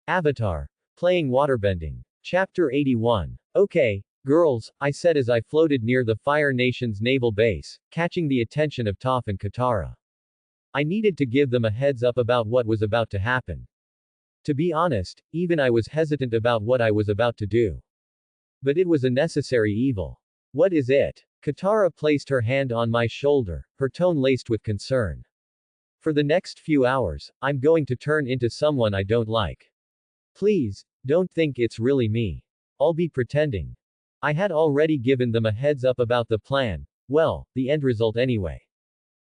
Avatar. Playing Waterbending. Chapter 81. Okay, girls, I said as I floated near the Fire Nation's naval base, catching the attention of Toph and Katara. I needed to give them a heads up about what was about to happen. To be honest, even I was hesitant about what I was about to do. But it was a necessary evil. What is it? Katara placed her hand on my shoulder, her tone laced with concern. For the next few hours, I'm going to turn into someone I don't like. Please, don't think it's really me. I'll be pretending. I had already given them a heads up about the plan, well, the end result anyway.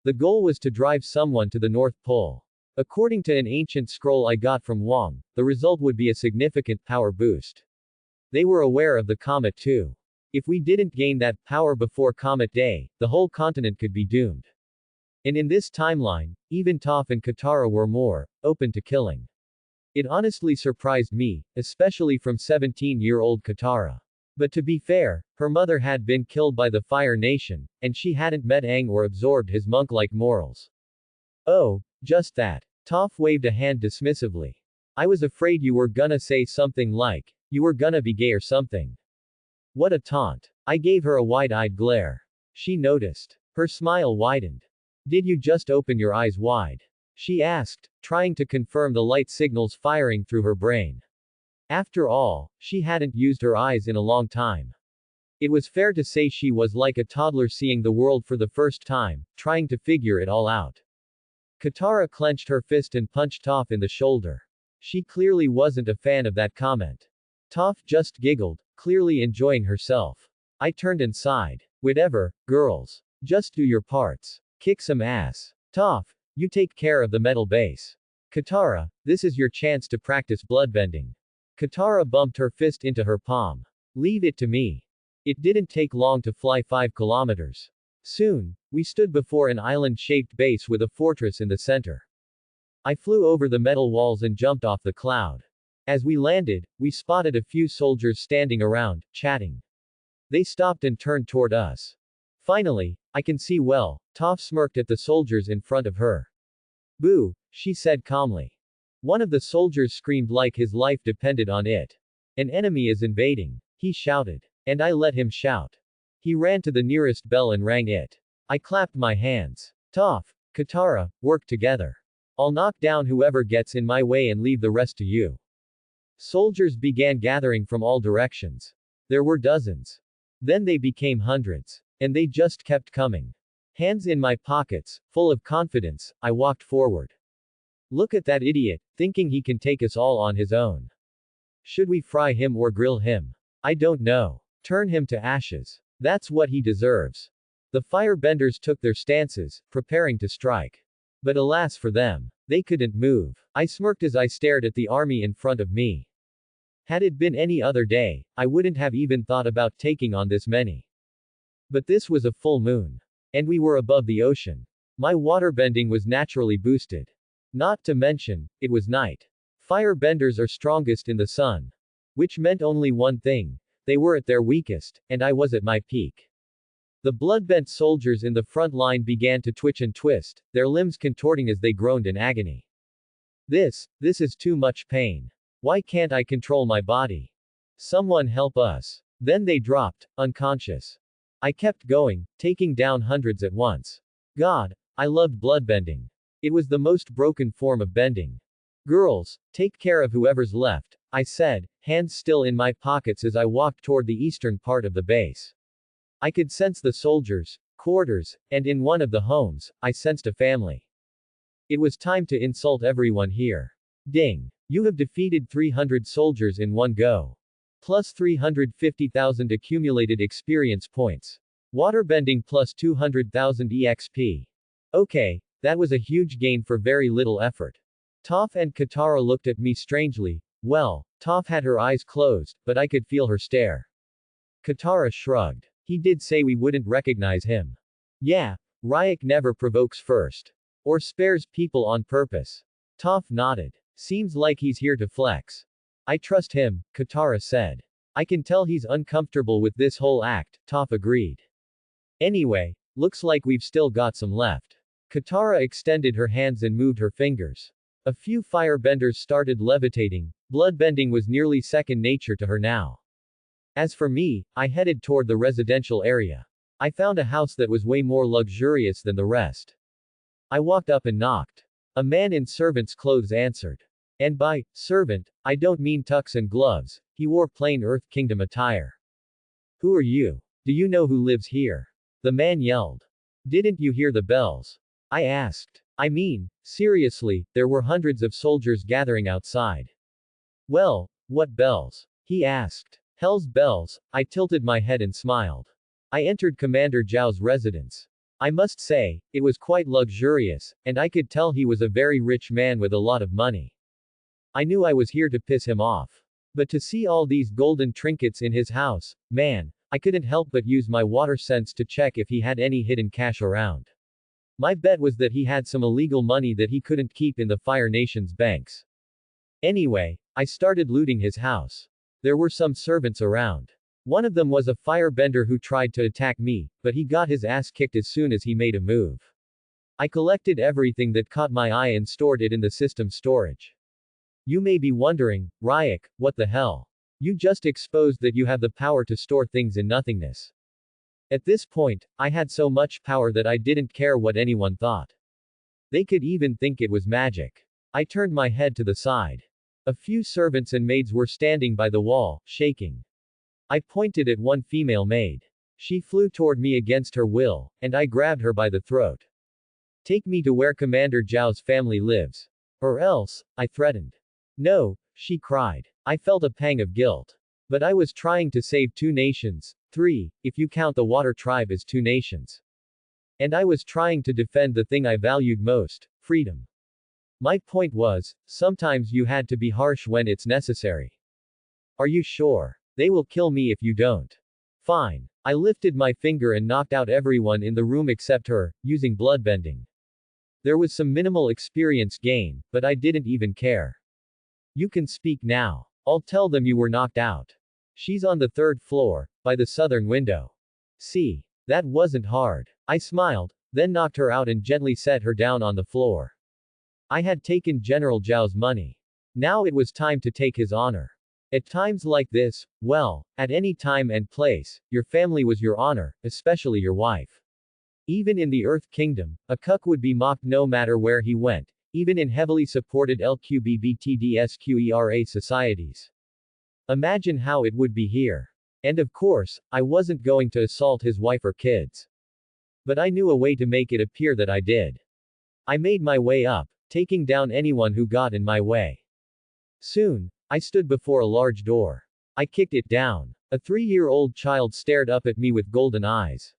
The goal was to drive someone to the North Pole. According to an ancient scroll I got from Wong, the result would be a significant power boost. They were aware of the comet too. If we didn't gain that power before Comet Day, the whole continent could be doomed. And in this timeline, even Toph and Katara were more open to killing. It honestly surprised me, especially from 17-year-old Katara. But to be fair, her mother had been killed by the Fire Nation, and she hadn't met Aang or absorbed his monk-like morals. Oh, just that. Toph waved a hand dismissively. I was afraid you were gonna say something like, you were gonna be gay or something. What a taunt. I gave her a wide-eyed glare. She noticed. Her smile widened. Did you just open your eyes wide? She asked, trying to confirm the light signals firing through her brain. After all, she hadn't used her eyes in a long time. It was fair to say she was like a toddler seeing the world for the first time, trying to figure it all out. Katara clenched her fist and punched Toph in the shoulder. She clearly wasn't a fan of that comment. Toph just giggled, clearly enjoying herself. I turned and sighed. Whatever, girls. Just do your parts. Kick some ass. Toph, you take care of the metal base. Katara, this is your chance to practice bloodbending. Katara bumped her fist into her palm. Leave it to me. It didn't take long to fly 5 kilometers. Soon, we stood before an island-shaped base with a fortress in the center. I flew over the metal walls and jumped off the cloud. As we landed, we spotted a few soldiers standing around, chatting. They stopped and turned toward us. Finally, I can see well. Toph smirked at the soldiers in front of her. Boo, she said calmly. One of the soldiers screamed like his life depended on it. An enemy is invading, he shouted. And I let him shout. He ran to the nearest bell and rang it. I clapped my hands. Toph, Katara, work together. I'll knock down whoever gets in my way and leave the rest to you. Soldiers began gathering from all directions. There were dozens. Then they became hundreds. And they just kept coming. Hands in my pockets, full of confidence, I walked forward. Look at that idiot, thinking he can take us all on his own. Should we fry him or grill him? I don't know. Turn him to ashes. That's what he deserves. The firebenders took their stances, preparing to strike. But alas for them. They couldn't move. I smirked as I stared at the army in front of me. Had it been any other day, I wouldn't have even thought about taking on this many. But this was a full moon. And we were above the ocean. My waterbending was naturally boosted. Not to mention, it was night. Firebenders are strongest in the sun. Which meant only one thing. They were at their weakest, and I was at my peak. The blood-bent soldiers in the front line began to twitch and twist, their limbs contorting as they groaned in agony. This is too much pain. Why can't I control my body? Someone help us. Then they dropped, unconscious. I kept going, taking down hundreds at once. God, I loved bloodbending. It was the most broken form of bending. Girls, take care of whoever's left, I said, hands still in my pockets as I walked toward the eastern part of the base. I could sense the soldiers' quarters, and in one of the homes, I sensed a family. It was time to insult everyone here. Ding. You have defeated 300 soldiers in one go. Plus 350,000 accumulated experience points. Waterbending plus 200,000 EXP. Okay, that was a huge gain for very little effort. Toph and Katara looked at me strangely. Well, Toph had her eyes closed, but I could feel her stare. Katara shrugged. He did say we wouldn't recognize him. Yeah, Ryak never provokes first. Or spares people on purpose. Toph nodded. Seems like he's here to flex. I trust him, Katara said. I can tell he's uncomfortable with this whole act, Toph agreed. Anyway, looks like we've still got some left. Katara extended her hands and moved her fingers. A few firebenders started levitating, Bloodbending was nearly second nature to her now. As for me, I headed toward the residential area. I found a house that was way more luxurious than the rest. I walked up and knocked. A man in servant's clothes answered. And by servant, I don't mean tux and gloves, he wore plain Earth Kingdom attire. Who are you? Do you know who lives here? The man yelled. Didn't you hear the bells? I asked. I mean, seriously, there were hundreds of soldiers gathering outside. Well, what bells? He asked. Hell's bells. I tilted my head and smiled. I entered Commander Zhao's residence. I must say, it was quite luxurious, and I could tell he was a very rich man with a lot of money. I knew I was here to piss him off. But to see all these golden trinkets in his house, man, I couldn't help but use my water sense to check if he had any hidden cash around. My bet was that he had some illegal money that he couldn't keep in the Fire Nation's banks. Anyway, I started looting his house. There were some servants around. One of them was a firebender who tried to attack me, but he got his ass kicked as soon as he made a move. I collected everything that caught my eye and stored it in the system storage. You may be wondering, Ryak, what the hell? You just exposed that you have the power to store things in nothingness. At this point, I had so much power that I didn't care what anyone thought. They could even think it was magic. I turned my head to the side. A few servants and maids were standing by the wall, shaking. I pointed at one female maid. She flew toward me against her will, and I grabbed her by the throat. Take me to where Commander Zhao's family lives. Or else, I threatened. No, she cried. I felt a pang of guilt. But I was trying to save 2 nations, 3, if you count the Water Tribe as 2 nations. And I was trying to defend the thing I valued most, freedom. My point was, sometimes you had to be harsh when it's necessary. Are you sure? They will kill me if you don't. Fine. I lifted my finger and knocked out everyone in the room except her, using bloodbending. There was some minimal experience gain, but I didn't even care. You can speak now. I'll tell them you were knocked out. She's on the 3rd floor, by the southern window. See. That wasn't hard. I smiled, then knocked her out and gently set her down on the floor. I had taken General Zhao's money. Now it was time to take his honor. At times like this, well, at any time and place, your family was your honor, especially your wife. Even in the Earth Kingdom, a cuck would be mocked no matter where he went, even in heavily supported LGBTQIA societies. Imagine how it would be here. And of course, I wasn't going to assault his wife or kids. But I knew a way to make it appear that I did. I made my way up, taking down anyone who got in my way. Soon, I stood before a large door. I kicked it down. A 3-year-old child stared up at me with golden eyes.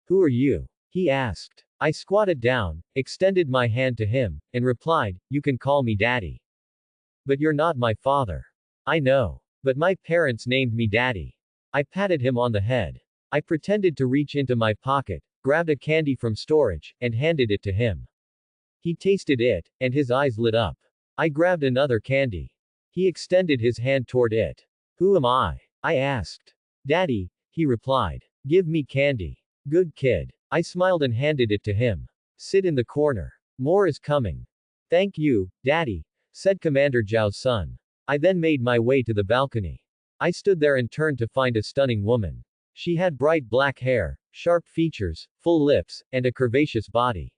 Who are you? He asked. I squatted down, extended my hand to him, and replied, you can call me Daddy. But you're not my father. I know. But my parents named me Daddy. I patted him on the head. I pretended to reach into my pocket, grabbed a candy from storage, and handed it to him. He tasted it, and his eyes lit up. I grabbed another candy. He extended his hand toward it. Who am I? I asked. Daddy, he replied. Give me candy. Good kid. I smiled and handed it to him. Sit in the corner. More is coming. Thank you, Daddy, said Commander Zhao's son. I then made my way to the balcony. I stood there and turned to find a stunning woman. She had bright black hair, sharp features, full lips, and a curvaceous body.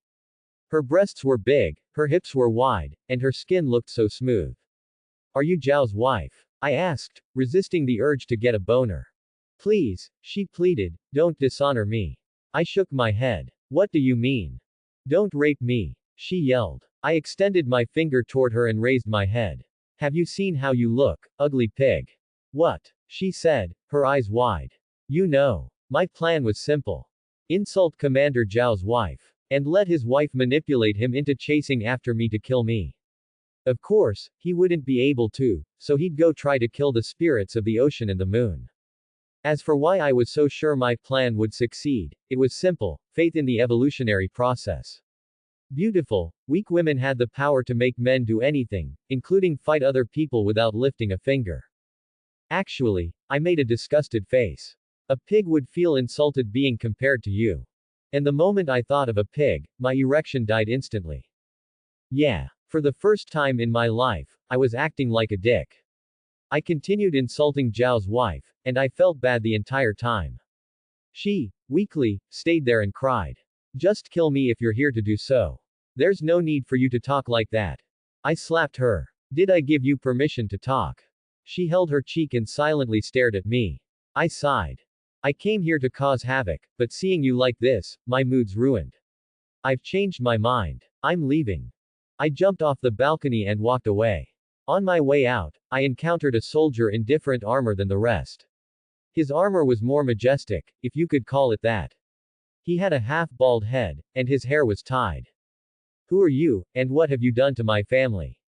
Her breasts were big, her hips were wide, and her skin looked so smooth. Are you Zhao's wife? I asked, resisting the urge to get a boner. Please, she pleaded, don't dishonor me. I shook my head. What do you mean? Don't rape me, she yelled. I extended my finger toward her and raised my head. Have you seen how you look, ugly pig? What? She said, her eyes wide. You know. My plan was simple. Insult Commander Zhao's wife. And let his wife manipulate him into chasing after me to kill me. Of course, he wouldn't be able to, so he'd go try to kill the spirits of the ocean and the moon. As for why I was so sure my plan would succeed, it was simple, faith in the evolutionary process. Beautiful, weak women had the power to make men do anything, including fight other people without lifting a finger. Actually, I made a disgusted face. A pig would feel insulted being compared to you. And the moment I thought of a pig, my erection died instantly. Yeah. For the first time in my life, I was acting like a dick. I continued insulting Zhao's wife, and I felt bad the entire time. She, weakly, stayed there and cried. Just kill me if you're here to do so. There's no need for you to talk like that. I slapped her. Did I give you permission to talk? She held her cheek and silently stared at me. I sighed. I came here to cause havoc, but seeing you like this, my mood's ruined. I've changed my mind. I'm leaving. I jumped off the balcony and walked away. On my way out, I encountered a soldier in different armor than the rest. His armor was more majestic, if you could call it that. He had a half-bald head, and his hair was tied. Who are you, and what have you done to my family?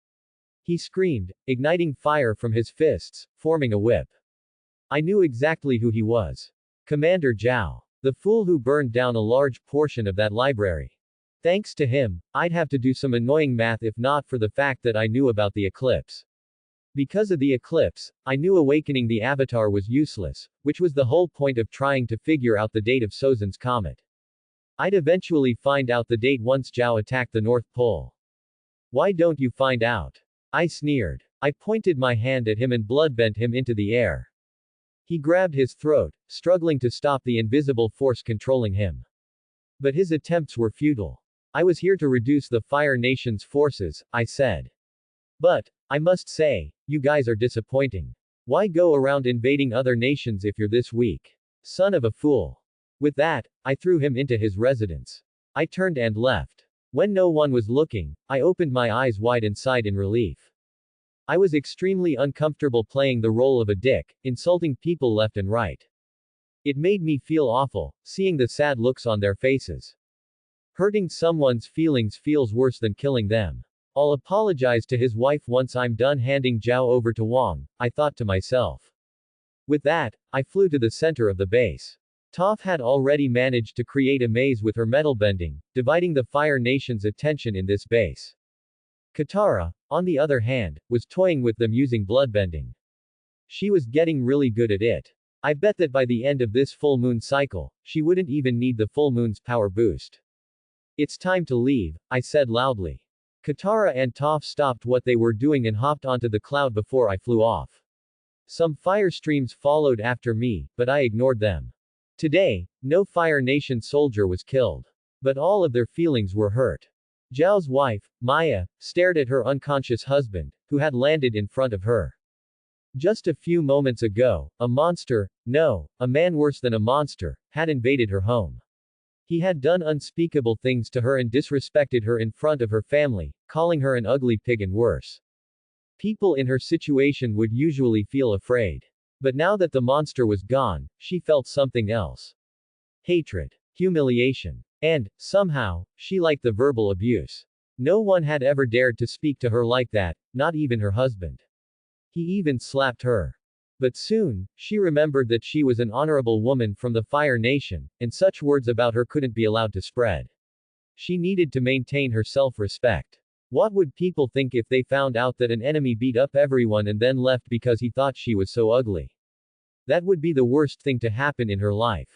He screamed, igniting fire from his fists, forming a whip. I knew exactly who he was. Commander Zhao. The fool who burned down a large portion of that library. Thanks to him, I'd have to do some annoying math if not for the fact that I knew about the eclipse. Because of the eclipse, I knew awakening the Avatar was useless, which was the whole point of trying to figure out the date of Sozan's comet. I'd eventually find out the date once Zhao attacked the North Pole. Why don't you find out? I sneered. I pointed my hand at him and bloodbent him into the air. He grabbed his throat, struggling to stop the invisible force controlling him. But his attempts were futile. I was here to reduce the Fire Nation's forces, I said. But, I must say, you guys are disappointing. Why go around invading other nations if you're this weak? Son of a fool. With that, I threw him into his residence. I turned and left. When no one was looking, I opened my eyes wide and sighed in relief. I was extremely uncomfortable playing the role of a dick, insulting people left and right. It made me feel awful, seeing the sad looks on their faces. Hurting someone's feelings feels worse than killing them. I'll apologize to his wife once I'm done handing Zhao over to Wang, I thought to myself. With that, I flew to the center of the base. Toph had already managed to create a maze with her metal bending, dividing the Fire Nation's attention in this base. Katara, on the other hand, was toying with them using bloodbending. She was getting really good at it. I bet that by the end of this full moon cycle, she wouldn't even need the full moon's power boost. It's time to leave, I said loudly. Katara and Toph stopped what they were doing and hopped onto the cloud before I flew off. Some fire streams followed after me, but I ignored them. Today, no Fire Nation soldier was killed. But all of their feelings were hurt. Zhao's wife, Maya, stared at her unconscious husband, who had landed in front of her. Just a few moments ago, a monster, no, a man worse than a monster, had invaded her home. He had done unspeakable things to her and disrespected her in front of her family, calling her an ugly pig and worse. People in her situation would usually feel afraid. But now that the monster was gone, she felt something else. Hatred. Humiliation. And, somehow, she liked the verbal abuse. No one had ever dared to speak to her like that, not even her husband. He even slapped her. But soon, she remembered that she was an honorable woman from the Fire Nation, and such words about her couldn't be allowed to spread. She needed to maintain her self-respect. What would people think if they found out that an enemy beat up everyone and then left because he thought she was so ugly? That would be the worst thing to happen in her life.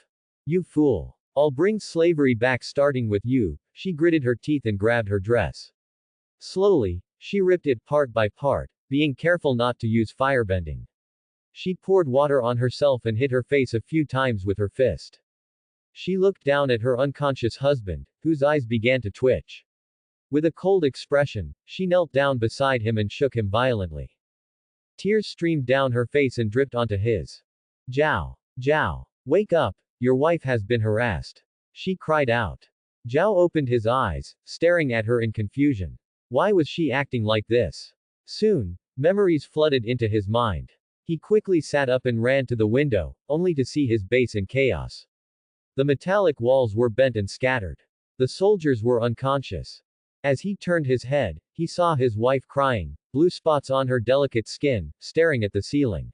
You fool. I'll bring slavery back starting with you, she gritted her teeth and grabbed her dress. Slowly, she ripped it part by part, being careful not to use firebending. She poured water on herself and hit her face a few times with her fist. She looked down at her unconscious husband, whose eyes began to twitch. With a cold expression, she knelt down beside him and shook him violently. Tears streamed down her face and dripped onto his. Zhao. Zhao. Wake up, your wife has been harassed. She cried out. Zhao opened his eyes, staring at her in confusion. Why was she acting like this? Soon, memories flooded into his mind. He quickly sat up and ran to the window, only to see his base in chaos. The metallic walls were bent and scattered. The soldiers were unconscious. As he turned his head, he saw his wife crying, blue spots on her delicate skin, staring at the ceiling.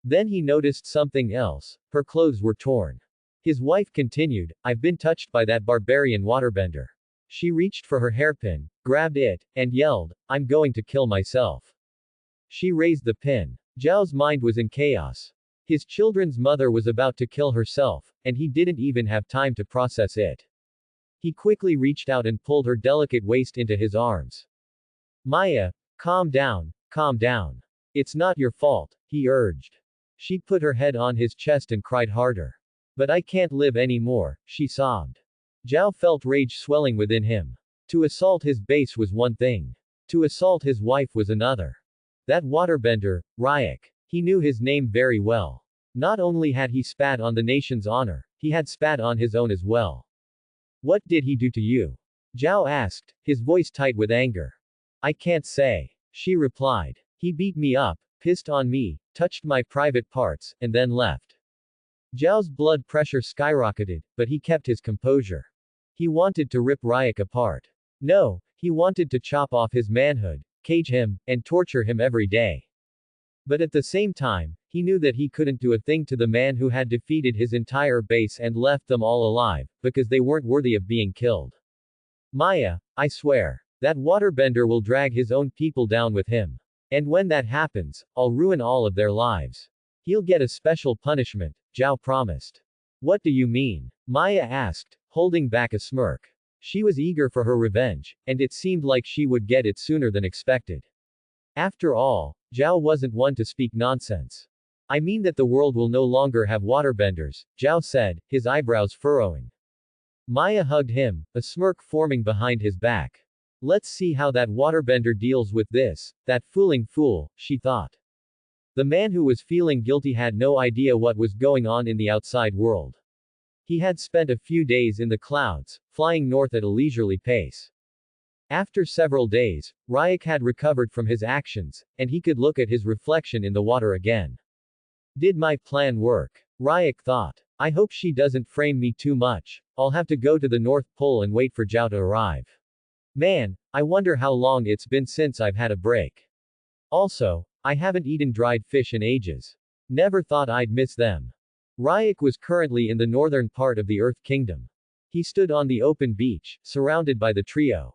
Then he noticed something else. Her clothes were torn. His wife continued, I've been touched by that barbarian waterbender. She reached for her hairpin, grabbed it, and yelled, I'm going to kill myself. She raised the pin. Zhao's mind was in chaos. His children's mother was about to kill herself, and he didn't even have time to process it. He quickly reached out and pulled her delicate waist into his arms. Maya, calm down, calm down. It's not your fault, he urged. She put her head on his chest and cried harder. But I can't live anymore, she sobbed. Zhao felt rage swelling within him. To assault his base was one thing. To assault his wife was another. That waterbender, Ryak. He knew his name very well. Not only had he spat on the nation's honor, he had spat on his own as well. What did he do to you? Zhao asked, his voice tight with anger. I can't say. She replied. He beat me up, pissed on me, touched my private parts, and then left. Zhao's blood pressure skyrocketed, but he kept his composure. He wanted to rip Ryak apart. No, he wanted to chop off his manhood, cage him, and torture him every day. But at the same time, he knew that he couldn't do a thing to the man who had defeated his entire base and left them all alive, because they weren't worthy of being killed. Maya, I swear. That waterbender will drag his own people down with him. And when that happens, I'll ruin all of their lives. He'll get a special punishment, Zhao promised. What do you mean? Maya asked, holding back a smirk. She was eager for her revenge, and it seemed like she would get it sooner than expected. After all, Zhao wasn't one to speak nonsense. I mean that the world will no longer have waterbenders, Zhao said, his eyebrows furrowing. Maya hugged him, a smirk forming behind his back. Let's see how that waterbender deals with this, that fooling fool, she thought. The man who was feeling guilty had no idea what was going on in the outside world. He had spent a few days in the clouds, flying north at a leisurely pace. After several days, Ryak had recovered from his actions, and he could look at his reflection in the water again. Did my plan work? Ryak thought. I hope she doesn't frame me too much. I'll have to go to the North Pole and wait for Zhao to arrive. Man, I wonder how long it's been since I've had a break. Also, I haven't eaten dried fish in ages. Never thought I'd miss them. Ryak was currently in the northern part of the Earth Kingdom. He stood on the open beach, surrounded by the trio.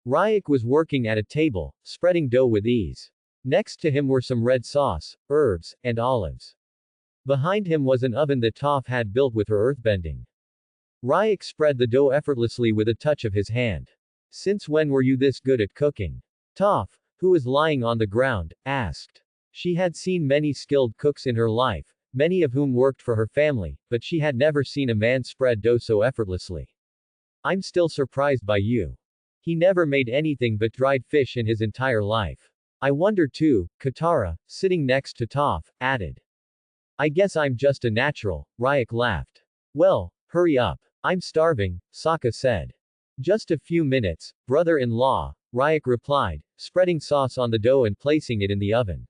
Ryak was working at a table, spreading dough with ease. Next to him were some red sauce, herbs, and olives. Behind him was an oven that Toph had built with her earthbending. Ryak spread the dough effortlessly with a touch of his hand. Since when were you this good at cooking? Toph, who was lying on the ground, asked. She had seen many skilled cooks in her life, many of whom worked for her family, but she had never seen a man spread dough so effortlessly. I'm still surprised by you. He never made anything but dried fish in his entire life. I wonder too, Katara, sitting next to Toph, added. I guess I'm just a natural, Ryak laughed. Well, hurry up. I'm starving, Sokka said. Just a few minutes, brother-in-law, Ryak replied, spreading sauce on the dough and placing it in the oven.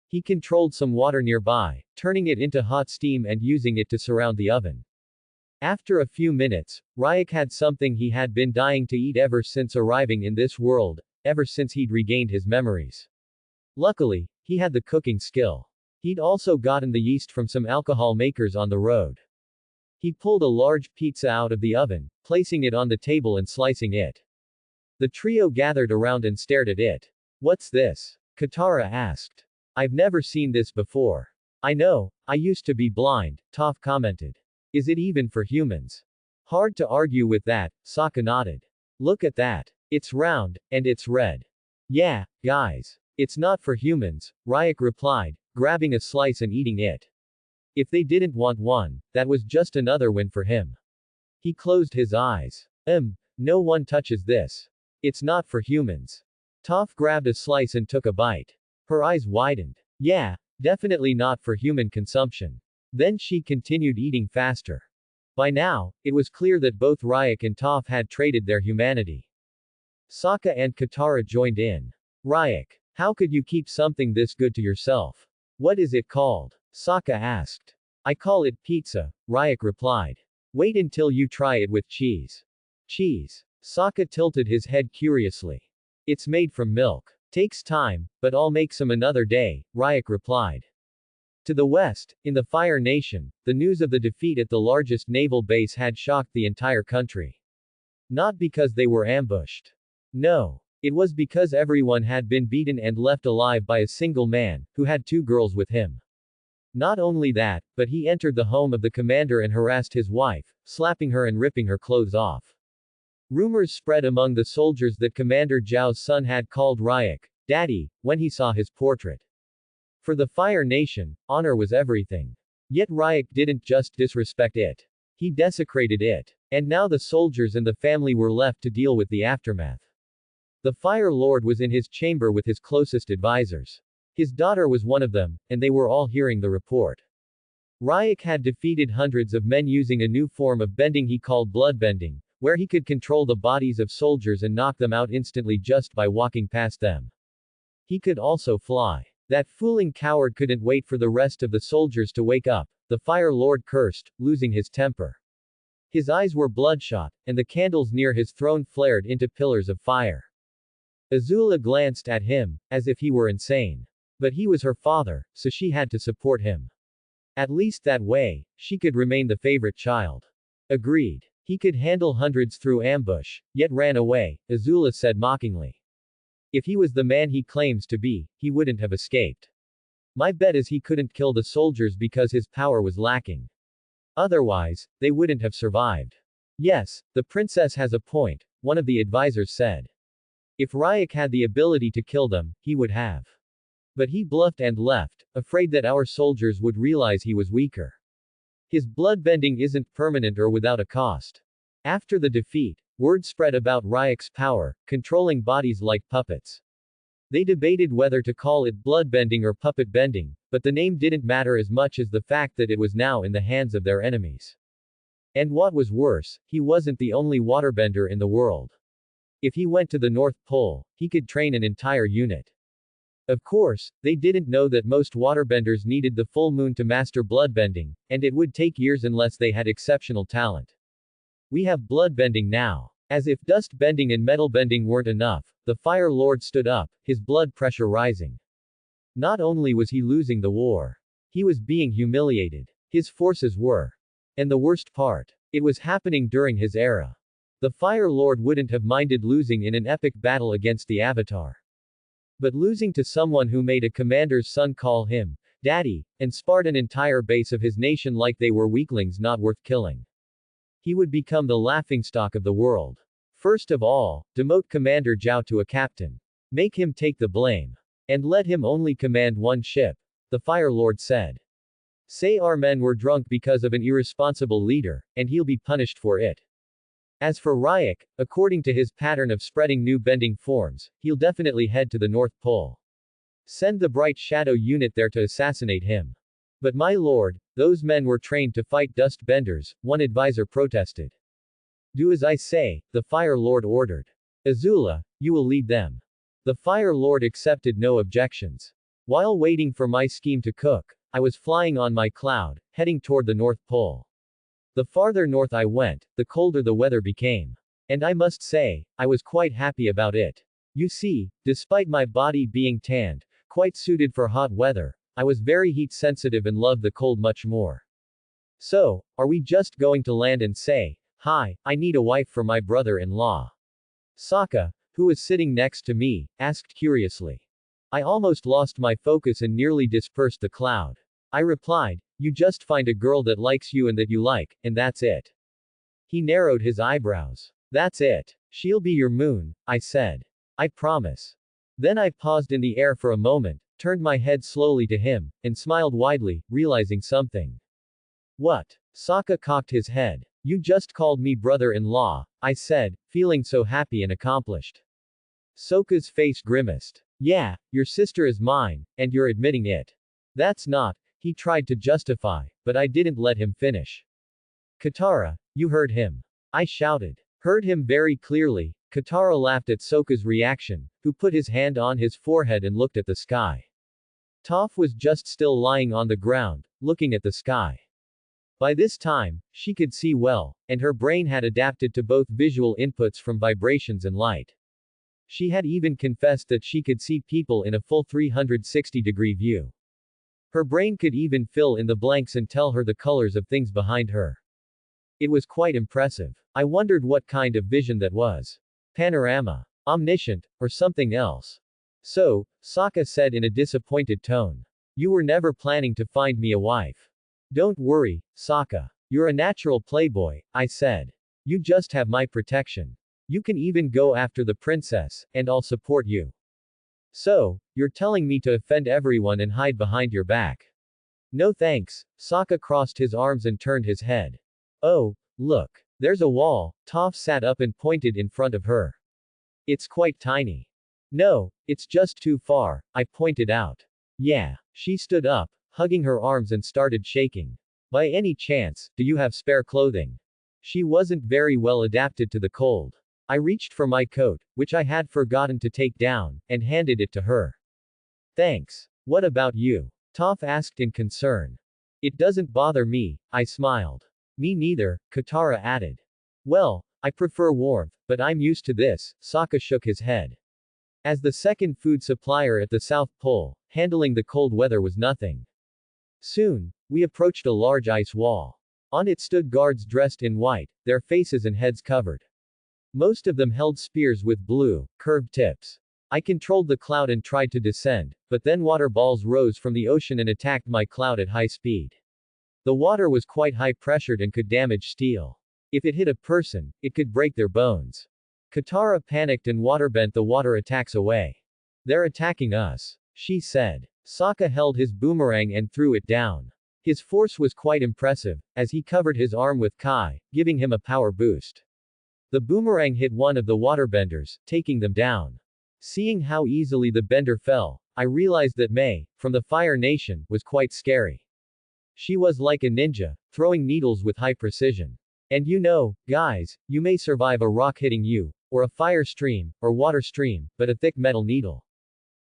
He controlled some water nearby, turning it into hot steam and using it to surround the oven. After a few minutes, Ryak had something he had been dying to eat ever since arriving in this world, ever since he'd regained his memories. Luckily, he had the cooking skill. He'd also gotten the yeast from some alcohol makers on the road. He pulled a large pizza out of the oven, placing it on the table and slicing it. The trio gathered around and stared at it. What's this? Katara asked. I've never seen this before. I know, I used to be blind, Toph commented. Is it even for humans? Hard to argue with that, Sokka nodded. Look at that. It's round, and it's red. Yeah, guys. It's not for humans, Ryak replied, grabbing a slice and eating it. If they didn't want one, that was just another win for him. He closed his eyes. No one touches this. It's not for humans. Toph grabbed a slice and took a bite. Her eyes widened. Yeah, definitely not for human consumption. Then she continued eating faster. By now, it was clear that both Ryak and Toph had traded their humanity. Sokka and Katara joined in. Ryak, how could you keep something this good to yourself? What is it called? Sokka asked. I call it pizza, Ryak replied. Wait until you try it with cheese. Cheese. Sokka tilted his head curiously. It's made from milk. Takes time, but I'll make some another day, Ryak replied. To the west, in the Fire Nation, the news of the defeat at the largest naval base had shocked the entire country. Not because they were ambushed. No. It was because everyone had been beaten and left alive by a single man, who had 2 girls with him. Not only that, but he entered the home of the commander and harassed his wife, slapping her and ripping her clothes off. Rumors spread among the soldiers that Commander Zhao's son had called Ryak Daddy when he saw his portrait. For the Fire Nation, honor was everything. Yet Ryak didn't just disrespect it. He desecrated it. And now the soldiers and the family were left to deal with the aftermath. The Fire Lord was in his chamber with his closest advisors. His daughter was one of them, and they were all hearing the report. Ryak had defeated hundreds of men using a new form of bending he called bloodbending, where he could control the bodies of soldiers and knock them out instantly just by walking past them. He could also fly. That fooling coward couldn't wait for the rest of the soldiers to wake up. The Fire Lord cursed, losing his temper. His eyes were bloodshot, and the candles near his throne flared into pillars of fire. Azula glanced at him, as if he were insane. But he was her father, so she had to support him. At least that way, she could remain the favorite child. Agreed. He could handle hundreds through ambush, yet ran away, Azula said mockingly. If he was the man he claims to be, he wouldn't have escaped. My bet is he couldn't kill the soldiers because his power was lacking. Otherwise, they wouldn't have survived. Yes, the princess has a point, one of the advisors said. If Ryak had the ability to kill them, he would have. But he bluffed and left, afraid that our soldiers would realize he was weaker. His bloodbending isn't permanent or without a cost. After the defeat, word spread about Ryak's power, controlling bodies like puppets. They debated whether to call it bloodbending or puppet bending, but the name didn't matter as much as the fact that it was now in the hands of their enemies. And what was worse, he wasn't the only waterbender in the world. If he went to the North Pole, he could train an entire unit. Of course, they didn't know that most waterbenders needed the full moon to master bloodbending, and it would take years unless they had exceptional talent. We have bloodbending now. As if dust bending and metal bending weren't enough, the Fire Lord stood up, his blood pressure rising. Not only was he losing the war, he was being humiliated. His forces were. And the worst part, it was happening during his era. The Fire Lord wouldn't have minded losing in an epic battle against the Avatar. But losing to someone who made a commander's son call him Daddy, and sparred an entire base of his nation like they were weaklings not worth killing. He would become the laughingstock of the world. First of all, demote Commander Zhao to a captain. Make him take the blame. And let him only command one ship, the Fire Lord said. Say our men were drunk because of an irresponsible leader, and he'll be punished for it. As for Ryak, according to his pattern of spreading new bending forms, he'll definitely head to the North Pole. Send the Bright Shadow unit there to assassinate him. But my lord, those men were trained to fight dust benders, one advisor protested. Do as I say, the Fire Lord ordered. Azula, you will lead them. The Fire Lord accepted no objections. While waiting for my scheme to cook, I was flying on my cloud, heading toward the North Pole. The farther north I went, the colder the weather became. And I must say, I was quite happy about it. You see, despite my body being tanned, quite suited for hot weather, I was very heat sensitive and loved the cold much more. So, are we just going to land and say, hi, I need a wife for my brother-in-law? Sokka, who was sitting next to me, asked curiously. I almost lost my focus and nearly dispersed the cloud. I replied, you just find a girl that likes you and that you like, and that's it. He narrowed his eyebrows. That's it. She'll be your moon, I said. I promise. Then I paused in the air for a moment, turned my head slowly to him, and smiled widely, realizing something. What? Sokka cocked his head. You just called me brother-in-law, I said, feeling so happy and accomplished. Sokka's face grimaced. Yeah, your sister is mine, and you're admitting it. That's not, he tried to justify, but I didn't let him finish. Katara, you heard him. I shouted. Heard him very clearly. Katara laughed at Sokka's reaction, who put his hand on his forehead and looked at the sky. Toph was just still lying on the ground, looking at the sky. By this time, she could see well, and her brain had adapted to both visual inputs from vibrations and light. She had even confessed that she could see people in a full 360-degree view. Her brain could even fill in the blanks and tell her the colors of things behind her. It was quite impressive. I wondered what kind of vision that was. Panorama. Omniscient, or something else. So, Sokka said in a disappointed tone. You were never planning to find me a wife. Don't worry, Sokka. You're a natural playboy, I said. You just have my protection. You can even go after the princess, and I'll support you. So, you're telling me to offend everyone and hide behind your back? No thanks. Sokka crossed his arms and turned his head. Oh, look. There's a wall. Toph sat up and pointed in front of her. It's quite tiny. No, it's just too far, I pointed out. Yeah. She stood up, hugging her arms and started shaking. By any chance, do you have spare clothing? She wasn't very well adapted to the cold. I reached for my coat, which I had forgotten to take down, and handed it to her. Thanks. What about you? Toph asked in concern. It doesn't bother me, I smiled. Me neither, Katara added. Well, I prefer warmth, but I'm used to this, Sokka shook his head. As the second food supplier at the South Pole, handling the cold weather was nothing. Soon, we approached a large ice wall. On it stood guards dressed in white, their faces and heads covered. Most of them held spears with blue, curved tips. I controlled the cloud and tried to descend, but then water balls rose from the ocean and attacked my cloud at high speed. The water was quite high pressured and could damage steel. If it hit a person, it could break their bones. Katara panicked and waterbent the water attacks away. They're attacking us, she said. Sokka held his boomerang and threw it down. His force was quite impressive, as he covered his arm with Kai, giving him a power boost. The boomerang hit one of the waterbenders, taking them down. Seeing how easily the bender fell, I realized that Mei, from the Fire Nation, was quite scary. She was like a ninja, throwing needles with high precision. And you know, guys, you may survive a rock hitting you, or a fire stream, or water stream, but a thick metal needle.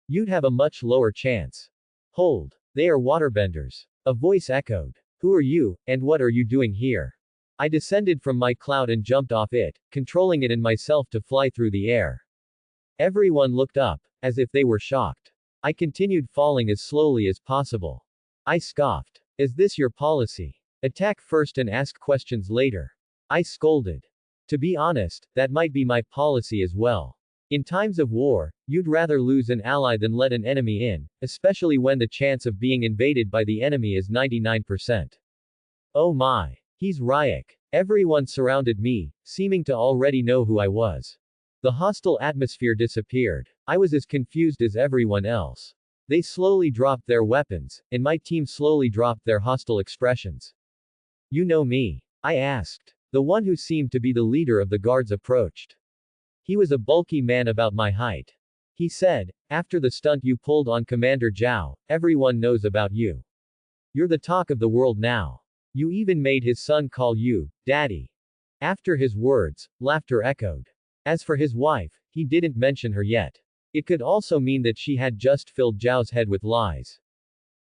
You'd have a much lower chance. Hold. They are waterbenders. A voice echoed. Who are you, and what are you doing here? I descended from my cloud and jumped off it, controlling it and myself to fly through the air. Everyone looked up, as if they were shocked. I continued falling as slowly as possible. I scoffed. Is this your policy? Attack first and ask questions later. I scolded. To be honest, that might be my policy as well. In times of war, you'd rather lose an ally than let an enemy in, especially when the chance of being invaded by the enemy is 99%. Oh my. He's Ryak. Everyone surrounded me, seeming to already know who I was. The hostile atmosphere disappeared. I was as confused as everyone else. They slowly dropped their weapons, and my team slowly dropped their hostile expressions. You know me? I asked. The one who seemed to be the leader of the guards approached. He was a bulky man about my height. He said, after the stunt you pulled on Commander Zhao, everyone knows about you. You're the talk of the world now. You even made his son call you, Daddy. After his words, laughter echoed. As for his wife, he didn't mention her yet. It could also mean that she had just filled Zhao's head with lies.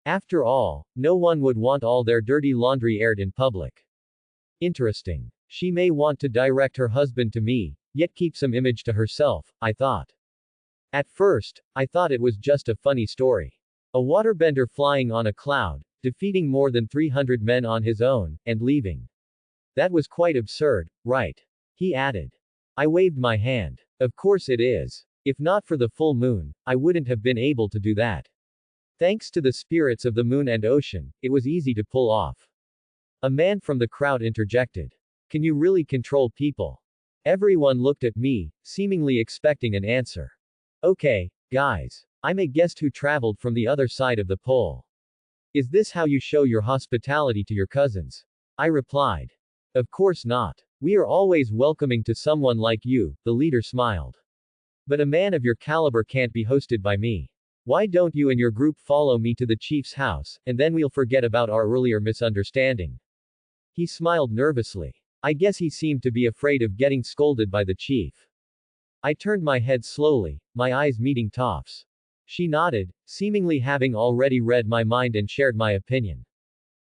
After all, no one would want all their dirty laundry aired in public. Interesting. She may want to direct her husband to me, yet keep some image to herself, I thought. At first, I thought it was just a funny story. A waterbender flying on a cloud, defeating more than 300 men on his own, and leaving. That was quite absurd, right? He added. I waved my hand. Of course it is. If not for the full moon, I wouldn't have been able to do that. Thanks to the spirits of the moon and ocean, it was easy to pull off. A man from the crowd interjected. Can you really control people? Everyone looked at me, seemingly expecting an answer. Okay, guys. I'm a guest who traveled from the other side of the pole. Is this how you show your hospitality to your cousins? I replied. Of course not. We are always welcoming to someone like you, the leader smiled. But a man of your caliber can't be hosted by me. Why don't you and your group follow me to the chief's house, and then we'll forget about our earlier misunderstanding? He smiled nervously. I guess he seemed to be afraid of getting scolded by the chief. I turned my head slowly, my eyes meeting Toph's. She nodded, seemingly having already read my mind and shared my opinion.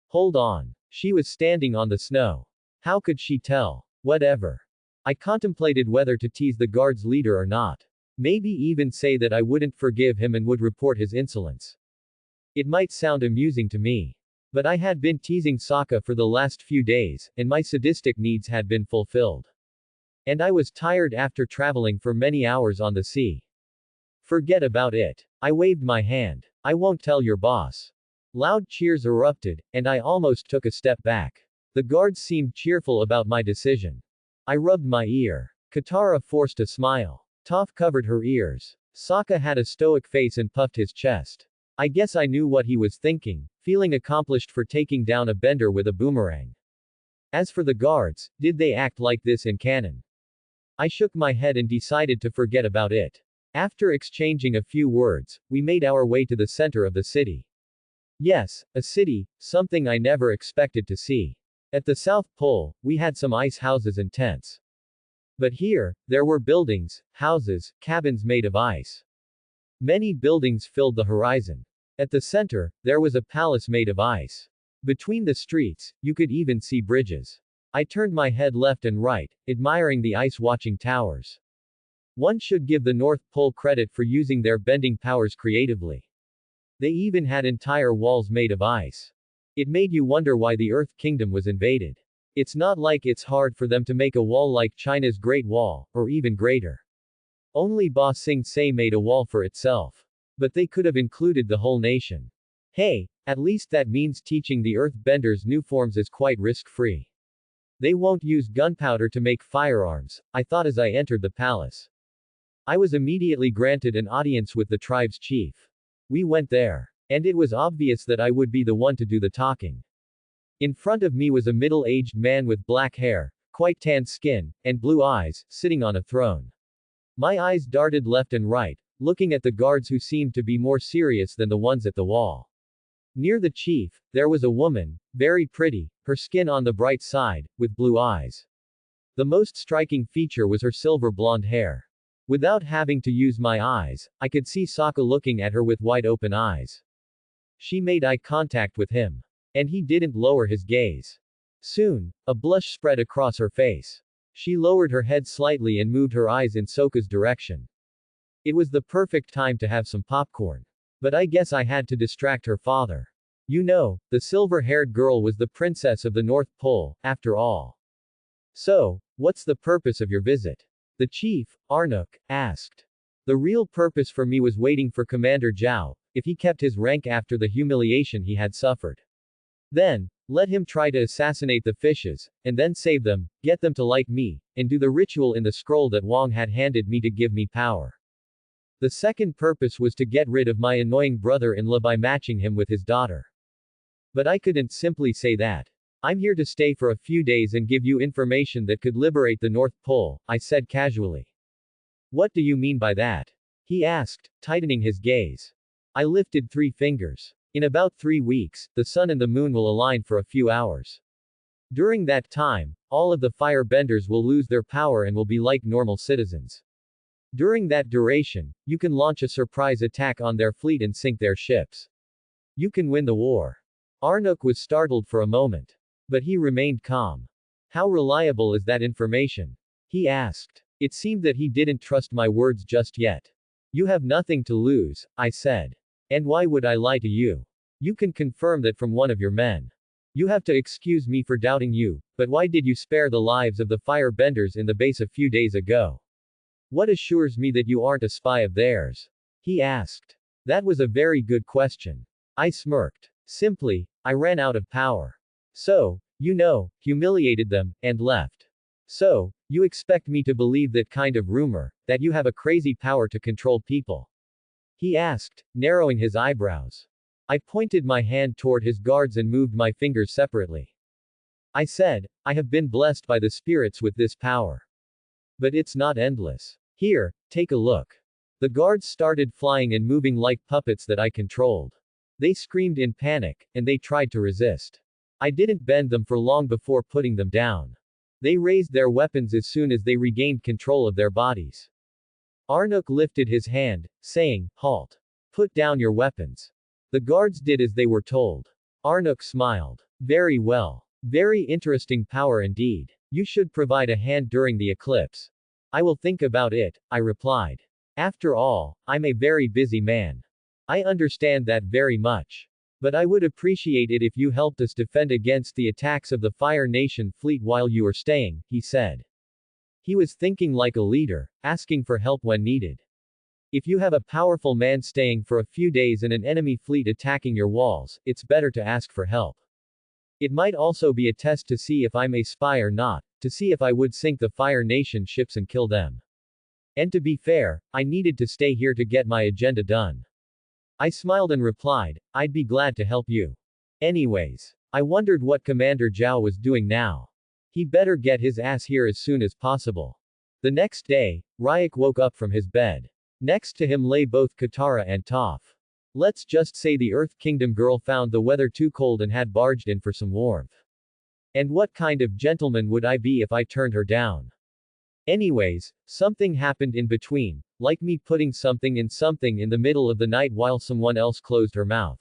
Hold on. She was standing on the snow. How could she tell? Whatever. I contemplated whether to tease the guard's leader or not. Maybe even say that I wouldn't forgive him and would report his insolence. It might sound amusing to me. But I had been teasing Sokka for the last few days, and my sadistic needs had been fulfilled. And I was tired after traveling for many hours on the sea. Forget about it. I waved my hand. I won't tell your boss. Loud cheers erupted, and I almost took a step back. The guards seemed cheerful about my decision. I rubbed my ear. Katara forced a smile. Toph covered her ears. Sokka had a stoic face and puffed his chest. I guess I knew what he was thinking, feeling accomplished for taking down a bender with a boomerang. As for the guards, did they act like this in canon? I shook my head and decided to forget about it. After exchanging a few words, we made our way to the center of the city. Yes, a city, something I never expected to see. At the South Pole, we had some ice houses and tents. But here, there were buildings, houses, cabins made of ice. Many buildings filled the horizon. At the center, there was a palace made of ice. Between the streets, you could even see bridges. I turned my head left and right, admiring the ice-watching towers. One should give the North Pole credit for using their bending powers creatively. They even had entire walls made of ice. It made you wonder why the Earth Kingdom was invaded. It's not like it's hard for them to make a wall like China's Great Wall, or even greater. Only Ba Sing Se made a wall for itself. But they could have included the whole nation. Hey, at least that means teaching the Earth Benders new forms is quite risk-free. They won't use gunpowder to make firearms, I thought as I entered the palace. I was immediately granted an audience with the tribe's chief. We went there. And it was obvious that I would be the one to do the talking. In front of me was a middle-aged man with black hair, quite tanned skin, and blue eyes, sitting on a throne. My eyes darted left and right, looking at the guards who seemed to be more serious than the ones at the wall. Near the chief, there was a woman, very pretty, her skin on the bright side, with blue eyes. The most striking feature was her silver blonde hair. Without having to use my eyes, I could see Sokka looking at her with wide open eyes. She made eye contact with him. And he didn't lower his gaze. Soon, a blush spread across her face. She lowered her head slightly and moved her eyes in Sokka's direction. It was the perfect time to have some popcorn. But I guess I had to distract her father. You know, the silver-haired girl was the princess of the North Pole, after all. So, what's the purpose of your visit? The chief, Arnuk, asked. The real purpose for me was waiting for Commander Zhao, if he kept his rank after the humiliation he had suffered. Then, let him try to assassinate the fishes, and then save them, get them to like me, and do the ritual in the scroll that Wang had handed me to give me power. The second purpose was to get rid of my annoying brother-in-law by matching him with his daughter. But I couldn't simply say that. I'm here to stay for a few days and give you information that could liberate the North Pole, I said casually. What do you mean by that? He asked, tightening his gaze. I lifted 3 fingers. In about 3 weeks, the sun and the moon will align for a few hours. During that time, all of the firebenders will lose their power and will be like normal citizens. During that duration, you can launch a surprise attack on their fleet and sink their ships. You can win the war. Arnuk was startled for a moment. But he remained calm. How reliable is that information? He asked. It seemed that he didn't trust my words just yet. You have nothing to lose, I said. And why would I lie to you? You can confirm that from one of your men. You have to excuse me for doubting you, but why did you spare the lives of the firebenders in the base a few days ago? What assures me that you aren't a spy of theirs? He asked. That was a very good question. I smirked. Simply, I ran out of power. So, you know, humiliated them, and left. So, you expect me to believe that kind of rumor, that you have a crazy power to control people? He asked, narrowing his eyebrows. I pointed my hand toward his guards and moved my fingers separately. I said, I have been blessed by the spirits with this power. But it's not endless. Here, take a look. The guards started flying and moving like puppets that I controlled. They screamed in panic, and they tried to resist. I didn't bend them for long before putting them down. They raised their weapons as soon as they regained control of their bodies. Arnuk lifted his hand, saying, Halt. Put down your weapons. The guards did as they were told. Arnuk smiled. Very well. Very interesting power indeed. You should provide a hand during the eclipse. I will think about it, I replied. After all, I'm a very busy man. I understand that very much. But I would appreciate it if you helped us defend against the attacks of the Fire Nation fleet while you are staying, he said. He was thinking like a leader, asking for help when needed. If you have a powerful man staying for a few days and an enemy fleet attacking your walls, it's better to ask for help. It might also be a test to see if I'm a spy or not, to see if I would sink the Fire Nation ships and kill them. And to be fair, I needed to stay here to get my agenda done. I smiled and replied, I'd be glad to help you. Anyways, I wondered what Commander Zhao was doing now. He better get his ass here as soon as possible. The next day, Ryak woke up from his bed. Next to him lay both Katara and Toph. Let's just say the Earth Kingdom girl found the weather too cold and had barged in for some warmth. And what kind of gentleman would I be if I turned her down? Anyways, something happened in between, like me putting something in the middle of the night while someone else closed her mouth.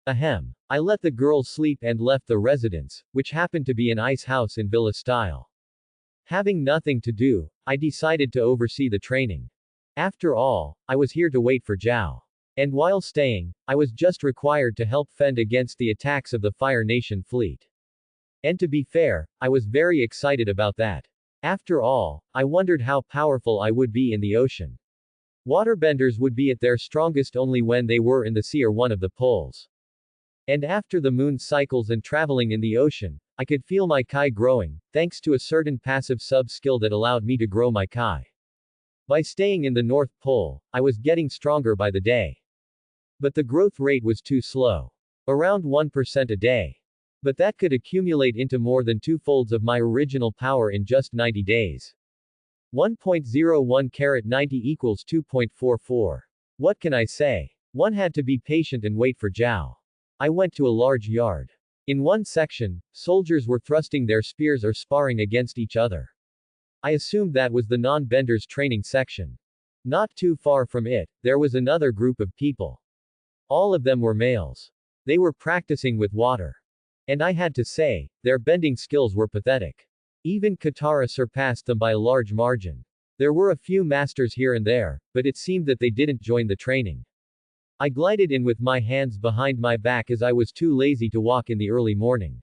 Ahem. I let the girl sleep and left the residence, which happened to be an ice house in villa style. Having nothing to do, I decided to oversee the training. After all, I was here to wait for Zhao. And while staying, I was just required to help fend against the attacks of the Fire Nation fleet. And to be fair, I was very excited about that. After all, I wondered how powerful I would be in the ocean. Waterbenders would be at their strongest only when they were in the sea or one of the poles. And after the moon cycles and traveling in the ocean, I could feel my Kai growing, thanks to a certain passive sub-skill that allowed me to grow my Kai. By staying in the North Pole, I was getting stronger by the day. But the growth rate was too slow. Around 1% a day. But that could accumulate into more than 2-folds of my original power in just 90 days. 1.01 carat 90 equals 2.44. What can I say? One had to be patient and wait for Zhao. I went to a large yard. In one section, soldiers were thrusting their spears or sparring against each other. I assumed that was the non-benders training section. Not too far from it, there was another group of people. All of them were males. They were practicing with water. And I had to say, their bending skills were pathetic. Even Katara surpassed them by a large margin. There were a few masters here and there, but it seemed that they didn't join the training. I glided in with my hands behind my back as I was too lazy to walk in the early morning.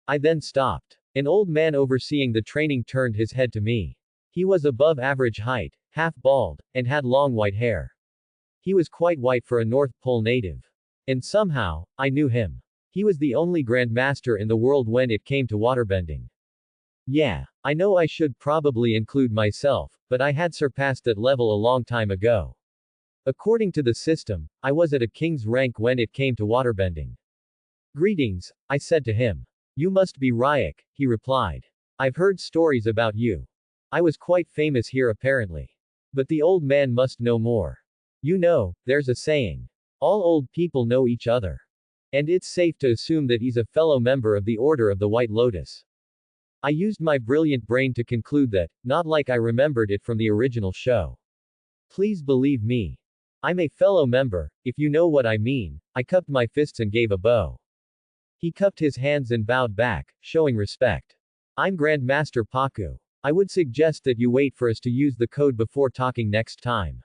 I then stopped. An old man overseeing the training turned his head to me. He was above average height, half bald, and had long white hair. He was quite white for a North Pole native. And somehow, I knew him. He was the only Grandmaster in the world when it came to waterbending. Yeah, I know I should probably include myself, but I had surpassed that level a long time ago. According to the system, I was at a king's rank when it came to waterbending. Greetings, I said to him. You must be Ryak, he replied. I've heard stories about you. I was quite famous here apparently. But the old man must know more. You know, there's a saying. All old people know each other. And it's safe to assume that he's a fellow member of the Order of the White Lotus. I used my brilliant brain to conclude that, not like I remembered it from the original show. Please believe me. I'm a fellow member, if you know what I mean. I cupped my fists and gave a bow. He cupped his hands and bowed back, showing respect. I'm Grandmaster Paku. I would suggest that you wait for us to use the code before talking next time.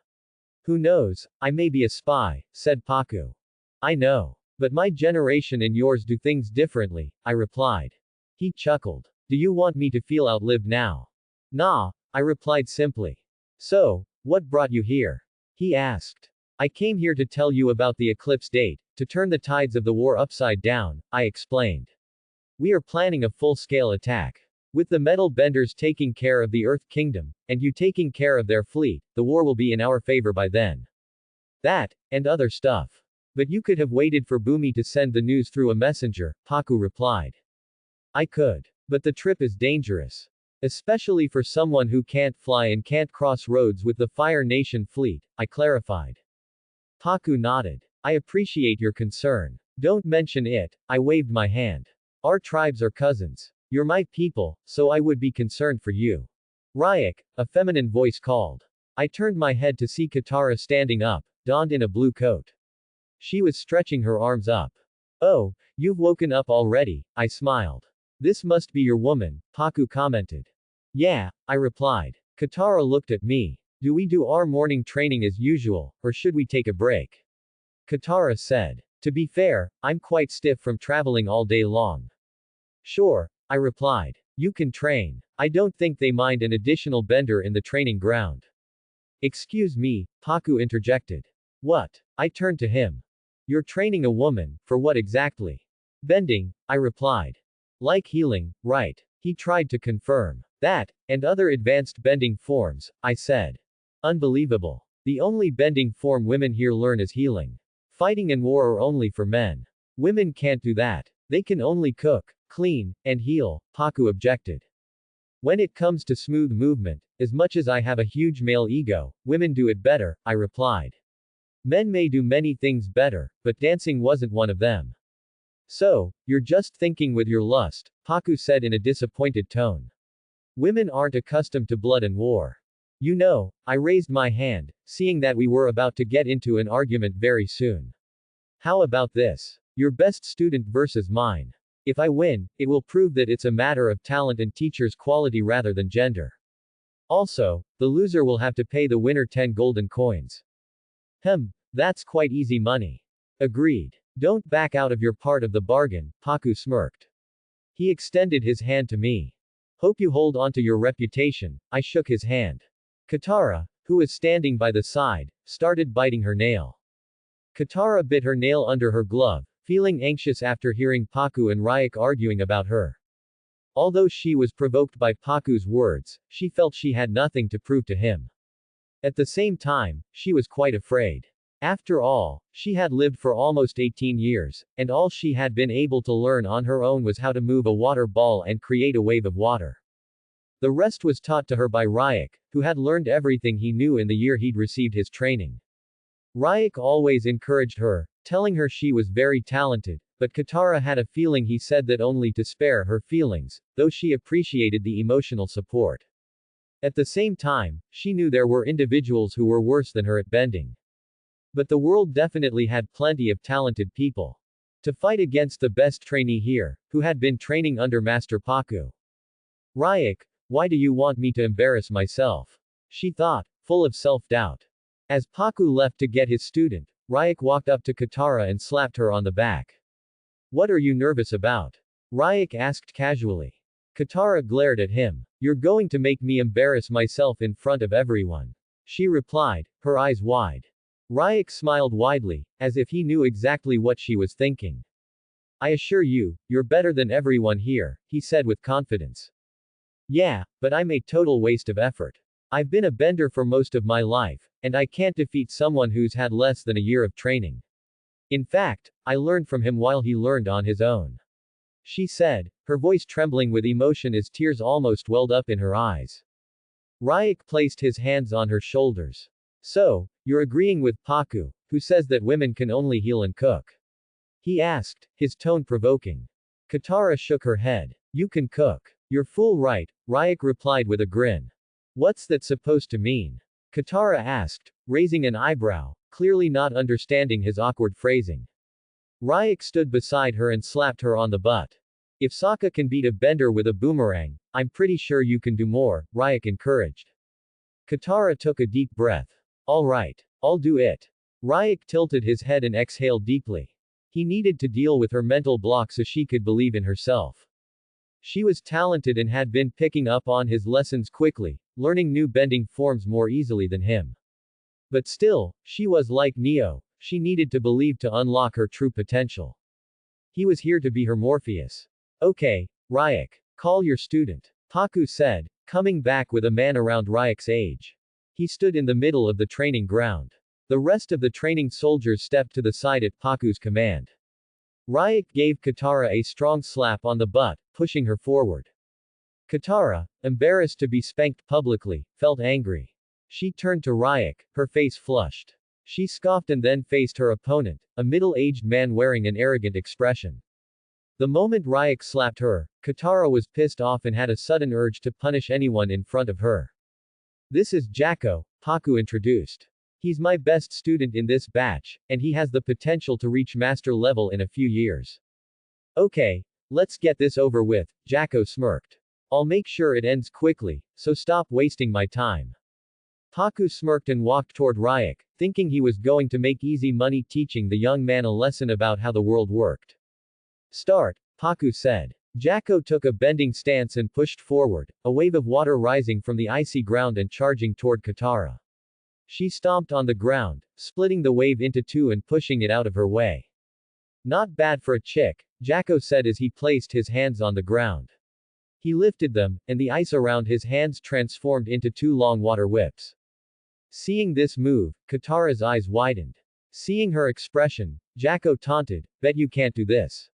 Who knows, I may be a spy, said Paku. I know. But my generation and yours do things differently, I replied. He chuckled. Do you want me to feel outlived now? Nah, I replied simply. So, what brought you here? He asked. I came here to tell you about the eclipse date, to turn the tides of the war upside down, I explained. We are planning a full-scale attack. With the metal benders taking care of the Earth Kingdom, and you taking care of their fleet, the war will be in our favor by then. That, and other stuff. But you could have waited for Bumi to send the news through a messenger, Paku replied. I could. But the trip is dangerous. Especially for someone who can't fly and can't cross roads with the Fire Nation fleet, I clarified. Paku nodded. I appreciate your concern. Don't mention it, I waved my hand. Our tribes are cousins. You're my people, so I would be concerned for you. Ryak, a feminine voice called. I turned my head to see Katara standing up, donned in a blue coat. She was stretching her arms up. Oh, you've woken up already, I smiled. This must be your woman, Paku commented. Yeah, I replied. Katara looked at me. Do we do our morning training as usual, or should we take a break? Katara said. To be fair, I'm quite stiff from traveling all day long. Sure, I replied. You can train. I don't think they mind an additional bender in the training ground. Excuse me, Paku interjected. What? I turned to him. You're training a woman, for what exactly? Bending, I replied. Like healing, right? He tried to confirm. That, and other advanced bending forms, I said. Unbelievable. The only bending form women here learn is healing. Fighting and war are only for men. Women can't do that. They can only cook, clean, and heal, Paku objected. When it comes to smooth movement, as much as I have a huge male ego, women do it better, I replied. Men may do many things better, but dancing wasn't one of them. So, you're just thinking with your lust, Paku said in a disappointed tone. Women aren't accustomed to blood and war. You know, I raised my hand, seeing that we were about to get into an argument very soon. How about this? Your best student versus mine. If I win, it will prove that it's a matter of talent and teacher's quality rather than gender. Also, the loser will have to pay the winner 10 golden coins. That's quite easy money. Agreed. Don't back out of your part of the bargain, Paku smirked. He extended his hand to me. Hope you hold on to your reputation, I shook his hand. Katara, who was standing by the side, started biting her nail. Katara bit her nail under her glove, feeling anxious after hearing Paku and Ryak arguing about her. Although she was provoked by Paku's words, she felt she had nothing to prove to him. At the same time, she was quite afraid. After all, she had lived for almost 18 years, and all she had been able to learn on her own was how to move a water ball and create a wave of water. The rest was taught to her by Ryak, who had learned everything he knew in the year he'd received his training. Ryak always encouraged her, telling her she was very talented, but Katara had a feeling he said that only to spare her feelings, though she appreciated the emotional support. At the same time, she knew there were individuals who were worse than her at bending. But the world definitely had plenty of talented people. To fight against the best trainee here, who had been training under Master Paku. Ryak, why do you want me to embarrass myself? She thought, full of self-doubt. As Paku left to get his student, Ryak walked up to Katara and slapped her on the back. What are you nervous about? Ryak asked casually. Katara glared at him. You're going to make me embarrass myself in front of everyone. She replied, her eyes wide. Ryak smiled widely, as if he knew exactly what she was thinking. I assure you, you're better than everyone here, he said with confidence. Yeah, but I'm a total waste of effort. I've been a bender for most of my life, and I can't defeat someone who's had less than a year of training. In fact, I learned from him while he learned on his own. She said, her voice trembling with emotion as tears almost welled up in her eyes. Ryak placed his hands on her shoulders. So, you're agreeing with Paku, who says that women can only heal and cook? He asked, his tone provoking. Katara shook her head. You can cook. You're full right, Ryak replied with a grin. What's that supposed to mean? Katara asked, raising an eyebrow, clearly not understanding his awkward phrasing. Ryak stood beside her and slapped her on the butt. If Sokka can beat a bender with a boomerang, I'm pretty sure you can do more, Ryak encouraged. Katara took a deep breath. Alright, I'll do it. Ryak tilted his head and exhaled deeply. He needed to deal with her mental block so she could believe in herself. She was talented and had been picking up on his lessons quickly, learning new bending forms more easily than him. But still, she was like Neo, she needed to believe to unlock her true potential. He was here to be her Morpheus. Okay, Ryak, call your student, Paku said, coming back with a man around Ryak's age. He stood in the middle of the training ground. The rest of the training soldiers stepped to the side at Paku's command. Ryak gave Katara a strong slap on the butt, pushing her forward. Katara, embarrassed to be spanked publicly, felt angry. She turned to Ryak, her face flushed. She scoffed and then faced her opponent, a middle-aged man wearing an arrogant expression. The moment Ryak slapped her, Katara was pissed off and had a sudden urge to punish anyone in front of her. This is Jacko, Paku introduced. He's my best student in this batch, and he has the potential to reach master level in a few years. Okay, let's get this over with, Jacko smirked. I'll make sure it ends quickly, so stop wasting my time. Paku smirked and walked toward Ryak, thinking he was going to make easy money teaching the young man a lesson about how the world worked. Start, Paku said. Jacko took a bending stance and pushed forward, a wave of water rising from the icy ground and charging toward Katara. She stomped on the ground, splitting the wave into two and pushing it out of her way. Not bad for a chick, Jacko said as he placed his hands on the ground. He lifted them, and the ice around his hands transformed into 2 long water whips. Seeing this move, Katara's eyes widened. Seeing her expression, Jacko taunted, "Bet you can't do this."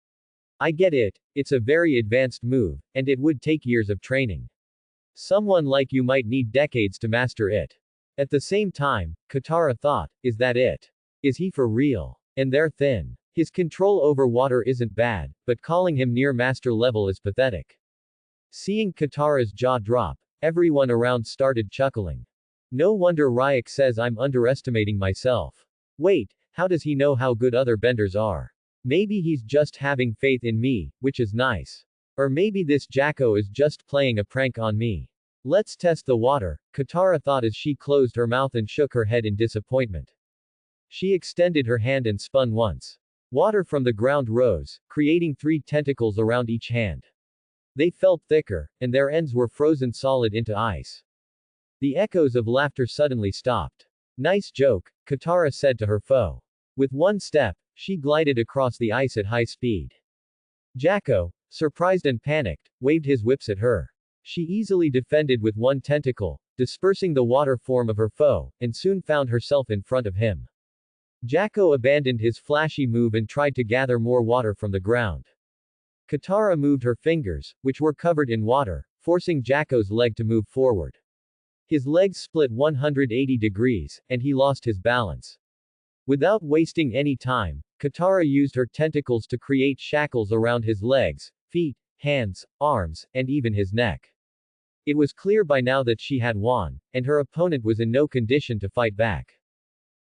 "I get it, it's a very advanced move, and it would take years of training. Someone like you might need decades to master it." At the same time, Katara thought, is that it? Is he for real? And they're thin. His control over water isn't bad, but calling him near master level is pathetic. Seeing Katara's jaw drop, everyone around started chuckling. No wonder Ryak says I'm underestimating myself. Wait, how does he know how good other benders are? Maybe he's just having faith in me, which is nice. Or maybe this Jacko is just playing a prank on me. Let's test the water, Katara thought as she closed her mouth and shook her head in disappointment. She extended her hand and spun once. Water from the ground rose, creating 3 tentacles around each hand. They felt thicker, and their ends were frozen solid into ice. The echoes of laughter suddenly stopped. Nice joke, Katara said to her foe. With one step, she glided across the ice at high speed. Jacko, surprised and panicked, waved his whips at her. She easily defended with one tentacle, dispersing the water form of her foe, and soon found herself in front of him. Jacko abandoned his flashy move and tried to gather more water from the ground. Katara moved her fingers, which were covered in water, forcing Jacko's leg to move forward. His legs split 180 degrees, and he lost his balance. Without wasting any time, Katara used her tentacles to create shackles around his legs, feet, hands, arms, and even his neck. It was clear by now that she had won, and her opponent was in no condition to fight back.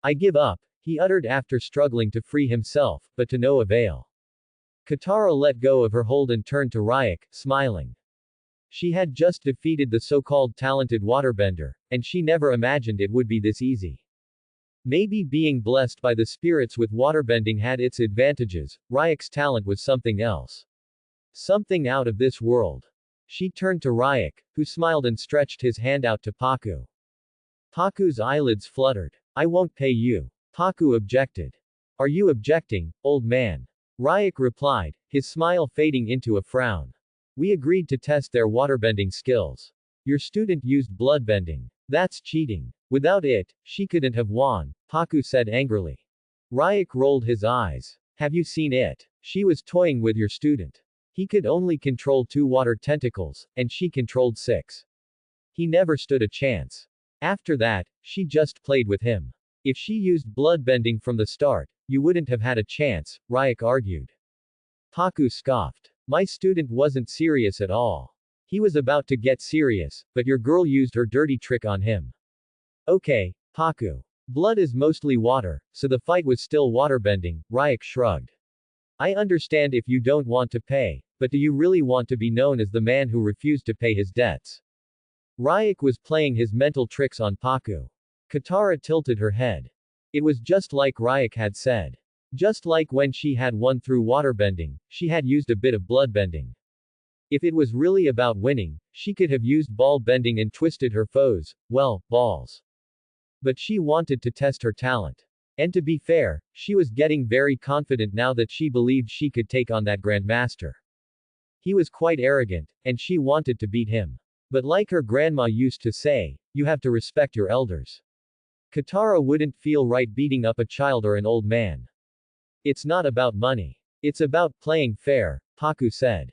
"I give up," he uttered after struggling to free himself, but to no avail. Katara let go of her hold and turned to Ryak, smiling. She had just defeated the so-called talented waterbender, and she never imagined it would be this easy. Maybe being blessed by the spirits with waterbending had its advantages, Ryak's talent was something else. Something out of this world. She turned to Ryak, who smiled and stretched his hand out to Paku. Paku's eyelids fluttered. "I won't pay you." Paku objected. "Are you objecting, old man?" Ryak replied, his smile fading into a frown. "We agreed to test their waterbending skills. Your student used bloodbending. That's cheating. Without it, she couldn't have won," Paku said angrily. Ryak rolled his eyes. "Have you seen it? She was toying with your student. He could only control 2 water tentacles, and she controlled 6. He never stood a chance. After that, she just played with him. If she used bloodbending from the start, you wouldn't have had a chance," Ryak argued. Paku scoffed. "My student wasn't serious at all. He was about to get serious, but your girl used her dirty trick on him." "Okay, Paku. Blood is mostly water, so the fight was still waterbending," Ryak shrugged. "I understand if you don't want to pay, but do you really want to be known as the man who refused to pay his debts?" Ryak was playing his mental tricks on Paku. Katara tilted her head. It was just like Ryak had said. Just like when she had won through waterbending, she had used a bit of bloodbending. If it was really about winning, she could have used ball bending and twisted her foes, well, balls. But she wanted to test her talent. And to be fair, she was getting very confident now that she believed she could take on that Grandmaster. He was quite arrogant, and she wanted to beat him. But like her grandma used to say, you have to respect your elders. Katara wouldn't feel right beating up a child or an old man. "It's not about money. It's about playing fair," Paku said.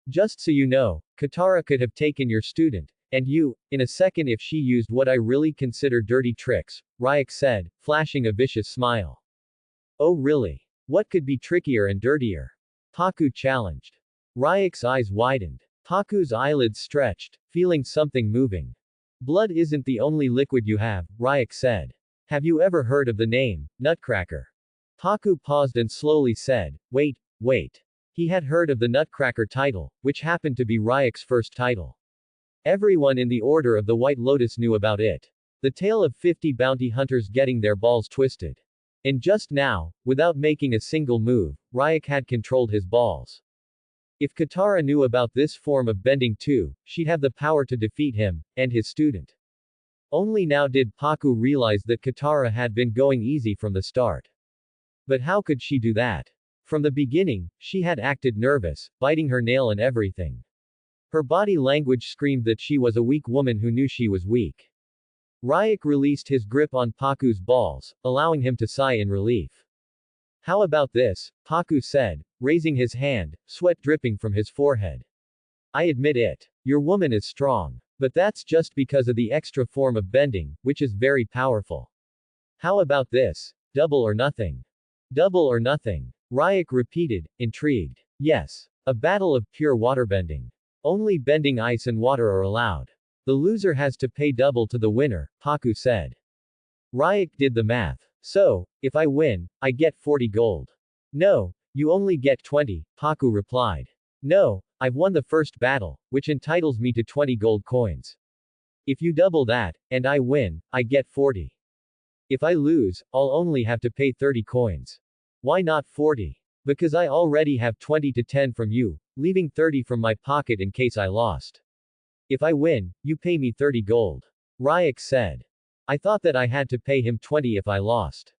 "Just so you know, Katara could have taken your student, and you, in a second if she used what I really consider dirty tricks," Ryak said, flashing a vicious smile. "Oh really? What could be trickier and dirtier?" Paku challenged. Ryak's eyes widened. Paku's eyelids stretched, feeling something moving. "Blood isn't the only liquid you have," Ryak said. "Have you ever heard of the name, Nutcracker?" Paku paused and slowly said, wait. He had heard of the Nutcracker title, which happened to be Ryak's first title. Everyone in the Order of the White Lotus knew about it. The tale of 50 bounty hunters getting their balls twisted. And just now, without making a single move, Ryak had controlled his balls. If Katara knew about this form of bending too, she'd have the power to defeat him, and his student. Only now did Paku realize that Katara had been going easy from the start. But how could she do that? From the beginning, she had acted nervous, biting her nail and everything. Her body language screamed that she was a weak woman who knew she was weak. Ryak released his grip on Paku's balls, allowing him to sigh in relief. How about this? Paku said, raising his hand, sweat dripping from his forehead. I admit it. Your woman is strong. But that's just because of the extra form of bending, which is very powerful. How about this? Double or nothing. Double or nothing. Ryak repeated, intrigued. Yes. A battle of pure waterbending. Only bending ice and water are allowed. The loser has to pay double to the winner, Paku said. Ryak did the math. So, if I win, I get 40 gold. No, you only get 20, Paku replied. No, I've won the first battle, which entitles me to 20 gold coins. If you double that, and I win, I get 40. If I lose, I'll only have to pay 30 coins. Why not 40? Because I already have 20 to 10 from you, leaving 30 from my pocket in case I lost. If I win, you pay me 30 gold. Ryak said. I thought that I had to pay him 20 if I lost.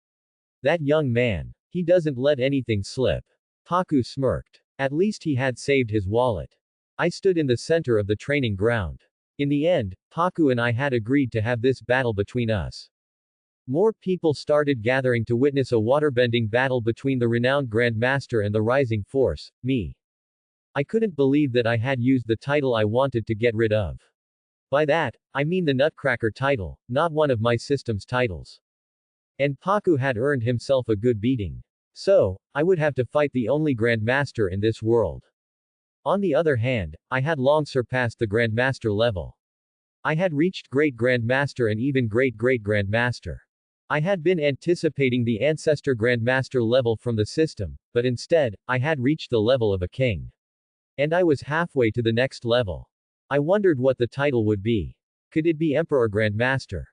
That young man. He doesn't let anything slip. Paku smirked. At least he had saved his wallet. I stood in the center of the training ground. In the end, Paku and I had agreed to have this battle between us. More people started gathering to witness a waterbending battle between the renowned Grandmaster and the rising force, me. I couldn't believe that I had used the title I wanted to get rid of. By that, I mean the Nutcracker title, not one of my system's titles. And Paku had earned himself a good beating. So, I would have to fight the only Grandmaster in this world. On the other hand, I had long surpassed the Grandmaster level. I had reached Great Grandmaster and even Great Great Grandmaster. I had been anticipating the Ancestor Grandmaster level from the system, but instead, I had reached the level of a king. And I was halfway to the next level. I wondered what the title would be. Could it be Emperor Grandmaster?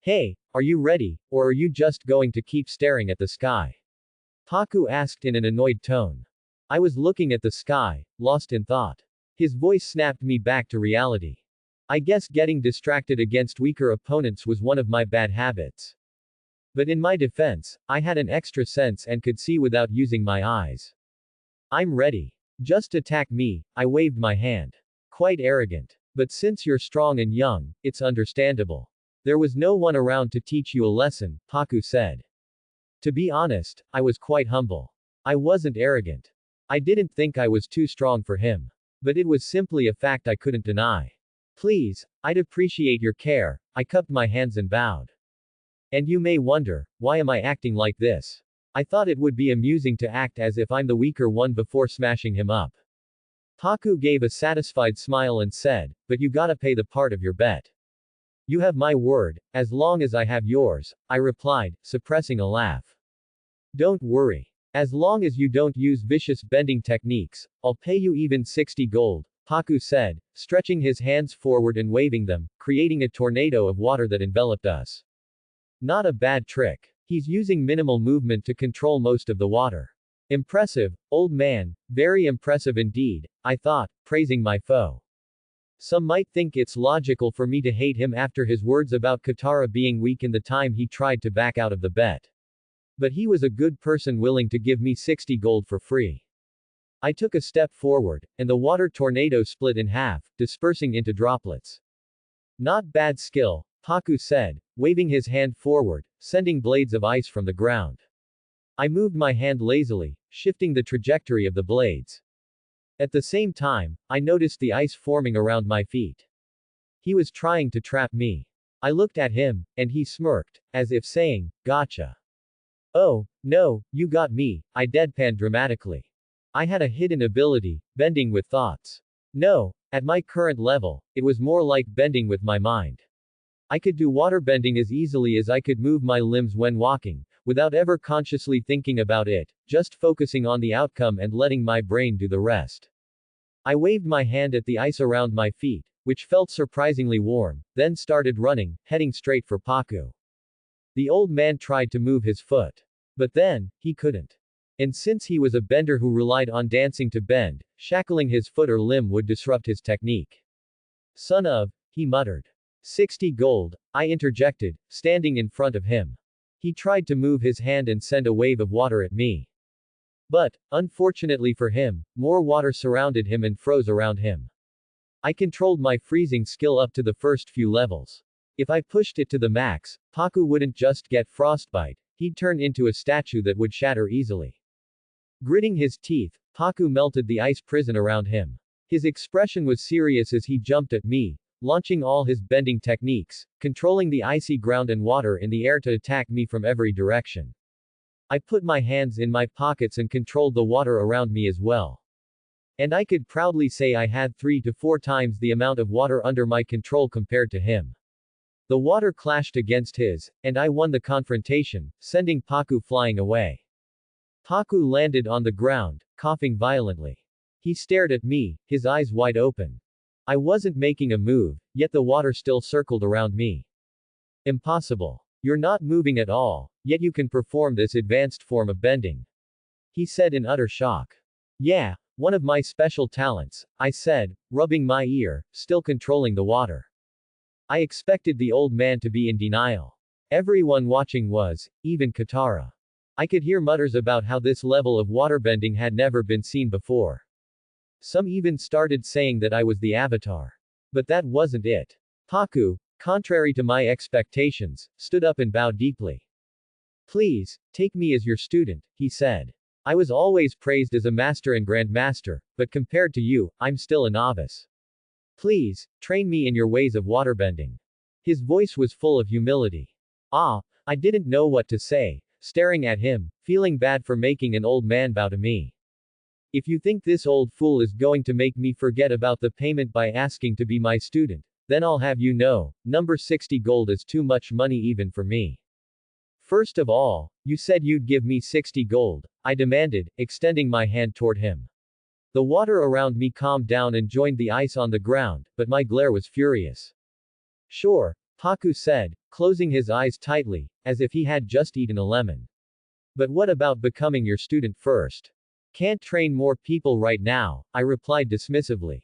Hey, are you ready, or are you just going to keep staring at the sky? Paku asked in an annoyed tone. I was looking at the sky, lost in thought. His voice snapped me back to reality. I guess getting distracted against weaker opponents was one of my bad habits. But in my defense, I had an extra sense and could see without using my eyes. I'm ready. Just attack me, I waved my hand. Quite arrogant. But since you're strong and young, it's understandable. There was no one around to teach you a lesson, Paku said. To be honest, I was quite humble. I wasn't arrogant. I didn't think I was too strong for him. But it was simply a fact I couldn't deny. Please, I'd appreciate your care, I cupped my hands and bowed. And you may wonder, why am I acting like this? I thought it would be amusing to act as if I'm the weaker one before smashing him up. Paku gave a satisfied smile and said, but you gotta pay the part of your bet. You have my word, as long as I have yours, I replied, suppressing a laugh. Don't worry. As long as you don't use vicious bending techniques, I'll pay you even 60 gold, Paku said, stretching his hands forward and waving them, creating a tornado of water that enveloped us. Not a bad trick. He's using minimal movement to control most of the water. Impressive, old man, very impressive indeed, I thought, praising my foe. Some might think it's logical for me to hate him after his words about Katara being weak in the time he tried to back out of the bet. But he was a good person willing to give me 60 gold for free. I took a step forward, and the water tornado split in half, dispersing into droplets. Not bad skill, Paku said, waving his hand forward, sending blades of ice from the ground. I moved my hand lazily, shifting the trajectory of the blades. At the same time, I noticed the ice forming around my feet. He was trying to trap me. I looked at him, and he smirked, as if saying, gotcha. Oh, no, you got me, I deadpanned dramatically. I had a hidden ability, bending with thoughts. No, at my current level, it was more like bending with my mind. I could do waterbending as easily as I could move my limbs when walking, without ever consciously thinking about it, just focusing on the outcome and letting my brain do the rest. I waved my hand at the ice around my feet, which felt surprisingly warm, then started running, heading straight for Paku. The old man tried to move his foot. But then, he couldn't. And since he was a bender who relied on dancing to bend, shackling his foot or limb would disrupt his technique. Son of, he muttered. 60 gold, I interjected, standing in front of him. He tried to move his hand and send a wave of water at me. But, unfortunately for him, more water surrounded him and froze around him. I controlled my freezing skill up to the first few levels. If I pushed it to the max, Paku wouldn't just get frostbite, he'd turn into a statue that would shatter easily. Gritting his teeth, Paku melted the ice prison around him. His expression was serious as he jumped at me, launching all his bending techniques, controlling the icy ground and water in the air to attack me from every direction. I put my hands in my pockets and controlled the water around me as well. And I could proudly say I had 3 to 4 times the amount of water under my control compared to him. The water clashed against his, and I won the confrontation, sending Paku flying away. Paku landed on the ground, coughing violently. He stared at me, his eyes wide open. I wasn't making a move, yet the water still circled around me. Impossible. You're not moving at all, yet you can perform this advanced form of bending. He said in utter shock. Yeah, one of my special talents, I said, rubbing my ear, still controlling the water. I expected the old man to be in denial. Everyone watching was, even Katara. I could hear mutters about how this level of waterbending had never been seen before. Some even started saying that I was the Avatar. But that wasn't it. Paku, contrary to my expectations, stood up and bowed deeply. Please, take me as your student, he said. I was always praised as a master and grandmaster, but compared to you, I'm still a novice. Please, train me in your ways of waterbending. His voice was full of humility. I didn't know what to say, staring at him, feeling bad for making an old man bow to me. If you think this old fool is going to make me forget about the payment by asking to be my student, then I'll have you know, number 60 gold is too much money even for me. First of all, you said you'd give me 60 gold, I demanded, extending my hand toward him. The water around me calmed down and joined the ice on the ground, but my glare was furious. Sure, Paku said, closing his eyes tightly, as if he had just eaten a lemon. But what about becoming your student first? Can't train more people right now, I replied dismissively.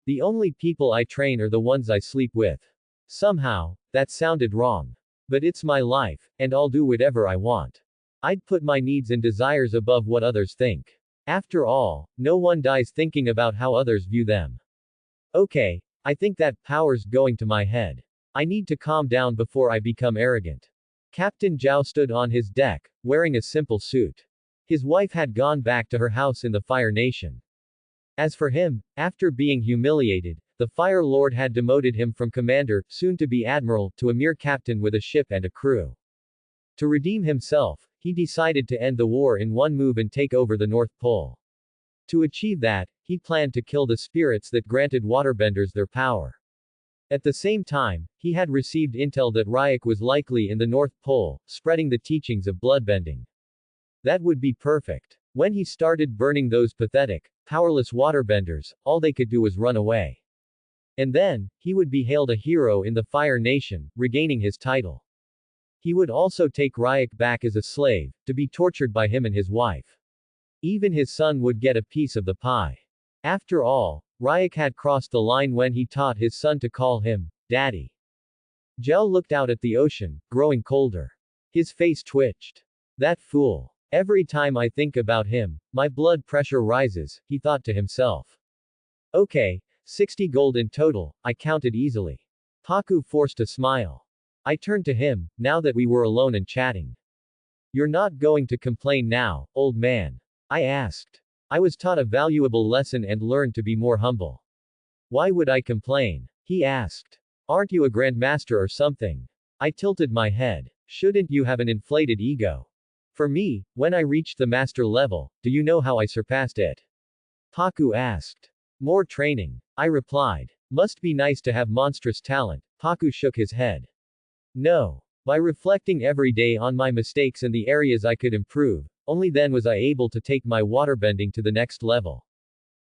The only people I train are the ones I sleep with. Somehow, that sounded wrong. But it's my life, and I'll do whatever I want. I'd put my needs and desires above what others think. After all, no one dies thinking about how others view them. Okay, I think that power's going to my head. I need to calm down before I become arrogant. Captain Zhao stood on his deck, wearing a simple suit. His wife had gone back to her house in the Fire Nation. As for him, after being humiliated, the Fire Lord had demoted him from commander, soon to be admiral, to a mere captain with a ship and a crew. To redeem himself, he decided to end the war in one move and take over the North Pole. To achieve that, he planned to kill the spirits that granted waterbenders their power. At the same time, he had received intel that Ryak was likely in the North Pole, spreading the teachings of bloodbending. That would be perfect. When he started burning those pathetic, powerless waterbenders, all they could do was run away. And then, he would be hailed a hero in the Fire Nation, regaining his title. He would also take Ryak back as a slave, to be tortured by him and his wife. Even his son would get a piece of the pie. After all, Ryak had crossed the line when he taught his son to call him, Daddy. Zhao looked out at the ocean, growing colder. His face twitched. That fool. Every time I think about him, my blood pressure rises, he thought to himself. Okay, 60 gold in total, I counted easily. Paku forced a smile. I turned to him, now that we were alone and chatting. You're not going to complain now, old man? I asked. I was taught a valuable lesson and learned to be more humble. Why would I complain? He asked. Aren't you a grandmaster or something? I tilted my head. Shouldn't you have an inflated ego? For me, when I reached the master level, do you know how I surpassed it? Paku asked. More training. I replied. Must be nice to have monstrous talent. Paku shook his head. No. By reflecting every day on my mistakes and the areas I could improve, only then was I able to take my waterbending to the next level.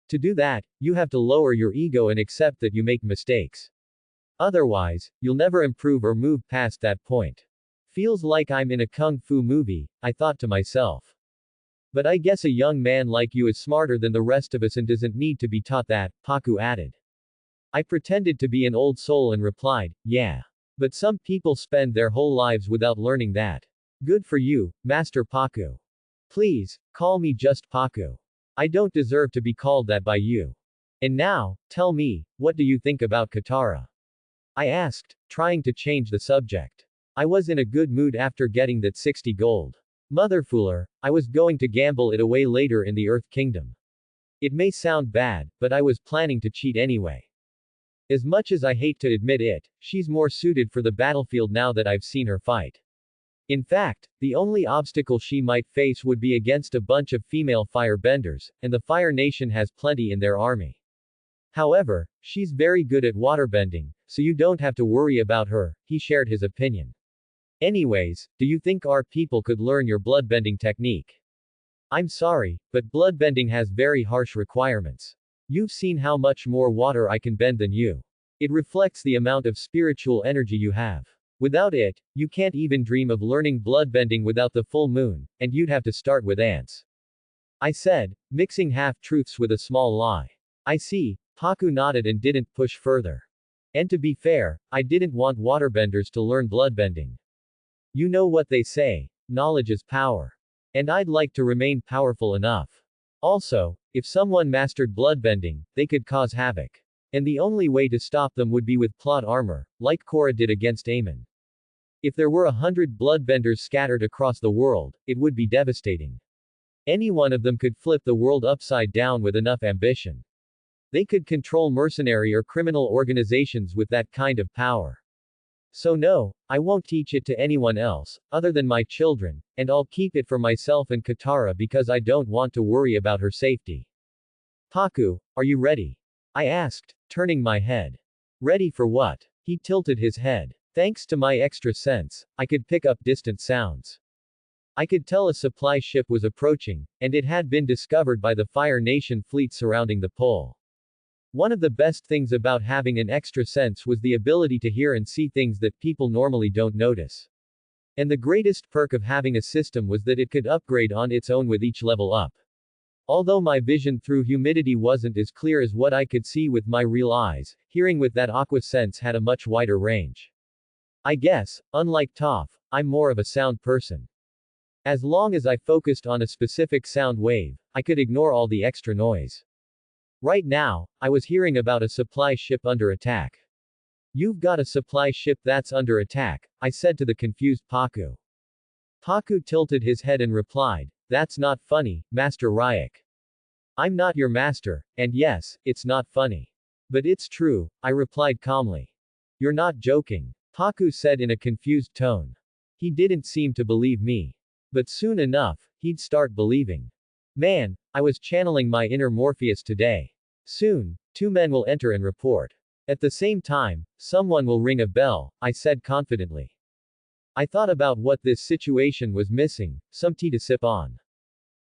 To do that, you have to lower your ego and accept that you make mistakes. Otherwise, you'll never improve or move past that point. Feels like I'm in a kung fu movie, I thought to myself. But I guess a young man like you is smarter than the rest of us and doesn't need to be taught that, Paku added. I pretended to be an old soul and replied, yeah. But some people spend their whole lives without learning that. Good for you, Master Paku. Please, call me just Paku. I don't deserve to be called that by you. And now, tell me, what do you think about Katara? I asked, trying to change the subject. I was in a good mood after getting that 60 gold. Motherfooler, I was going to gamble it away later in the Earth Kingdom. It may sound bad, but I was planning to cheat anyway. As much as I hate to admit it, she's more suited for the battlefield now that I've seen her fight. In fact, the only obstacle she might face would be against a bunch of female firebenders, and the Fire Nation has plenty in their army. However, she's very good at waterbending, so you don't have to worry about her, he shared his opinion. Anyways, do you think our people could learn your bloodbending technique? I'm sorry, but bloodbending has very harsh requirements. You've seen how much more water I can bend than you. It reflects the amount of spiritual energy you have. Without it, you can't even dream of learning bloodbending without the full moon, and you'd have to start with ants. I said, mixing half-truths with a small lie. I see, Paku nodded and didn't push further. And to be fair, I didn't want waterbenders to learn bloodbending. You know what they say, knowledge is power. And I'd like to remain powerful enough. Also, if someone mastered bloodbending, they could cause havoc. And the only way to stop them would be with plot armor, like Korra did against Aemon. If there were 100 bloodbenders scattered across the world, it would be devastating. Any one of them could flip the world upside down with enough ambition. They could control mercenary or criminal organizations with that kind of power. So no, I won't teach it to anyone else, other than my children, and I'll keep it for myself and Katara because I don't want to worry about her safety. Paku, are you ready? I asked, turning my head. Ready for what? He tilted his head. Thanks to my extra sense, I could pick up distant sounds. I could tell a supply ship was approaching, and it had been discovered by the Fire Nation fleet surrounding the pole. One of the best things about having an extra sense was the ability to hear and see things that people normally don't notice. And the greatest perk of having a system was that it could upgrade on its own with each level up. Although my vision through humidity wasn't as clear as what I could see with my real eyes, hearing with that aqua sense had a much wider range. I guess, unlike Toph, I'm more of a sound person. As long as I focused on a specific sound wave, I could ignore all the extra noise. Right now, I was hearing about a supply ship under attack. You've got a supply ship that's under attack, I said to the confused Paku. Paku tilted his head and replied, that's not funny, Master Ryak. I'm not your master, and yes, it's not funny. But it's true, I replied calmly. You're not joking, Paku said in a confused tone. He didn't seem to believe me. But soon enough, he'd start believing. Man, I was channeling my inner Morpheus today. Soon, 2 men will enter and report. At the same time, someone will ring a bell, I said confidently. I thought about what this situation was missing, some tea to sip on.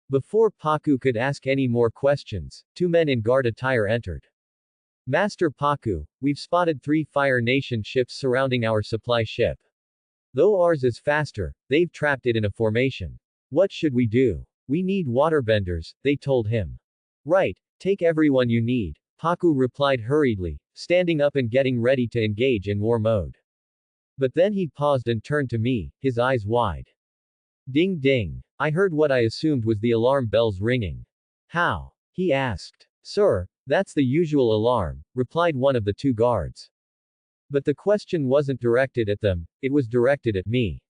Before Paku could ask any more questions, 2 men in guard attire entered. Master Paku, we've spotted 3 Fire Nation ships surrounding our supply ship. Though ours is faster, they've trapped it in a formation. What should we do? We need waterbenders, they told him. Right, take everyone you need, Paku replied hurriedly, standing up and getting ready to engage in war mode. But then he paused and turned to me, his eyes wide. Ding ding. I heard what I assumed was the alarm bells ringing. How? He asked. Sir, that's the usual alarm, replied one of the 2 guards. But the question wasn't directed at them, it was directed at me.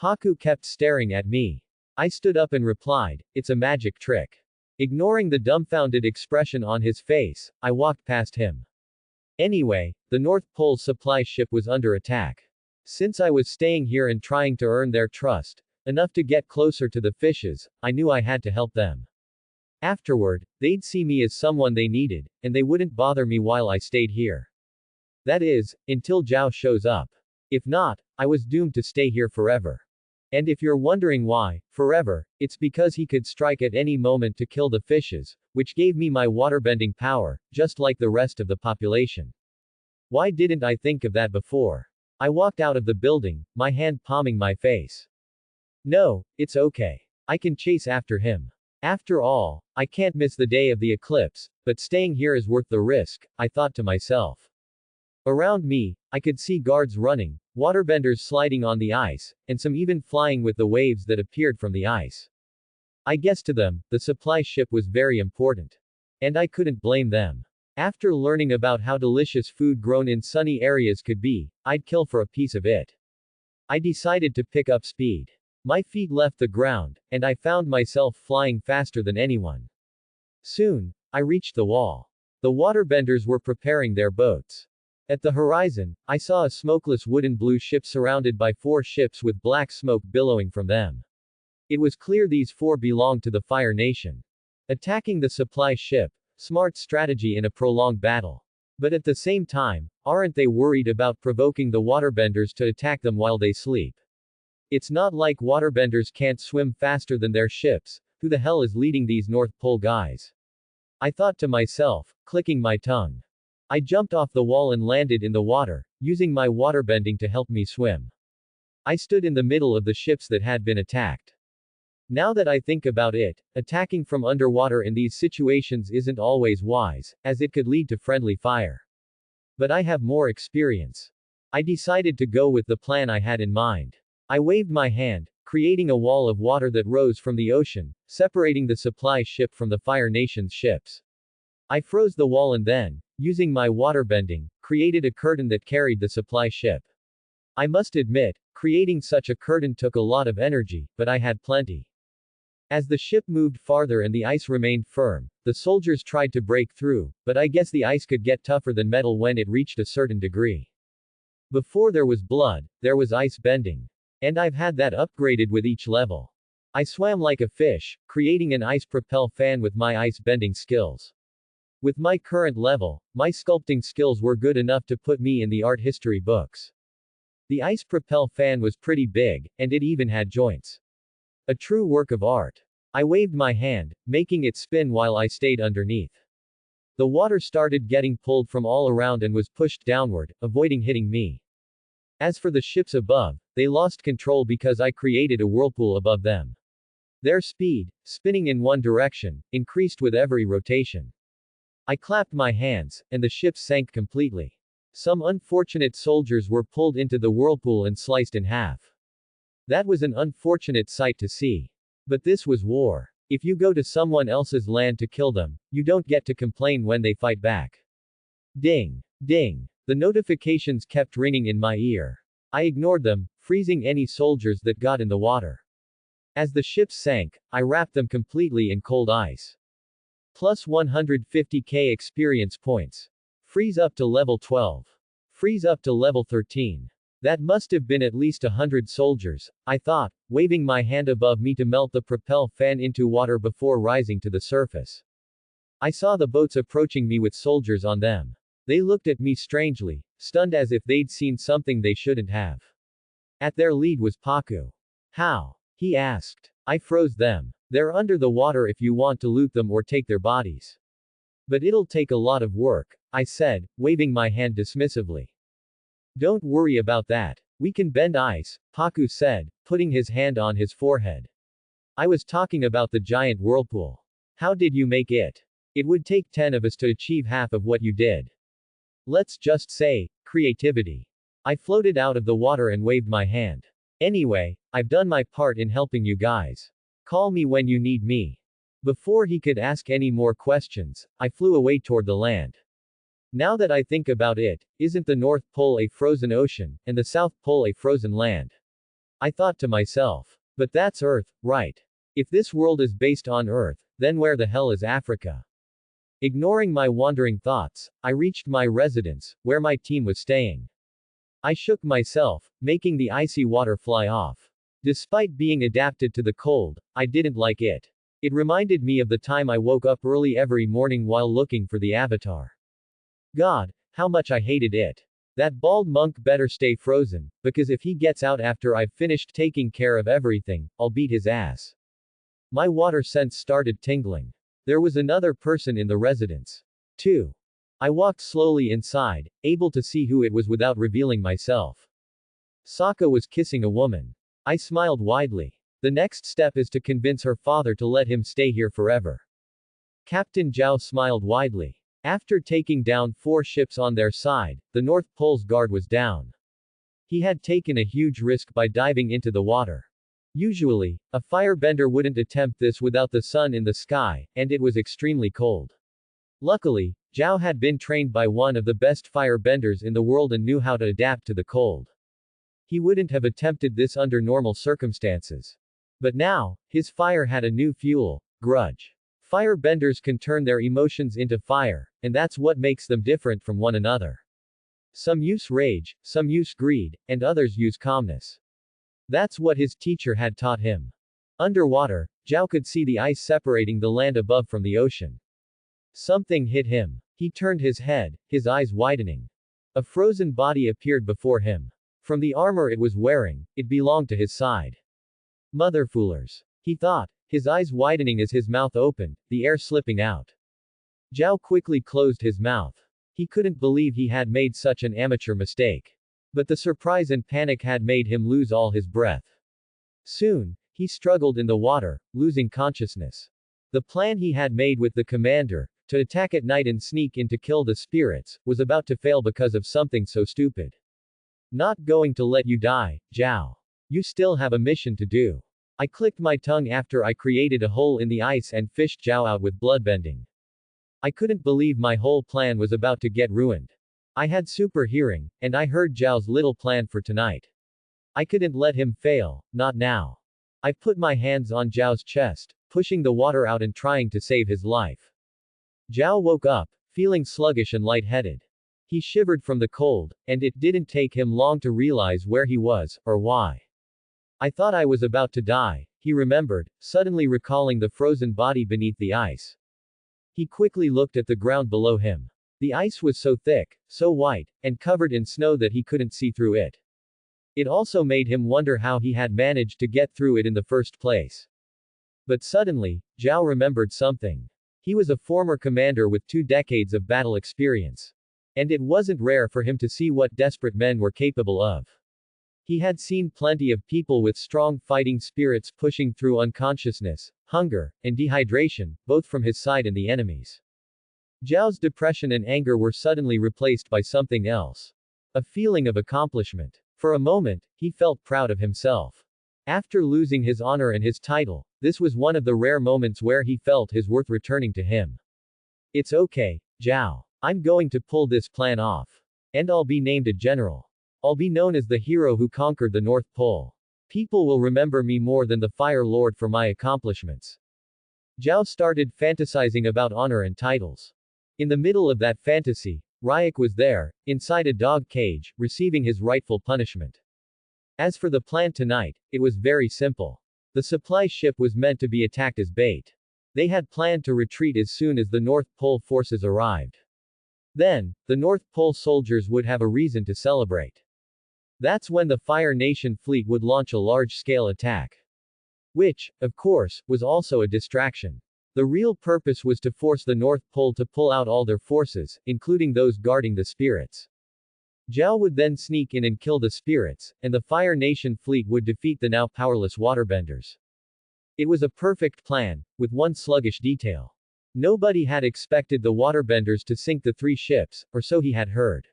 Paku kept staring at me. I stood up and replied, it's a magic trick. Ignoring the dumbfounded expression on his face, I walked past him. Anyway, the North Pole supply ship was under attack. Since I was staying here and trying to earn their trust, enough to get closer to the fishes, I knew I had to help them. Afterward, they'd see me as someone they needed, and they wouldn't bother me while I stayed here. That is, until Zhao shows up. If not, I was doomed to stay here forever. And if you're wondering why, forever, it's because he could strike at any moment to kill the fishes, which gave me my waterbending power, just like the rest of the population. Why didn't I think of that before? I walked out of the building, my hand palming my face. No, it's okay. I can chase after him. After all, I can't miss the day of the eclipse, but staying here is worth the risk, I thought to myself. Around me, I could see guards running, waterbenders sliding on the ice, and some even flying with the waves that appeared from the ice. I guess to them, the supply ship was very important. And I couldn't blame them. After learning about how delicious food grown in sunny areas could be, I'd kill for a piece of it. I decided to pick up speed. My feet left the ground, and I found myself flying faster than anyone. Soon, I reached the wall. The waterbenders were preparing their boats. At the horizon, I saw a smokeless wooden blue ship surrounded by 4 ships with black smoke billowing from them. It was clear these 4 belonged to the Fire Nation. Attacking the supply ship, smart strategy in a prolonged battle. But at the same time, aren't they worried about provoking the waterbenders to attack them while they sleep? It's not like waterbenders can't swim faster than their ships. Who the hell is leading these North Pole guys? I thought to myself, clicking my tongue. I jumped off the wall and landed in the water, using my waterbending to help me swim. I stood in the middle of the ships that had been attacked. Now that I think about it, attacking from underwater in these situations isn't always wise, as it could lead to friendly fire. But I have more experience. I decided to go with the plan I had in mind. I waved my hand, creating a wall of water that rose from the ocean, separating the supply ship from the Fire Nation's ships. I froze the wall and then, using my waterbending, created a curtain that carried the supply ship. I must admit, creating such a curtain took a lot of energy, but I had plenty. As the ship moved farther and the ice remained firm, the soldiers tried to break through, but I guess the ice could get tougher than metal when it reached a certain degree. Before there was blood, there was ice bending. And I've had that upgraded with each level. I swam like a fish, creating an ice propel fan with my ice bending skills. With my current level, my sculpting skills were good enough to put me in the art history books. The ice propel fan was pretty big, and it even had joints. A true work of art. I waved my hand, making it spin while I stayed underneath. The water started getting pulled from all around and was pushed downward, avoiding hitting me. As for the ships above, they lost control because I created a whirlpool above them. Their speed, spinning in one direction, increased with every rotation. I clapped my hands, and the ships sank completely. Some unfortunate soldiers were pulled into the whirlpool and sliced in half. That was an unfortunate sight to see. But this was war. If you go to someone else's land to kill them, you don't get to complain when they fight back. Ding! Ding! The notifications kept ringing in my ear. I ignored them, freezing any soldiers that got in the water. As the ships sank, I wrapped them completely in cold ice. Plus 150k experience points. Freeze up to level 12. Freeze up to level 13. That must have been at least 100 soldiers, I thought, waving my hand above me to melt the propel fan into water before rising to the surface. I saw the boats approaching me with soldiers on them. They looked at me strangely, stunned as if they'd seen something they shouldn't have. At their lead was Paku. How? He asked. I froze them. They're under the water if you want to loot them or take their bodies. But it'll take a lot of work, I said, waving my hand dismissively. Don't worry about that. We can bend ice, Paku said, putting his hand on his forehead. I was talking about the giant whirlpool. How did you make it? It would take 10 of us to achieve half of what you did. Let's just say, creativity. I floated out of the water and waved my hand. Anyway, I've done my part in helping you guys. Call me when you need me. Before he could ask any more questions, I flew away toward the land. Now that I think about it, isn't the North Pole a frozen ocean, and the South Pole a frozen land? I thought to myself. But that's Earth, right? If this world is based on Earth, then where the hell is Africa? Ignoring my wandering thoughts, I reached my residence, where my team was staying. I shook myself, making the icy water fly off. Despite being adapted to the cold, I didn't like it. It reminded me of the time I woke up early every morning while looking for the avatar. God, how much I hated it. That bald monk better stay frozen, because if he gets out after I've finished taking care of everything, I'll beat his ass. My water sense started tingling. There was another person in the residence. 2. I walked slowly inside, able to see who it was without revealing myself. Sokka was kissing a woman. I smiled widely. The next step is to convince her father to let him stay here forever. Captain Zhao smiled widely. After taking down 4 ships on their side, the North Pole's guard was down. He had taken a huge risk by diving into the water. Usually, a firebender wouldn't attempt this without the sun in the sky, and it was extremely cold. Luckily, Zhao had been trained by one of the best firebenders in the world and knew how to adapt to the cold. He wouldn't have attempted this under normal circumstances. But now, his fire had a new fuel: grudge. Firebenders can turn their emotions into fire, and that's what makes them different from one another. Some use rage, some use greed, and others use calmness. That's what his teacher had taught him. Underwater, Zhao could see the ice separating the land above from the ocean. Something hit him. He turned his head, his eyes widening. A frozen body appeared before him. From the armor it was wearing, it belonged to his side. Motherfoolers. He thought, his eyes widening as his mouth opened, the air slipping out. Zhao quickly closed his mouth. He couldn't believe he had made such an amateur mistake. But the surprise and panic had made him lose all his breath. Soon, he struggled in the water, losing consciousness. The plan he had made with the commander, to attack at night and sneak in to kill the spirits, was about to fail because of something so stupid. Not going to let you die, Zhao. You still have a mission to do. I clicked my tongue after I created a hole in the ice and fished Zhao out with bloodbending. I couldn't believe my whole plan was about to get ruined. I had super hearing, and I heard Zhao's little plan for tonight. I couldn't let him fail, not now. I put my hands on Zhao's chest, pushing the water out and trying to save his life. Zhao woke up, feeling sluggish and lightheaded. He shivered from the cold, and it didn't take him long to realize where he was, or why. I thought I was about to die, he remembered, suddenly recalling the frozen body beneath the ice. He quickly looked at the ground below him. The ice was so thick, so white, and covered in snow that he couldn't see through it. It also made him wonder how he had managed to get through it in the first place. But suddenly, Zhao remembered something. He was a former commander with 2 decades of battle experience. And it wasn't rare for him to see what desperate men were capable of. He had seen plenty of people with strong fighting spirits pushing through unconsciousness, hunger, and dehydration, both from his side and the enemy's. Zhao's depression and anger were suddenly replaced by something else. A feeling of accomplishment. For a moment, he felt proud of himself. After losing his honor and his title, this was one of the rare moments where he felt his worth returning to him. It's okay, Zhao. I'm going to pull this plan off. And I'll be named a general. I'll be known as the hero who conquered the North Pole. People will remember me more than the Fire Lord for my accomplishments. Zhao started fantasizing about honor and titles. In the middle of that fantasy, Ryak was there, inside a dog cage, receiving his rightful punishment. As for the plan tonight, it was very simple. The supply ship was meant to be attacked as bait. They had planned to retreat as soon as the North Pole forces arrived. Then, the North Pole soldiers would have a reason to celebrate. That's when the Fire Nation fleet would launch a large-scale attack. Which, of course, was also a distraction. The real purpose was to force the North Pole to pull out all their forces, including those guarding the spirits. Zhao would then sneak in and kill the spirits, and the Fire Nation fleet would defeat the now powerless waterbenders. It was a perfect plan, with one sluggish detail. Nobody had expected the waterbenders to sink the 3 ships, or so he had heard.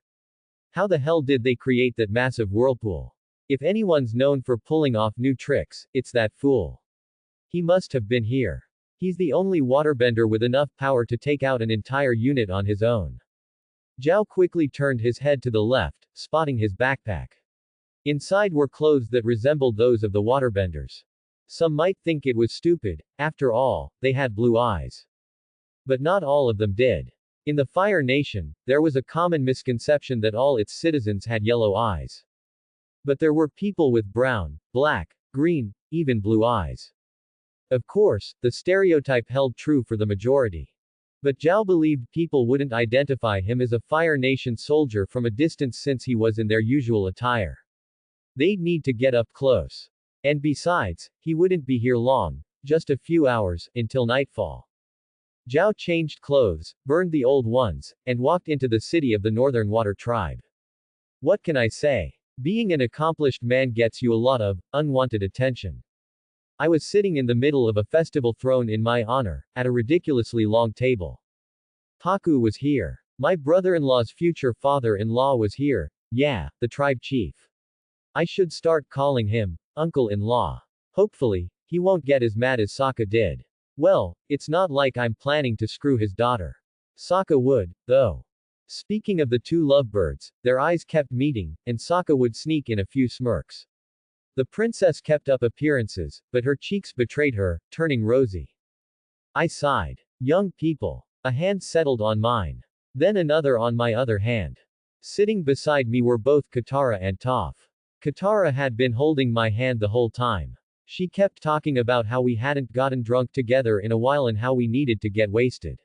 How the hell did they create that massive whirlpool? If anyone's known for pulling off new tricks, it's that fool. He must have been here. He's the only waterbender with enough power to take out an entire unit on his own. Zhao quickly turned his head to the left, spotting his backpack. Inside were clothes that resembled those of the waterbenders. Some might think it was stupid, after all, they had blue eyes. But not all of them did. In the Fire Nation, there was a common misconception that all its citizens had yellow eyes. But there were people with brown, black, green, even blue eyes. Of course, the stereotype held true for the majority. But Zhao believed people wouldn't identify him as a Fire Nation soldier from a distance since he was in their usual attire. They'd need to get up close. And besides, he wouldn't be here long, just a few hours, until nightfall. Zhao changed clothes, burned the old ones, and walked into the city of the Northern Water Tribe. What can I say? Being an accomplished man gets you a lot of unwanted attention. I was sitting in the middle of a festival thrown in my honor, at a ridiculously long table. Paku was here. My brother-in-law's future father-in-law was here, yeah, the tribe chief. I should start calling him uncle-in-law. Hopefully, he won't get as mad as Sokka did. Well, it's not like I'm planning to screw his daughter. Sokka would, though. Speaking of the two lovebirds, their eyes kept meeting, and Sokka would sneak in a few smirks. The princess kept up appearances, but her cheeks betrayed her, turning rosy. I sighed. Young people. A hand settled on mine. Then another on my other hand. Sitting beside me were both Katara and Toph. Katara had been holding my hand the whole time. She kept talking about how we hadn't gotten drunk together in a while and how we needed to get wasted.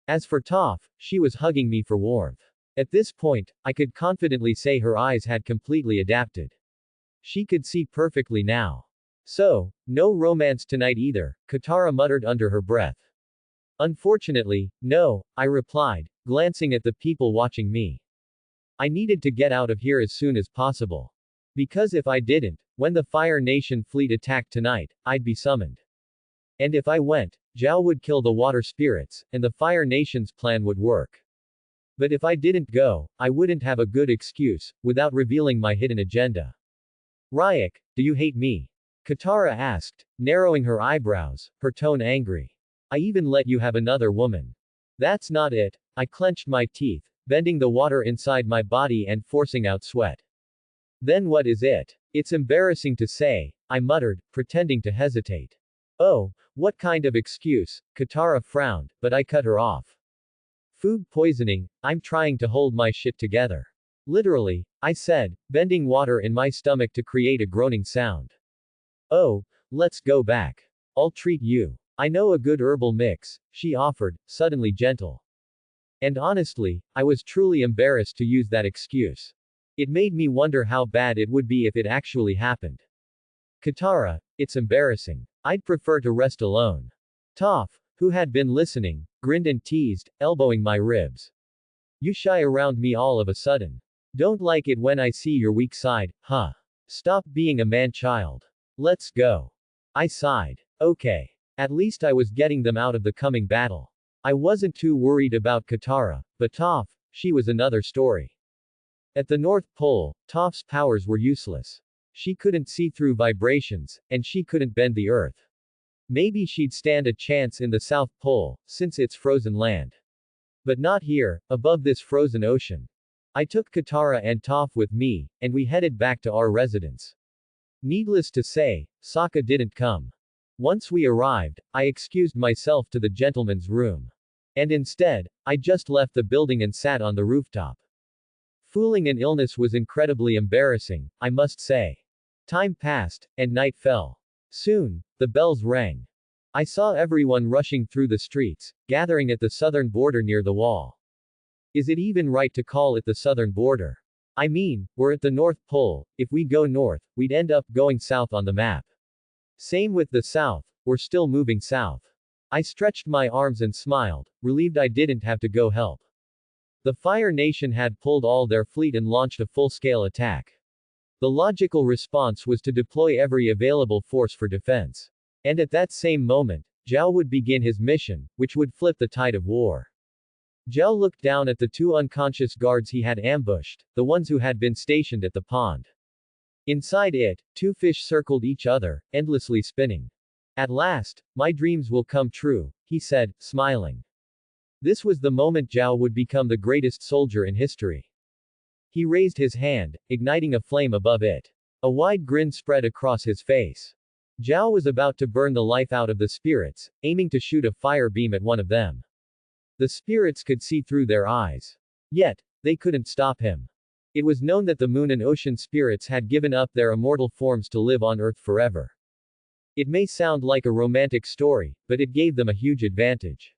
As for Toph, she was hugging me for warmth. At this point, I could confidently say her eyes had completely adapted. She could see perfectly now. So, no romance tonight either, Katara muttered under her breath. Unfortunately, no, I replied, glancing at the people watching me. I needed to get out of here as soon as possible. Because if I didn't, when the Fire Nation fleet attacked tonight, I'd be summoned. And if I went, Zhao would kill the water spirits, and the Fire Nation's plan would work. But if I didn't go, I wouldn't have a good excuse, without revealing my hidden agenda. Ryak, do you hate me? Katara asked, narrowing her eyebrows, her tone angry. I even let you have another woman. That's not it. I clenched my teeth, bending the water inside my body and forcing out sweat. Then what is it? It's embarrassing to say, I muttered, pretending to hesitate. Oh, what kind of excuse? Katara frowned, but I cut her off. Food poisoning, I'm trying to hold my shit together. Literally, I said, bending water in my stomach to create a groaning sound. Oh, let's go back. I'll treat you. I know a good herbal mix, she offered, suddenly gentle. And honestly, I was truly embarrassed to use that excuse. It made me wonder how bad it would be if it actually happened. Katara, it's embarrassing. I'd prefer to rest alone. Toph, who had been listening, grinned and teased, elbowing my ribs. You shy around me all of a sudden. Don't like it when I see your weak side, huh? Stop being a man-child. Let's go. I sighed. Okay. At least I was getting them out of the coming battle. I wasn't too worried about Katara, but Toph, she was another story. At the North Pole, Toph's powers were useless. She couldn't see through vibrations, and she couldn't bend the earth. Maybe she'd stand a chance in the South Pole, since it's frozen land. But not here, above this frozen ocean. I took Katara and Toph with me, and we headed back to our residence. Needless to say, Sokka didn't come. Once we arrived, I excused myself to the gentleman's room. And instead, I just left the building and sat on the rooftop. Fooling an illness was incredibly embarrassing, I must say. Time passed, and night fell. Soon, the bells rang. I saw everyone rushing through the streets, gathering at the southern border near the wall. Is it even right to call it the southern border? I mean, we're at the North Pole, if we go north, we'd end up going south on the map. Same with the south, we're still moving south. I stretched my arms and smiled, relieved I didn't have to go help. The Fire Nation had pulled all their fleet and launched a full-scale attack. The logical response was to deploy every available force for defense. And at that same moment, Zhao would begin his mission, which would flip the tide of war. Zhao looked down at the two unconscious guards he had ambushed, the ones who had been stationed at the pond. Inside it, two fish circled each other, endlessly spinning. At last, my dreams will come true, he said, smiling. This was the moment Zhao would become the greatest soldier in history. He raised his hand, igniting a flame above it. A wide grin spread across his face. Zhao was about to burn the life out of the spirits, aiming to shoot a fire beam at one of them. The spirits could see through their eyes. Yet, they couldn't stop him. It was known that the moon and ocean spirits had given up their immortal forms to live on Earth forever. It may sound like a romantic story, but it gave them a huge advantage.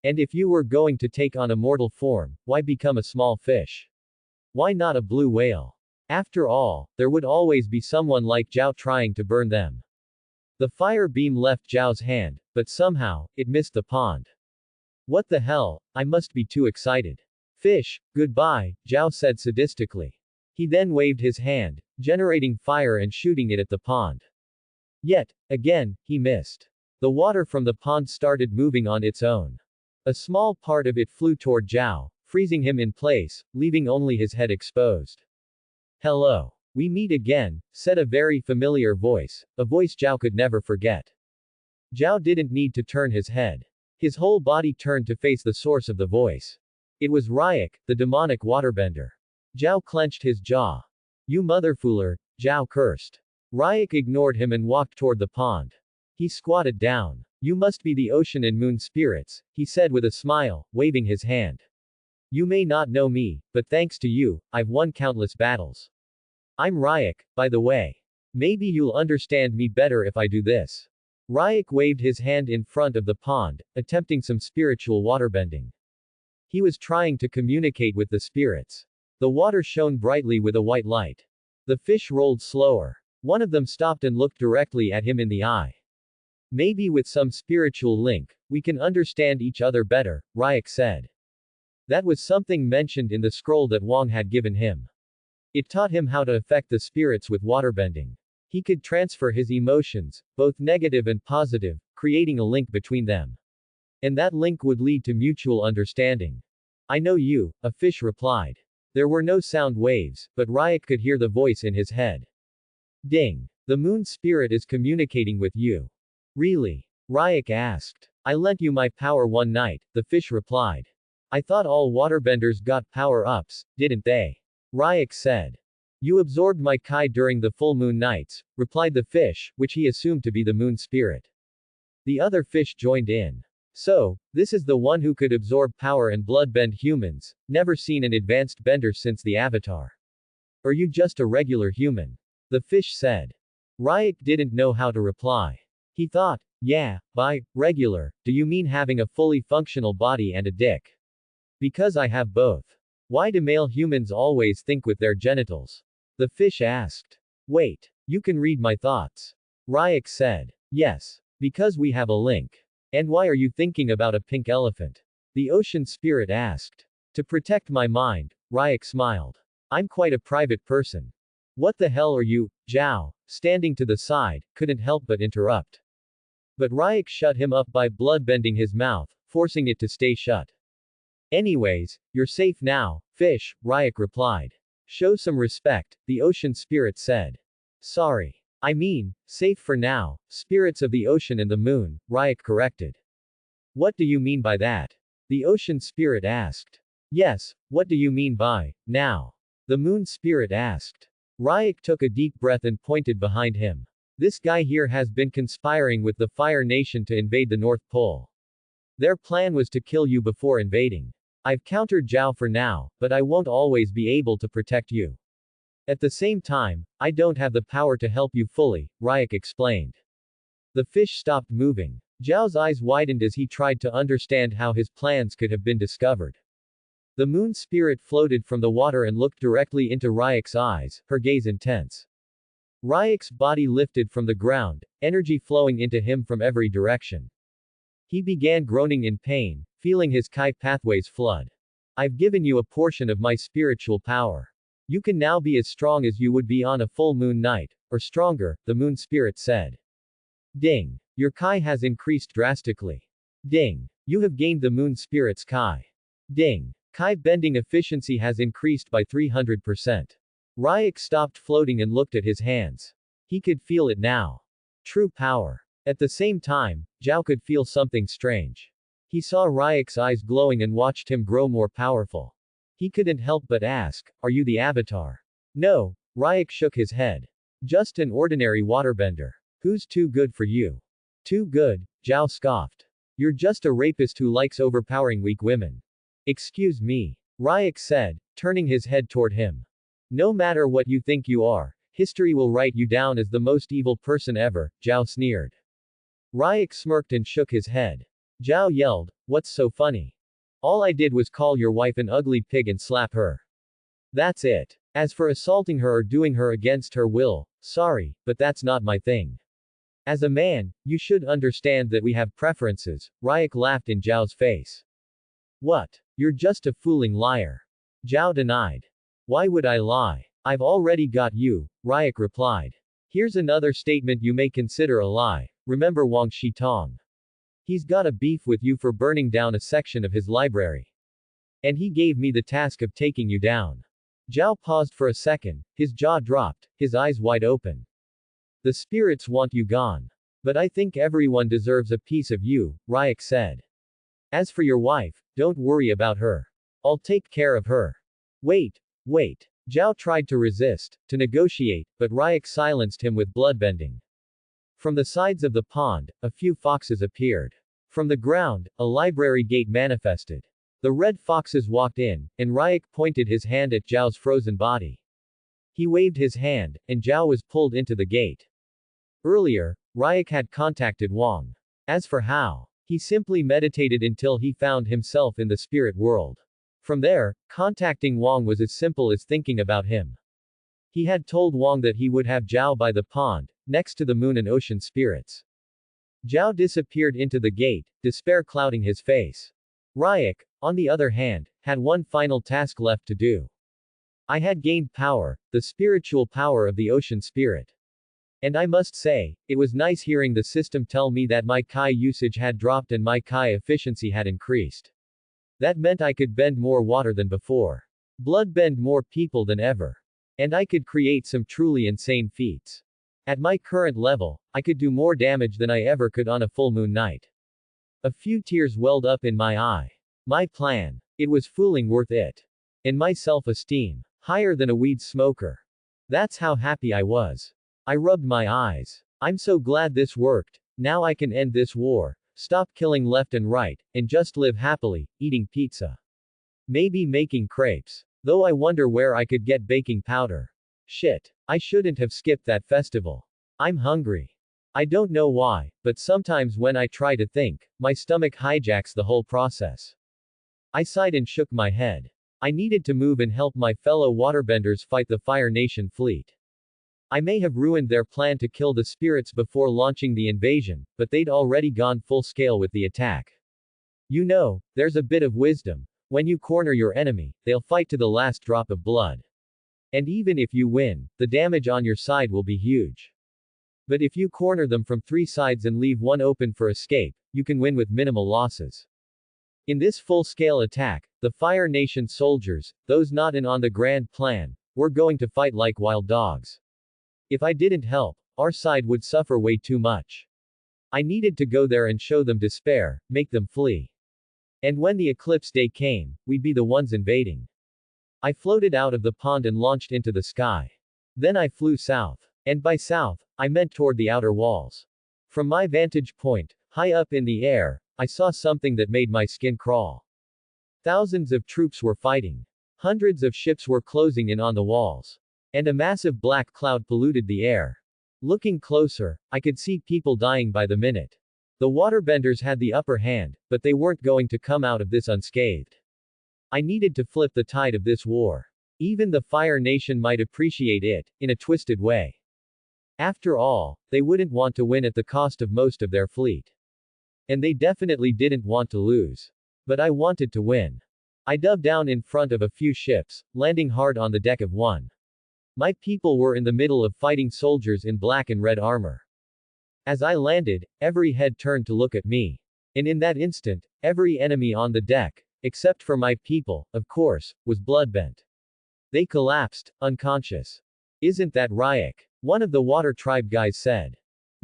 And if you were going to take on a mortal form, why become a small fish? Why not a blue whale? After all, there would always be someone like Zhao trying to burn them. The fire beam left Zhao's hand, but somehow, it missed the pond. What the hell, I must be too excited. Fish, goodbye, Zhao said sadistically. He then waved his hand, generating fire and shooting it at the pond. Yet, again, he missed. The water from the pond started moving on its own. A small part of it flew toward Zhao, freezing him in place, leaving only his head exposed. Hello. We meet again, said a very familiar voice, a voice Zhao could never forget. Zhao didn't need to turn his head. His whole body turned to face the source of the voice. It was Ryak, the demonic waterbender. Zhao clenched his jaw. You motherfooler, Zhao cursed. Ryak ignored him and walked toward the pond. He squatted down. You must be the ocean and moon spirits, he said with a smile, waving his hand. You may not know me, but thanks to you, I've won countless battles. I'm Ryak, by the way. Maybe you'll understand me better if I do this. Ryak waved his hand in front of the pond, attempting some spiritual waterbending. He was trying to communicate with the spirits. The water shone brightly with a white light. The fish rolled slower. One of them stopped and looked directly at him in the eye. Maybe with some spiritual link, we can understand each other better, Ryak said. That was something mentioned in the scroll that Wang had given him. It taught him how to affect the spirits with waterbending. He could transfer his emotions, both negative and positive, creating a link between them. And that link would lead to mutual understanding. I know you, a fish replied. There were no sound waves, but Ryak could hear the voice in his head. Ding. The moon spirit is communicating with you. Really? Ryak asked. I lent you my power one night, the fish replied. I thought all waterbenders got power-ups, didn't they? Ryak said. You absorbed my kai during the full moon nights, replied the fish, which he assumed to be the moon spirit. The other fish joined in. So, this is the one who could absorb power and bloodbend humans, never seen an advanced bender since the Avatar. Are you just a regular human? The fish said. Ryak didn't know how to reply. He thought, yeah, by regular, do you mean having a fully functional body and a dick? Because I have both. Why do male humans always think with their genitals? The fish asked. Wait, you can read my thoughts. Ryak said. Yes. Because we have a link. And why are you thinking about a pink elephant? The ocean spirit asked. To protect my mind, Ryak smiled. I'm quite a private person. What the hell are you, Zhao, standing to the side, couldn't help but interrupt. But Ryak shut him up by bloodbending his mouth, forcing it to stay shut. Anyways, you're safe now, fish, Ryak replied. Show some respect, the ocean spirit said. Sorry. I mean, safe for now, spirits of the ocean and the moon, Ryak corrected. What do you mean by that? The ocean spirit asked. Yes, what do you mean by, now? The moon spirit asked. Ryak took a deep breath and pointed behind him. This guy here has been conspiring with the Fire Nation to invade the North Pole. Their plan was to kill you before invading. I've countered Zhao for now, but I won't always be able to protect you. At the same time, I don't have the power to help you fully, Ryak explained. The fish stopped moving. Zhao's eyes widened as he tried to understand how his plans could have been discovered. The moon spirit floated from the water and looked directly into Ryak's eyes, her gaze intense. Ryak's body lifted from the ground, energy flowing into him from every direction. He began groaning in pain, feeling his kai pathways flood. I've given you a portion of my spiritual power. You can now be as strong as you would be on a full moon night, or stronger, the moon spirit said. Ding. Your kai has increased drastically. Ding. You have gained the moon spirit's kai. Ding. Kai bending efficiency has increased by 300%. Ryak stopped floating and looked at his hands. He could feel it now. True power. At the same time, Zhao could feel something strange. He saw Ryak's eyes glowing and watched him grow more powerful. He couldn't help but ask, are you the Avatar? No, Ryak shook his head. Just an ordinary waterbender. Who's too good for you? Too good, Zhao scoffed. You're just a rapist who likes overpowering weak women. Excuse me, Ryak said, turning his head toward him. No matter what you think you are, history will write you down as the most evil person ever, Zhao sneered. Ryak smirked and shook his head. Zhao yelled, what's so funny? All I did was call your wife an ugly pig and slap her. That's it. As for assaulting her or doing her against her will, sorry, but that's not my thing. As a man, you should understand that we have preferences, Ryak laughed in Zhao's face. What? You're just a fooling liar. Zhao denied. Why would I lie? I've already got you, Ryak replied. Here's another statement you may consider a lie. Remember Wang Shitong. He's got a beef with you for burning down a section of his library. And he gave me the task of taking you down. Zhao paused for a second, his jaw dropped, his eyes wide open. The spirits want you gone. But I think everyone deserves a piece of you, Ryak said. As for your wife, don't worry about her. I'll take care of her. Wait. Zhao tried to resist, to negotiate, but Ryak silenced him with bloodbending. From the sides of the pond, a few foxes appeared. From the ground, a library gate manifested. The red foxes walked in, and Ryak pointed his hand at Zhao's frozen body. He waved his hand, and Zhao was pulled into the gate. Earlier, Ryak had contacted Wang. As for how, he simply meditated until he found himself in the spirit world. From there, contacting Wang was as simple as thinking about him. He had told Wang that he would have Zhao by the pond, next to the moon and ocean spirits. Zhao disappeared into the gate, despair clouding his face. Ryak, on the other hand, had one final task left to do. I had gained power, the spiritual power of the ocean spirit. And I must say, it was nice hearing the system tell me that my Kai usage had dropped and my Kai efficiency had increased. That meant I could bend more water than before. Bloodbend more people than ever. And I could create some truly insane feats. At my current level, I could do more damage than I ever could on a full moon night. A few tears welled up in my eye. My plan. It was fooling worth it. And my self-esteem. Higher than a weed smoker. That's how happy I was. I rubbed my eyes. I'm so glad this worked. Now I can end this war, stop killing left and right, and just live happily, eating pizza. Maybe making crepes. Though I wonder where I could get baking powder. Shit. I shouldn't have skipped that festival. I'm hungry. I don't know why, but sometimes when I try to think, my stomach hijacks the whole process. I sighed and shook my head. I needed to move and help my fellow waterbenders fight the Fire Nation fleet. I may have ruined their plan to kill the spirits before launching the invasion, but they'd already gone full scale with the attack. You know, there's a bit of wisdom. When you corner your enemy, they'll fight to the last drop of blood. And even if you win, the damage on your side will be huge. But if you corner them from 3 sides and leave one open for escape, you can win with minimal losses. In this full-scale attack, the Fire Nation soldiers, those not in on the grand plan, were going to fight like wild dogs. If I didn't help, our side would suffer way too much. I needed to go there and show them despair, make them flee. And when the eclipse day came, we'd be the ones invading. I floated out of the pond and launched into the sky. Then I flew south. And by south, I meant toward the outer walls. From my vantage point, high up in the air, I saw something that made my skin crawl. Thousands of troops were fighting. Hundreds of ships were closing in on the walls. And a massive black cloud polluted the air. Looking closer, I could see people dying by the minute. The waterbenders had the upper hand, but they weren't going to come out of this unscathed. I needed to flip the tide of this war. Even the Fire Nation might appreciate it, in a twisted way. After all, they wouldn't want to win at the cost of most of their fleet. And they definitely didn't want to lose. But I wanted to win. I dove down in front of a few ships, landing hard on the deck of one. My people were in the middle of fighting soldiers in black and red armor. As I landed, every head turned to look at me. And in that instant, every enemy on the deck, except for my people, of course, was bloodbent. They collapsed, unconscious. Isn't that Ryak? One of the water tribe guys said.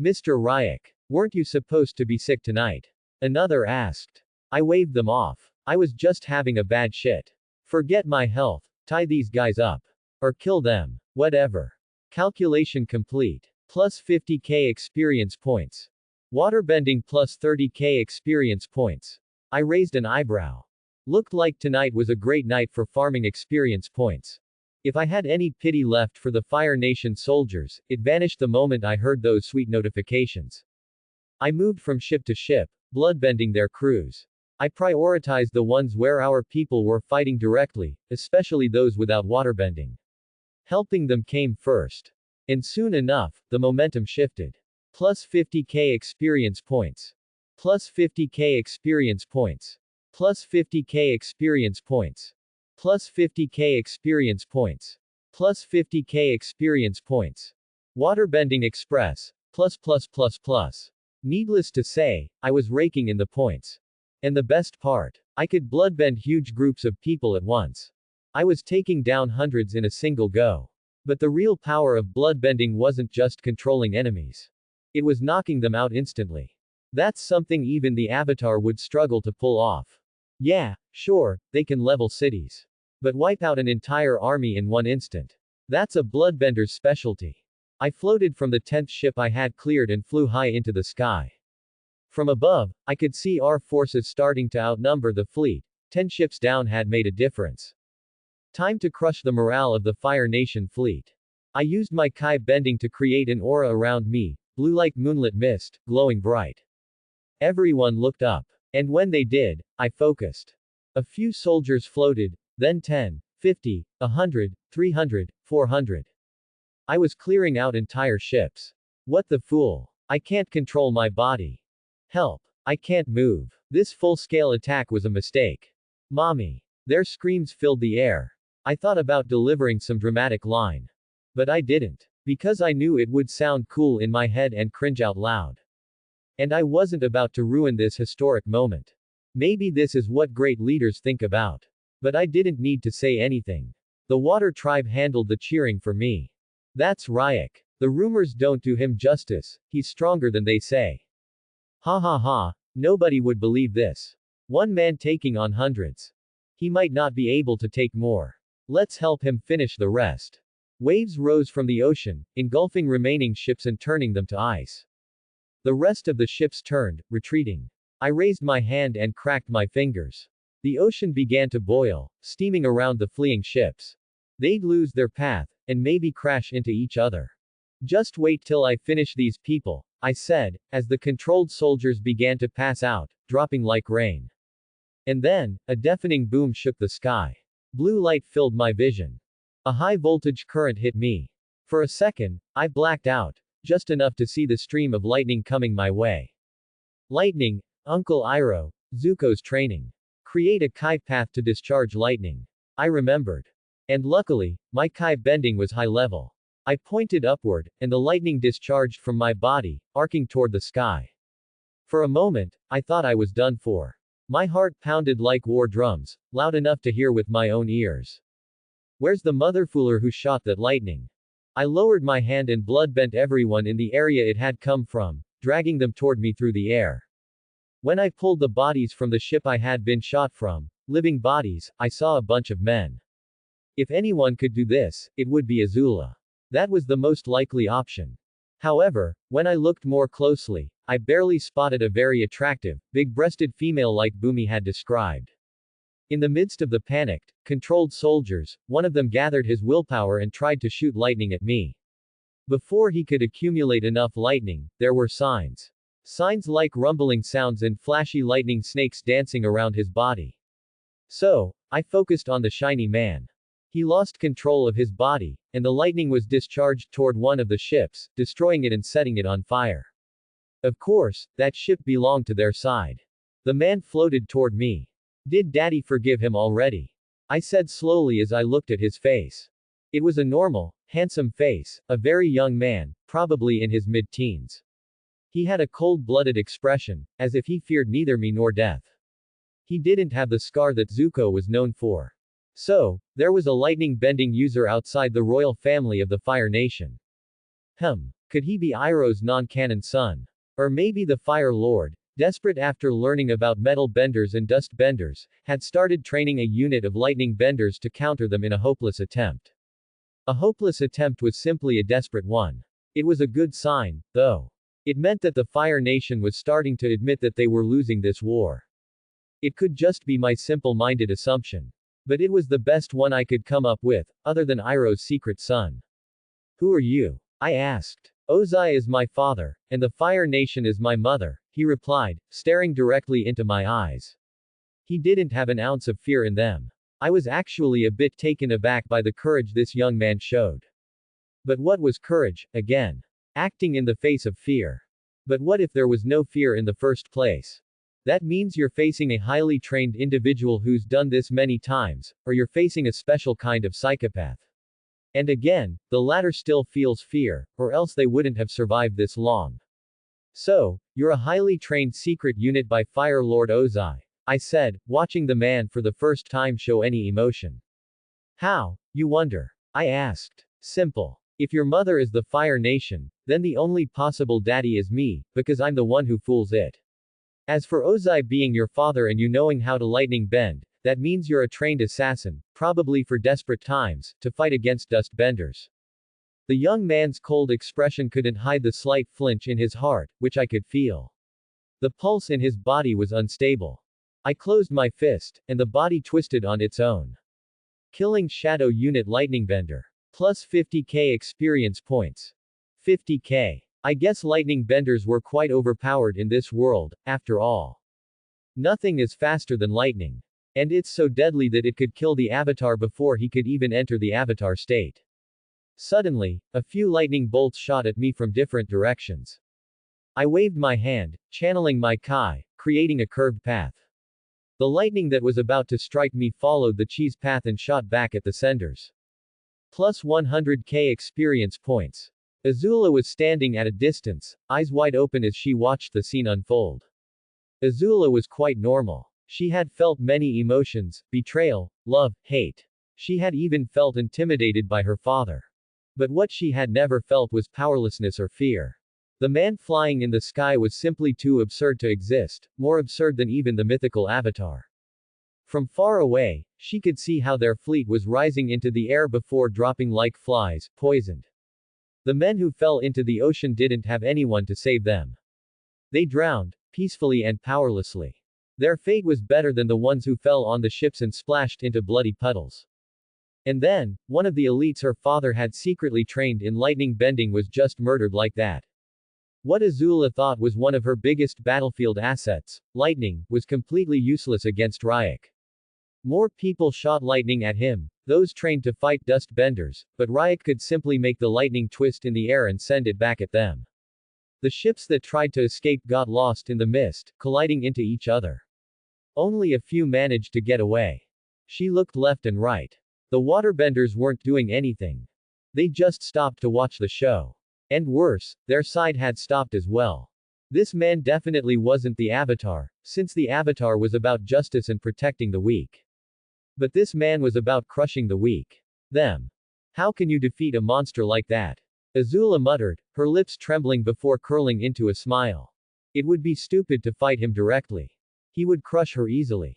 Mr. Ryak, weren't you supposed to be sick tonight? Another asked. I waved them off. I was just having a bad shit. Forget my health, tie these guys up. Or kill them. Whatever. Calculation complete. Plus 50k experience points. Waterbending plus 30k experience points. I raised an eyebrow. Looked like tonight was a great night for farming experience points. If I had any pity left for the Fire Nation soldiers, it vanished the moment I heard those sweet notifications. I moved from ship to ship, bloodbending their crews. I prioritized the ones where our people were fighting directly, especially those without waterbending. Helping them came first. And soon enough, the momentum shifted. Plus 50k experience points. Plus 50k experience points. Plus 50k experience points. Plus 50k experience points. Plus 50k experience points. Waterbending Express. Plus. Needless to say, I was raking in the points. And the best part, I could bloodbend huge groups of people at once. I was taking down hundreds in a single go. But the real power of bloodbending wasn't just controlling enemies. It was knocking them out instantly. That's something even the Avatar would struggle to pull off. Yeah, sure, they can level cities. But wipe out an entire army in one instant. That's a bloodbender's specialty. I floated from the 10th ship I had cleared and flew high into the sky. From above, I could see our forces starting to outnumber the fleet. 10 ships down had made a difference. Time to crush the morale of the Fire Nation fleet. I used my Kai bending to create an aura around me, blue like moonlit mist, glowing bright. Everyone looked up. And when they did, I focused. A few soldiers floated, then 10, 50, 100, 300, 400. I was clearing out entire ships. What the fool? I can't control my body. Help. I can't move. This full-scale attack was a mistake. Mommy. Their screams filled the air. I thought about delivering some dramatic line. But I didn't. Because I knew it would sound cool in my head and cringe out loud. And I wasn't about to ruin this historic moment. Maybe this is what great leaders think about. But I didn't need to say anything. The water tribe handled the cheering for me. That's Ryak. The rumors don't do him justice, he's stronger than they say. Ha ha ha, nobody would believe this. One man taking on hundreds. He might not be able to take more. Let's help him finish the rest. Waves rose from the ocean, engulfing remaining ships and turning them to ice. The rest of the ships turned, retreating. I raised my hand and cracked my fingers. The ocean began to boil, steaming around the fleeing ships. They'd lose their path, and maybe crash into each other. Just wait till I finish these people, I said, as the controlled soldiers began to pass out, dropping like rain. And then, a deafening boom shook the sky. Blue light filled my vision. A high voltage current hit me. For a second, I blacked out, just enough to see the stream of lightning coming my way. Lightning, Uncle Iroh, Zuko's training. Create a Kai path to discharge lightning. I remembered. And luckily, my Kai bending was high level. I pointed upward, and the lightning discharged from my body, arcing toward the sky. For a moment, I thought I was done for. My heart pounded like war drums, loud enough to hear with my own ears. Where's the motherfooler who shot that lightning? I lowered my hand and blood bent everyone in the area it had come from, dragging them toward me through the air. When I pulled the bodies from the ship I had been shot from, living bodies, I saw a bunch of men. If anyone could do this, it would be Azula. That was the most likely option. However, when I looked more closely, I barely spotted a very attractive, big-breasted female like Bumi had described. In the midst of the panicked, controlled soldiers, one of them gathered his willpower and tried to shoot lightning at me. Before he could accumulate enough lightning, there were signs. Signs like rumbling sounds and flashy lightning snakes dancing around his body. So, I focused on the shiny man. He lost control of his body, and the lightning was discharged toward one of the ships, destroying it and setting it on fire. Of course, that ship belonged to their side. The man floated toward me. Did Daddy forgive him already? I said slowly as I looked at his face. It was a normal, handsome face, a very young man, probably in his mid-teens. He had a cold-blooded expression, as if he feared neither me nor death. He didn't have the scar that Zuko was known for. So, there was a lightning-bending user outside the royal family of the Fire Nation. Could he be Iroh's non-canon son? Or maybe the Fire Lord, desperate after learning about metal benders and dust benders, had started training a unit of lightning benders to counter them in a hopeless attempt. A hopeless attempt was simply a desperate one. It was a good sign, though. It meant that the Fire Nation was starting to admit that they were losing this war. It could just be my simple-minded assumption. But it was the best one I could come up with, other than Iroh's secret son. Who are you? I asked. Ozai is my father, and the Fire Nation is my mother, he replied, staring directly into my eyes. He didn't have an ounce of fear in them. I was actually a bit taken aback by the courage this young man showed. But what was courage, again? Acting in the face of fear. But what if there was no fear in the first place? That means you're facing a highly trained individual who's done this many times, or you're facing a special kind of psychopath. And again, the latter still feels fear, or else they wouldn't have survived this long. So, you're a highly trained secret unit by Fire Lord Ozai, I said, watching the man for the first time show any emotion. How, you wonder? I asked. Simple. If your mother is the Fire Nation, then the only possible daddy is me, because I'm the one who fools it. As for Ozai being your father and you knowing how to lightning bend, that means you're a trained assassin, probably for desperate times, to fight against dust benders. The young man's cold expression couldn't hide the slight flinch in his heart, which I could feel. The pulse in his body was unstable. I closed my fist, and the body twisted on its own. Killing Shadow Unit Lightning Bender. Plus 50k experience points. 50k. I guess lightning benders were quite overpowered in this world, after all. Nothing is faster than lightning. And it's so deadly that it could kill the avatar before he could even enter the avatar state. Suddenly, a few lightning bolts shot at me from different directions. I waved my hand, channeling my Kai, creating a curved path. The lightning that was about to strike me followed the cheese path and shot back at the senders. Plus 100k experience points. Azula was standing at a distance, eyes wide open as she watched the scene unfold. Azula was quite normal. She had felt many emotions, betrayal, love, hate. She had even felt intimidated by her father. But what she had never felt was powerlessness or fear. The man flying in the sky was simply too absurd to exist, more absurd than even the mythical avatar. From far away, she could see how their fleet was rising into the air before dropping like flies, poisoned. The men who fell into the ocean didn't have anyone to save them. They drowned, peacefully and powerlessly. Their fate was better than the ones who fell on the ships and splashed into bloody puddles. And then, one of the elites her father had secretly trained in lightning bending was just murdered like that. What Azula thought was one of her biggest battlefield assets, lightning, was completely useless against Ryak. More people shot lightning at him, those trained to fight dust benders, but Ryak could simply make the lightning twist in the air and send it back at them. The ships that tried to escape got lost in the mist, colliding into each other. Only a few managed to get away. She looked left and right. The waterbenders weren't doing anything. They just stopped to watch the show. And worse, their side had stopped as well. This man definitely wasn't the Avatar, since the Avatar was about justice and protecting the weak. But this man was about crushing the weak. Them. How can you defeat a monster like that? Azula muttered, her lips trembling before curling into a smile. It would be stupid to fight him directly. He would crush her easily.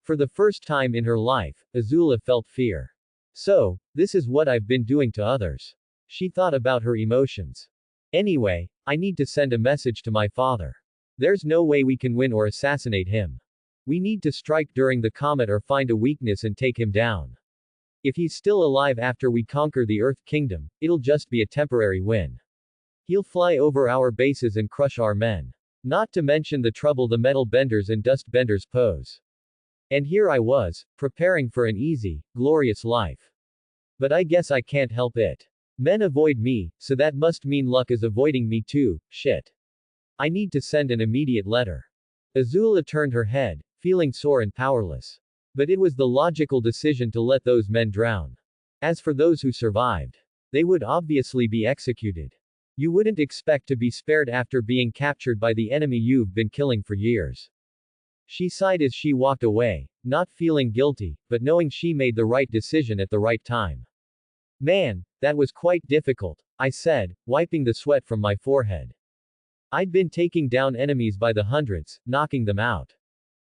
For the first time in her life, Azula felt fear. So, this is what I've been doing to others. She thought about her emotions. Anyway, I need to send a message to my father. There's no way we can win or assassinate him. We need to strike during the comet or find a weakness and take him down. If he's still alive after we conquer the Earth Kingdom, it'll just be a temporary win. He'll fly over our bases and crush our men. Not to mention the trouble the metal benders and dust benders pose. And here I was, preparing for an easy, glorious life. But I guess I can't help it. Men avoid me, so that must mean luck is avoiding me too, shit. I need to send an immediate letter. Azula turned her head, feeling sore and powerless. But it was the logical decision to let those men drown. As for those who survived, they would obviously be executed. You wouldn't expect to be spared after being captured by the enemy you've been killing for years. She sighed as she walked away, not feeling guilty, but knowing she made the right decision at the right time. Man, that was quite difficult, I said, wiping the sweat from my forehead. I'd been taking down enemies by the hundreds, knocking them out.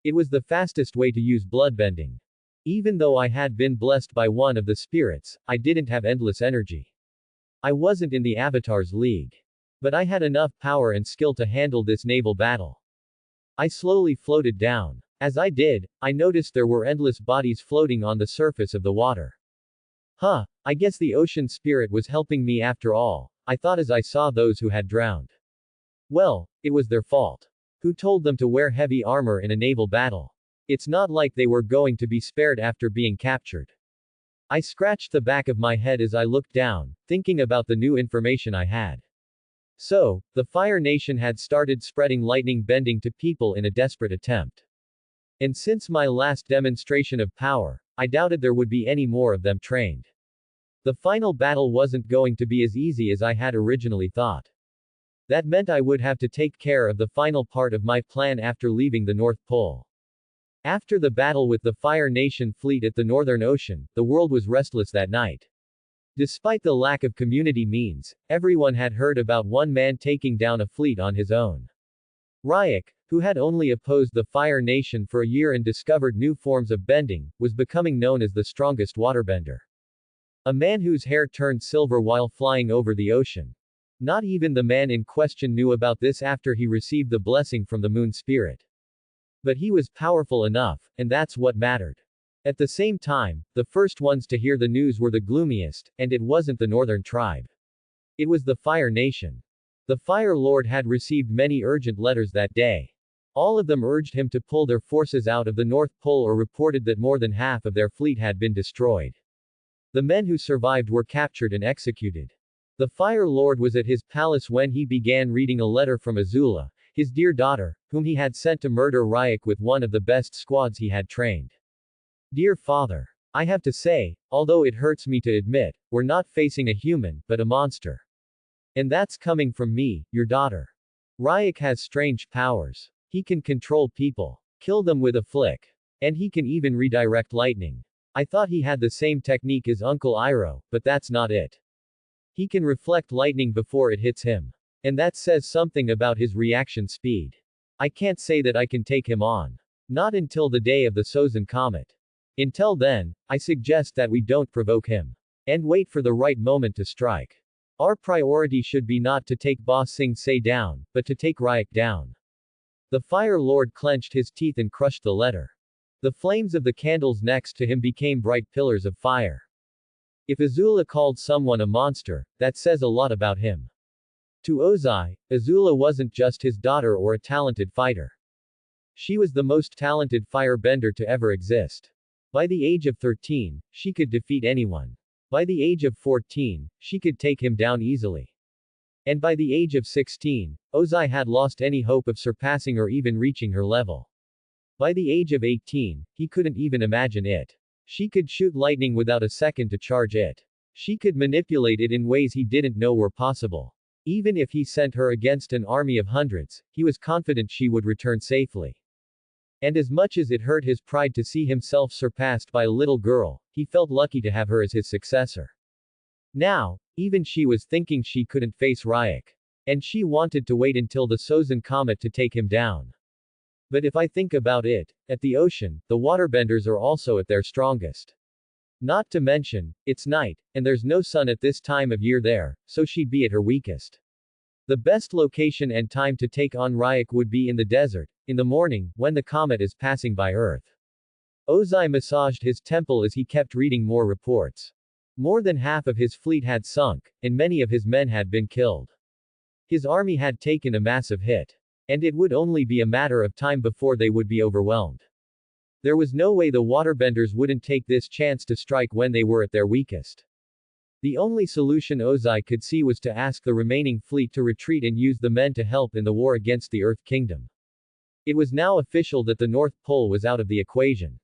It was the fastest way to use bloodbending. Even though I had been blessed by one of the spirits, I didn't have endless energy. I wasn't in the Avatar's league. But I had enough power and skill to handle this naval battle. I slowly floated down. As I did, I noticed there were endless bodies floating on the surface of the water. Huh, I guess the ocean spirit was helping me after all, I thought as I saw those who had drowned. Well, it was their fault. Who told them to wear heavy armor in a naval battle? It's not like they were going to be spared after being captured. I scratched the back of my head as I looked down, thinking about the new information I had. So, the Fire Nation had started spreading lightning bending to people in a desperate attempt. And since my last demonstration of power, I doubted there would be any more of them trained. The final battle wasn't going to be as easy as I had originally thought. That meant I would have to take care of the final part of my plan after leaving the North Pole. After the battle with the Fire Nation fleet at the Northern Ocean, the world was restless that night. Despite the lack of community means, everyone had heard about one man taking down a fleet on his own. Ryak, who had only opposed the Fire Nation for a year and discovered new forms of bending, was becoming known as the strongest waterbender. A man whose hair turned silver while flying over the ocean. Not even the man in question knew about this after he received the blessing from the moon spirit. But he was powerful enough, and that's what mattered. At the same time, the first ones to hear the news were the gloomiest, and it wasn't the northern tribe. It was the Fire Nation. The Fire Lord had received many urgent letters that day. All of them urged him to pull their forces out of the North Pole or reported that more than half of their fleet had been destroyed. The men who survived were captured and executed. The Fire Lord was at his palace when he began reading a letter from Azula, his dear daughter, whom he had sent to murder Ryak with one of the best squads he had trained. Dear father, I have to say, although it hurts me to admit, we're not facing a human, but a monster. And that's coming from me, your daughter. Ryak has strange powers. He can control people, kill them with a flick. And he can even redirect lightning. I thought he had the same technique as Uncle Iroh, but that's not it. He can reflect lightning before it hits him. And that says something about his reaction speed. I can't say that I can take him on. Not until the day of the Sozin comet. Until then, I suggest that we don't provoke him. And wait for the right moment to strike. Our priority should be not to take Ba Sing Se down, but to take Ryak down. The Fire Lord clenched his teeth and crushed the letter. The flames of the candles next to him became bright pillars of fire. If Azula called someone a monster, that says a lot about him. To Ozai, Azula wasn't just his daughter or a talented fighter. She was the most talented firebender to ever exist. By the age of 13, she could defeat anyone. By the age of 14, she could take him down easily. And by the age of 16, Ozai had lost any hope of surpassing or even reaching her level. By the age of 18, he couldn't even imagine it. She could shoot lightning without a second to charge it. She could manipulate it in ways he didn't know were possible. Even if he sent her against an army of hundreds, he was confident she would return safely. And as much as it hurt his pride to see himself surpassed by a little girl, he felt lucky to have her as his successor. Now, even she was thinking she couldn't face Ryak. And she wanted to wait until the Sozin comet to take him down. But if I think about it, at the ocean, the waterbenders are also at their strongest. Not to mention, it's night, and there's no sun at this time of year there, so she'd be at her weakest. The best location and time to take on Ryak would be in the desert, in the morning, when the comet is passing by Earth. Ozai massaged his temple as he kept reading more reports. More than half of his fleet had sunk, and many of his men had been killed. His army had taken a massive hit. And it would only be a matter of time before they would be overwhelmed. There was no way the waterbenders wouldn't take this chance to strike when they were at their weakest. The only solution Ozai could see was to ask the remaining fleet to retreat and use the men to help in the war against the Earth Kingdom. It was now official that the North Pole was out of the equation.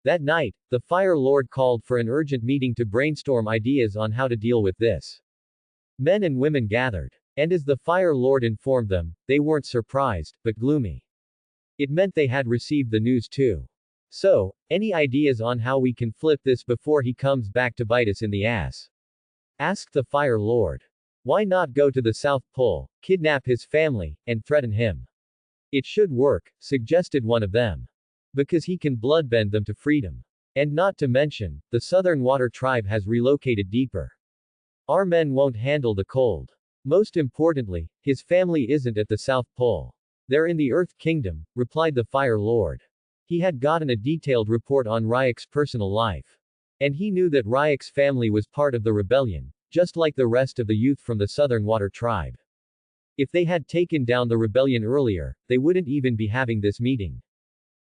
That night, the Fire Lord called for an urgent meeting to brainstorm ideas on how to deal with this. Men and women gathered. And as the Fire Lord informed them, they weren't surprised, but gloomy. It meant they had received the news too. So, any ideas on how we can flip this before he comes back to bite us in the ass? Asked the Fire Lord. Why not go to the South Pole, kidnap his family, and threaten him? It should work, suggested one of them. Because he can bloodbend them to freedom. And not to mention, the Southern Water Tribe has relocated deeper. Our men won't handle the cold. Most importantly, his family isn't at the South Pole. They're in the Earth Kingdom, replied the Fire Lord. He had gotten a detailed report on Ryak's personal life. And he knew that Ryak's family was part of the rebellion, just like the rest of the youth from the Southern Water Tribe. If they had taken down the rebellion earlier, they wouldn't even be having this meeting.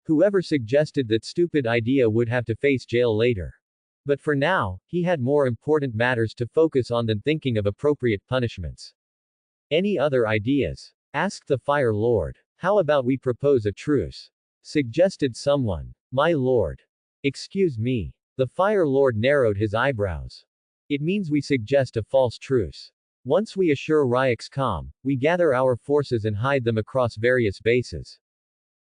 Whoever suggested that stupid idea would have to face jail later. But for now, he had more important matters to focus on than thinking of appropriate punishments. Any other ideas? Asked the Fire Lord. How about we propose a truce? Suggested someone. My lord. Excuse me. The Fire Lord narrowed his eyebrows. It means we suggest a false truce. Once we assure Ryak's calm, we gather our forces and hide them across various bases.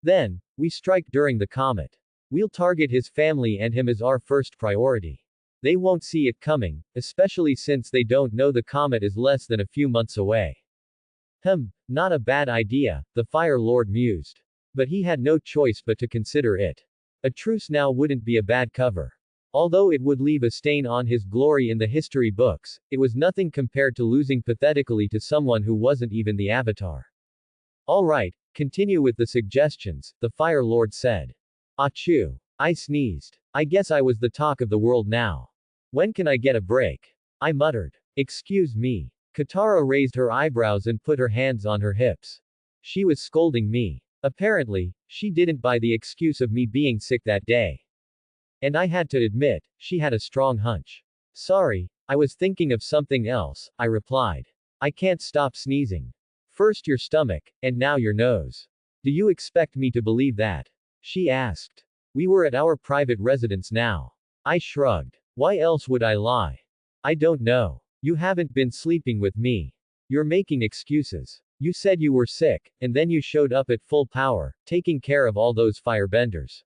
Then, we strike during the comet. We'll target his family and him as our first priority. They won't see it coming, especially since they don't know the comet is less than a few months away. Not a bad idea, the Fire Lord mused. But he had no choice but to consider it. A truce now wouldn't be a bad cover. Although it would leave a stain on his glory in the history books, it was nothing compared to losing pathetically to someone who wasn't even the Avatar. Alright, continue with the suggestions, the Fire Lord said. Achoo. I sneezed. I guess I was the talk of the world now. When can I get a break? I muttered. Excuse me. Katara raised her eyebrows and put her hands on her hips. She was scolding me. Apparently, she didn't buy the excuse of me being sick that day. And I had to admit, she had a strong hunch. Sorry, I was thinking of something else, I replied. I can't stop sneezing. First your stomach, and now your nose. Do you expect me to believe that? She asked. We were at our private residence now. I shrugged. Why else would I lie? I don't know. You haven't been sleeping with me. You're making excuses. You said you were sick, and then you showed up at full power, taking care of all those firebenders.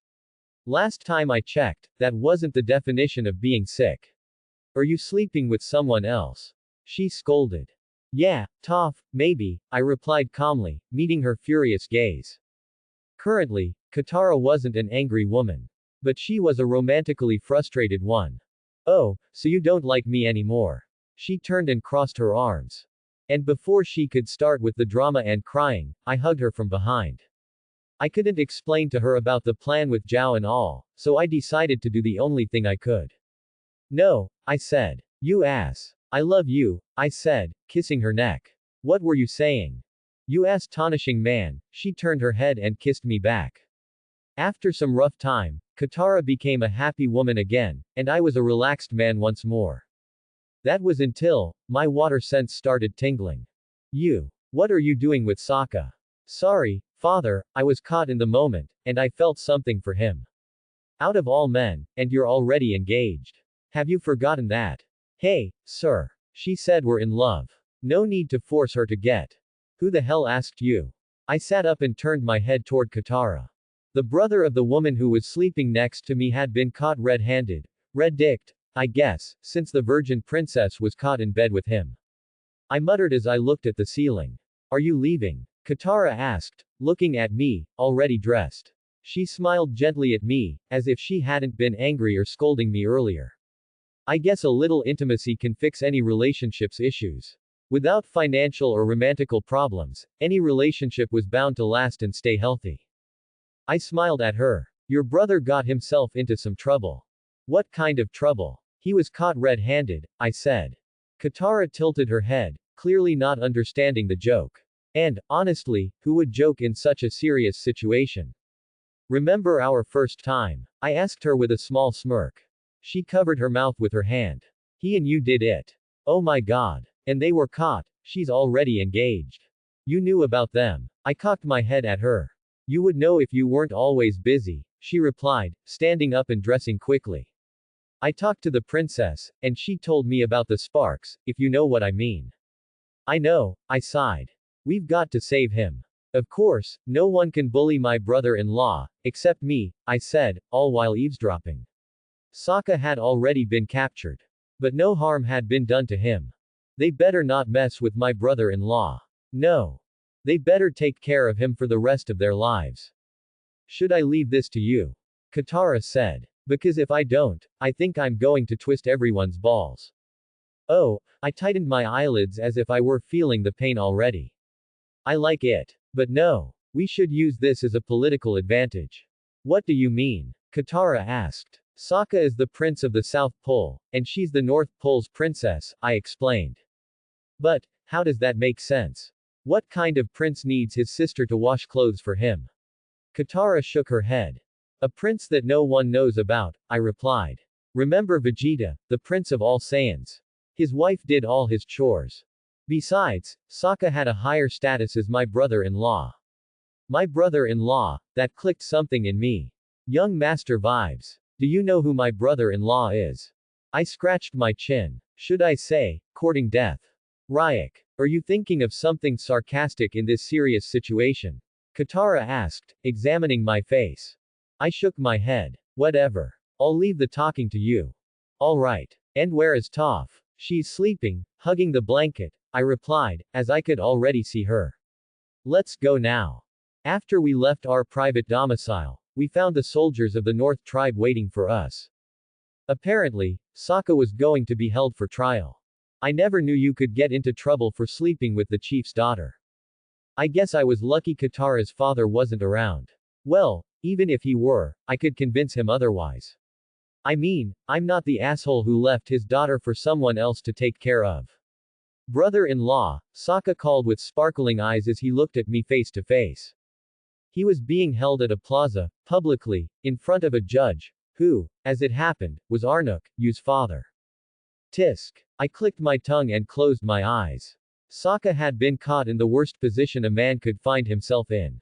Last time I checked, that wasn't the definition of being sick. Are you sleeping with someone else? She scolded. Yeah, Toph, maybe, I replied calmly, meeting her furious gaze. Currently, Katara wasn't an angry woman. But she was a romantically frustrated one. Oh, so you don't like me anymore. She turned and crossed her arms. And before she could start with the drama and crying, I hugged her from behind. I couldn't explain to her about the plan with Zhao and all, so I decided to do the only thing I could. No, I said. You ass. I love you, I said, kissing her neck. What were you saying? You astonishing man. She turned her head and kissed me back. After some rough time, Katara became a happy woman again, and I was a relaxed man once more. That was until my water sense started tingling. What are you doing with Sokka? Sorry, father, I was caught in the moment, and I felt something for him. Out of all men, and you're already engaged. Have you forgotten that? Hey, sir. She said we're in love. No need to force her to get. Who the hell asked you? I sat up and turned my head toward Katara. The brother of the woman who was sleeping next to me had been caught red-handed, red-dicked, I guess, since the virgin princess was caught in bed with him. I muttered as I looked at the ceiling. Are you leaving? Katara asked, looking at me, already dressed. She smiled gently at me, as if she hadn't been angry or scolding me earlier. I guess a little intimacy can fix any relationship's issues. Without financial or romantical problems, any relationship was bound to last and stay healthy. I smiled at her. Your brother got himself into some trouble. What kind of trouble? He was caught red-handed, I said. Katara tilted her head, clearly not understanding the joke. And, honestly, who would joke in such a serious situation? Remember our first time? I asked her with a small smirk. She covered her mouth with her hand. He and you did it. Oh my god. And they were caught. She's already engaged. You knew about them. I cocked my head at her. You would know if you weren't always busy, she replied, standing up and dressing quickly. I talked to the princess, and she told me about the sparks, if you know what I mean. I know, I sighed. We've got to save him. Of course, no one can bully my brother-in-law, except me, I said, all while eavesdropping. Sokka had already been captured. But no harm had been done to him. They better not mess with my brother-in-law. No. They better take care of him for the rest of their lives. Should I leave this to you? Katara said. Because if I don't, I think I'm going to twist everyone's balls. Oh, I tightened my eyelids as if I were feeling the pain already. I like it. But no. We should use this as a political advantage. What do you mean? Katara asked. Sokka is the prince of the South Pole, and she's the North Pole's princess, I explained. But, how does that make sense? What kind of prince needs his sister to wash clothes for him? Katara shook her head. A prince that no one knows about, I replied. Remember Vegeta, the prince of all Saiyans. His wife did all his chores. Besides, Sokka had a higher status as my brother-in-law. My brother-in-law, that clicked something in me. Young master vibes. Do you know who my brother-in-law is? I scratched my chin. Should I say, courting death? Ryak. Are you thinking of something sarcastic in this serious situation? Katara asked, examining my face. I shook my head. Whatever. I'll leave the talking to you. Alright. And where is Toph? She's sleeping, hugging the blanket, I replied, as I could already see her. Let's go now. After we left our private domicile, we found the soldiers of the North tribe waiting for us. Apparently, Sokka was going to be held for trial. I never knew you could get into trouble for sleeping with the chief's daughter. I guess I was lucky Katara's father wasn't around. Well, even if he were, I could convince him otherwise. I mean, I'm not the asshole who left his daughter for someone else to take care of. Brother-in-law, Sokka called with sparkling eyes as he looked at me face to face. He was being held at a plaza, publicly, in front of a judge, who, as it happened, was Arnuk, Yu's father. Tisk. I clicked my tongue and closed my eyes. Sokka had been caught in the worst position a man could find himself in.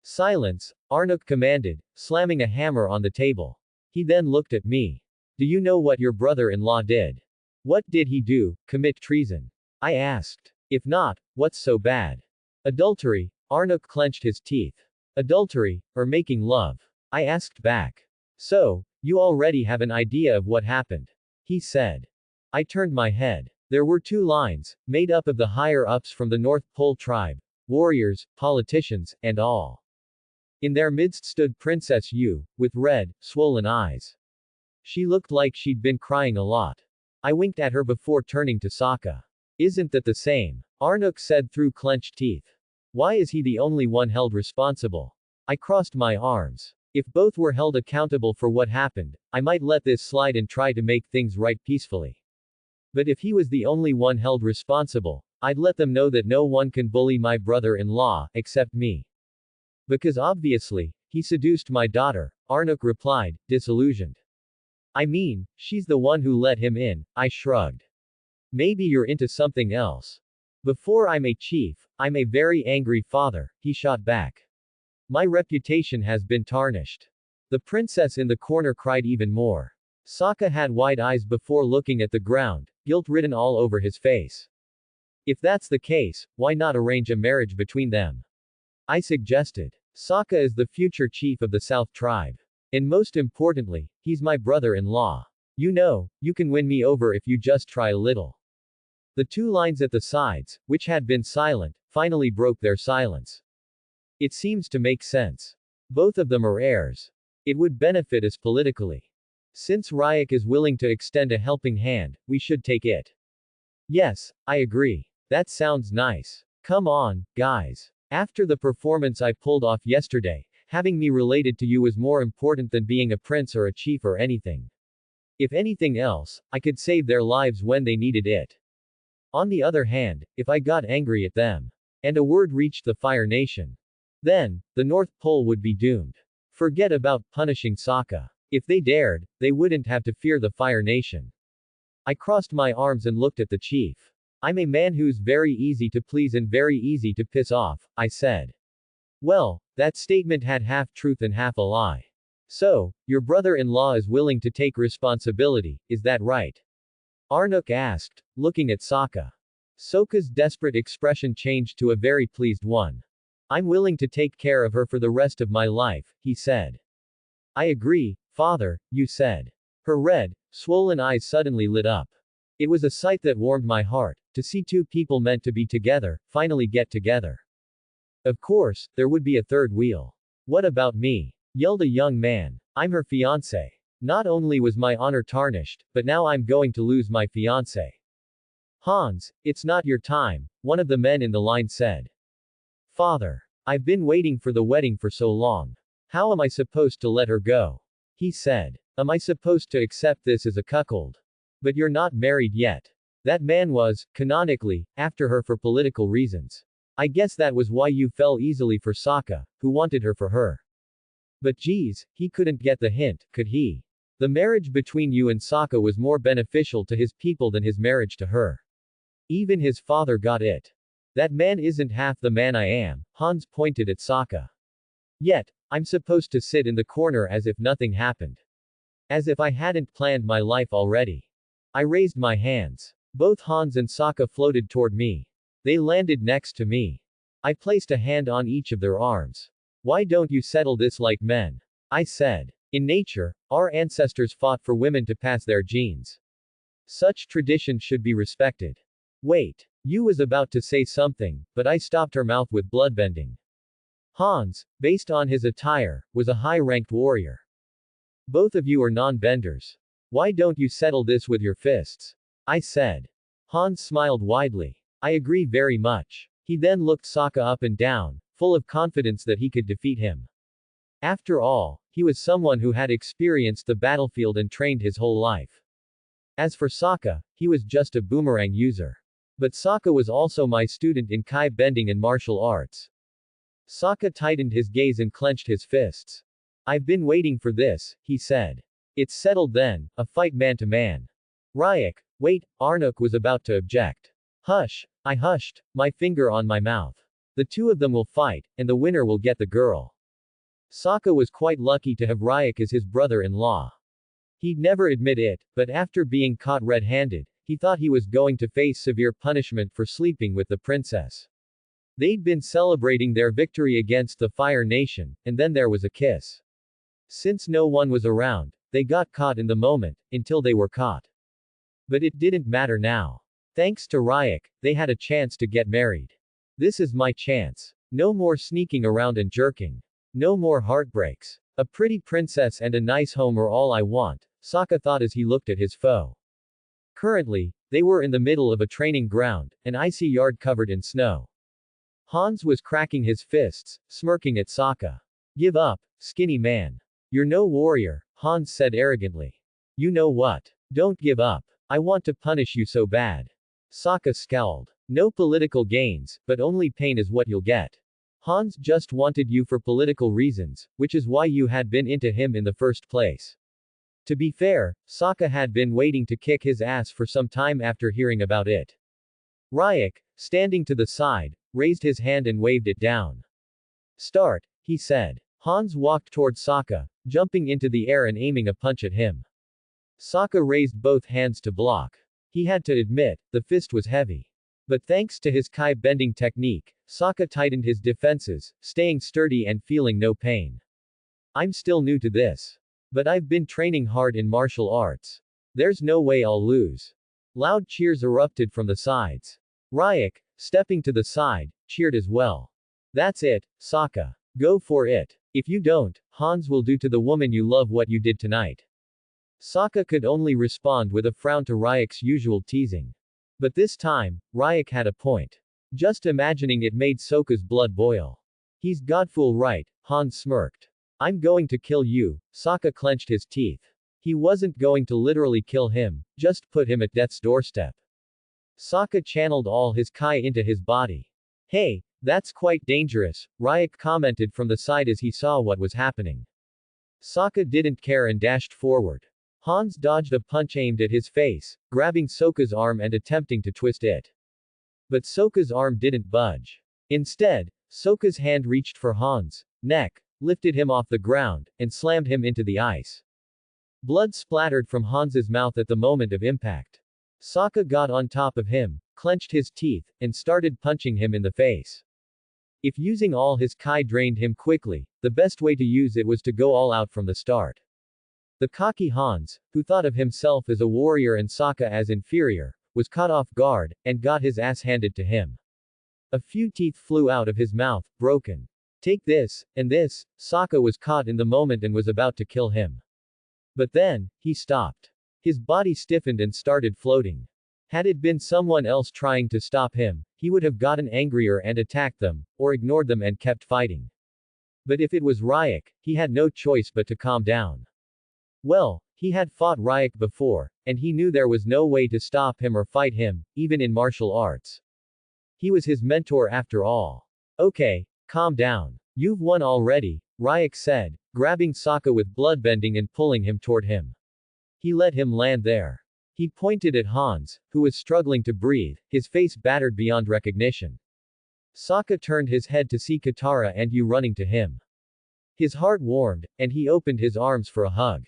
Silence, Arnuk commanded, slamming a hammer on the table. He then looked at me. Do you know what your brother-in-law did? What did he do? Commit treason? I asked. If not, what's so bad? Adultery, Arnuk clenched his teeth. Adultery, or making love? I asked back. So, you already have an idea of what happened? He said. I turned my head. There were two lines, made up of the higher-ups from the North Pole tribe, warriors, politicians, and all. In their midst stood Princess Yu, with red, swollen eyes. She looked like she'd been crying a lot. I winked at her before turning to Sokka. Isn't that the same? Arnuk said through clenched teeth. Why is he the only one held responsible? I crossed my arms. If both were held accountable for what happened, I might let this slide and try to make things right peacefully. But if he was the only one held responsible, I'd let them know that no one can bully my brother-in-law, except me. Because obviously, he seduced my daughter, Arnuk replied, disillusioned. I mean, she's the one who let him in, I shrugged. Maybe you're into something else. Before I'm a chief, I'm a very angry father, he shot back. My reputation has been tarnished. The princess in the corner cried even more. Sokka had wide eyes before looking at the ground, guilt written all over his face. If that's the case, why not arrange a marriage between them? I suggested. Sokka is the future chief of the South tribe. And most importantly, he's my brother-in-law. You know, you can win me over if you just try a little. The two lines at the sides, which had been silent, finally broke their silence. It seems to make sense. Both of them are heirs. It would benefit us politically. Since Ryak is willing to extend a helping hand, we should take it. Yes, I agree. That sounds nice. Come on, guys. After the performance I pulled off yesterday, having me related to you was more important than being a prince or a chief or anything. If anything else, I could save their lives when they needed it. On the other hand, if I got angry at them, and a word reached the Fire Nation, then, the North Pole would be doomed. Forget about punishing Sokka. If they dared, they wouldn't have to fear the Fire Nation. I crossed my arms and looked at the chief. I'm a man who's very easy to please and very easy to piss off, I said. Well, that statement had half truth and half a lie. So, your brother-in-law is willing to take responsibility, is that right? Arnuk asked, looking at Sokka. Sokka's desperate expression changed to a very pleased one. I'm willing to take care of her for the rest of my life, he said. I agree, father, you said. Her red, swollen eyes suddenly lit up. It was a sight that warmed my heart, to see two people meant to be together, finally get together. Of course, there would be a third wheel. What about me? Yelled a young man. I'm her fiancé. Not only was my honor tarnished, but now I'm going to lose my fiancé. Hans, it's not your time, one of the men in the line said. Father. I've been waiting for the wedding for so long. How am I supposed to let her go? He said. Am I supposed to accept this as a cuckold? But you're not married yet. That man was, canonically, after her for political reasons. I guess that was why you fell easily for Sokka, who wanted her for her. But geez, he couldn't get the hint, could he? The marriage between you and Sokka was more beneficial to his people than his marriage to her. Even his father got it. That man isn't half the man I am, Hans pointed at Sokka. Yet, I'm supposed to sit in the corner as if nothing happened. As if I hadn't planned my life already. I raised my hands. Both Hans and Sokka floated toward me. They landed next to me. I placed a hand on each of their arms. Why don't you settle this like men? I said. In nature, our ancestors fought for women to pass their genes. Such tradition should be respected. Wait. Yu was about to say something, but I stopped her mouth with bloodbending. Hans, based on his attire, was a high-ranked warrior. Both of you are non-benders. Why don't you settle this with your fists? I said. Hans smiled widely. I agree very much. He then looked Sokka up and down, full of confidence that he could defeat him. After all, he was someone who had experienced the battlefield and trained his whole life. As for Sokka, he was just a boomerang user. But Sokka was also my student in Kai bending and martial arts. Sokka tightened his gaze and clenched his fists. I've been waiting for this, he said. It's settled then, a fight man to man. Ryak, wait, Arnok was about to object. Hush, I hushed, my finger on my mouth. The two of them will fight, and the winner will get the girl. Sokka was quite lucky to have Ryak as his brother-in-law. He'd never admit it, but after being caught red-handed, he thought he was going to face severe punishment for sleeping with the princess. They'd been celebrating their victory against the Fire Nation, and then there was a kiss. Since no one was around, they got caught in the moment, until they were caught. But it didn't matter now. Thanks to Ryak, they had a chance to get married. This is my chance. No more sneaking around and jerking. No more heartbreaks. A pretty princess and a nice home are all I want, Sokka thought as he looked at his foe. Currently, they were in the middle of a training ground, an icy yard covered in snow. Hans was cracking his fists, smirking at Sokka. Give up, skinny man. You're no warrior, Hans said arrogantly. You know what? Don't give up. I want to punish you so bad. Sokka scowled. No political gains, but only pain is what you'll get. Hans just wanted you for political reasons, which is why you had been into him in the first place. To be fair, Sokka had been waiting to kick his ass for some time after hearing about it. Ryak, standing to the side, raised his hand and waved it down. Start, he said. Hans walked toward Sokka, jumping into the air and aiming a punch at him. Sokka raised both hands to block. He had to admit, the fist was heavy. But thanks to his Kai bending technique, Sokka tightened his defenses, staying sturdy and feeling no pain. I'm still new to this. But I've been training hard in martial arts. There's no way I'll lose. Loud cheers erupted from the sides. Ryak, stepping to the side, cheered as well. That's it, Sokka. Go for it. If you don't, Hans will do to the woman you love what you did tonight. Sokka could only respond with a frown to Ryak's usual teasing. But this time, Ryak had a point. Just imagining it made Sokka's blood boil. He's godfool right, Hans smirked. I'm going to kill you, Sokka clenched his teeth. He wasn't going to literally kill him, just put him at death's doorstep. Sokka channeled all his Kai into his body. Hey, that's quite dangerous, Ryak commented from the side as he saw what was happening. Sokka didn't care and dashed forward. Hans dodged a punch aimed at his face, grabbing Sokka's arm and attempting to twist it. But Sokka's arm didn't budge. Instead, Sokka's hand reached for Hans' neck, lifted him off the ground, and slammed him into the ice. Blood splattered from Hans's mouth at the moment of impact. Sokka got on top of him, clenched his teeth, and started punching him in the face. If using all his Kai drained him quickly, the best way to use it was to go all out from the start. The cocky Hans, who thought of himself as a warrior and Sokka as inferior, was caught off guard, and got his ass handed to him. A few teeth flew out of his mouth, broken. Take this, and this, Sokka was caught in the moment and was about to kill him. But then, he stopped. His body stiffened and started floating. Had it been someone else trying to stop him, he would have gotten angrier and attacked them, or ignored them and kept fighting. But if it was Ryak, he had no choice but to calm down. Well, he had fought Ryak before, and he knew there was no way to stop him or fight him, even in martial arts. He was his mentor after all. Okay, calm down. You've won already, Ryak said, grabbing Sokka with bloodbending and pulling him toward him. He let him land there. He pointed at Hans, who was struggling to breathe, his face battered beyond recognition. Sokka turned his head to see Katara and Yu running to him. His heart warmed, and he opened his arms for a hug.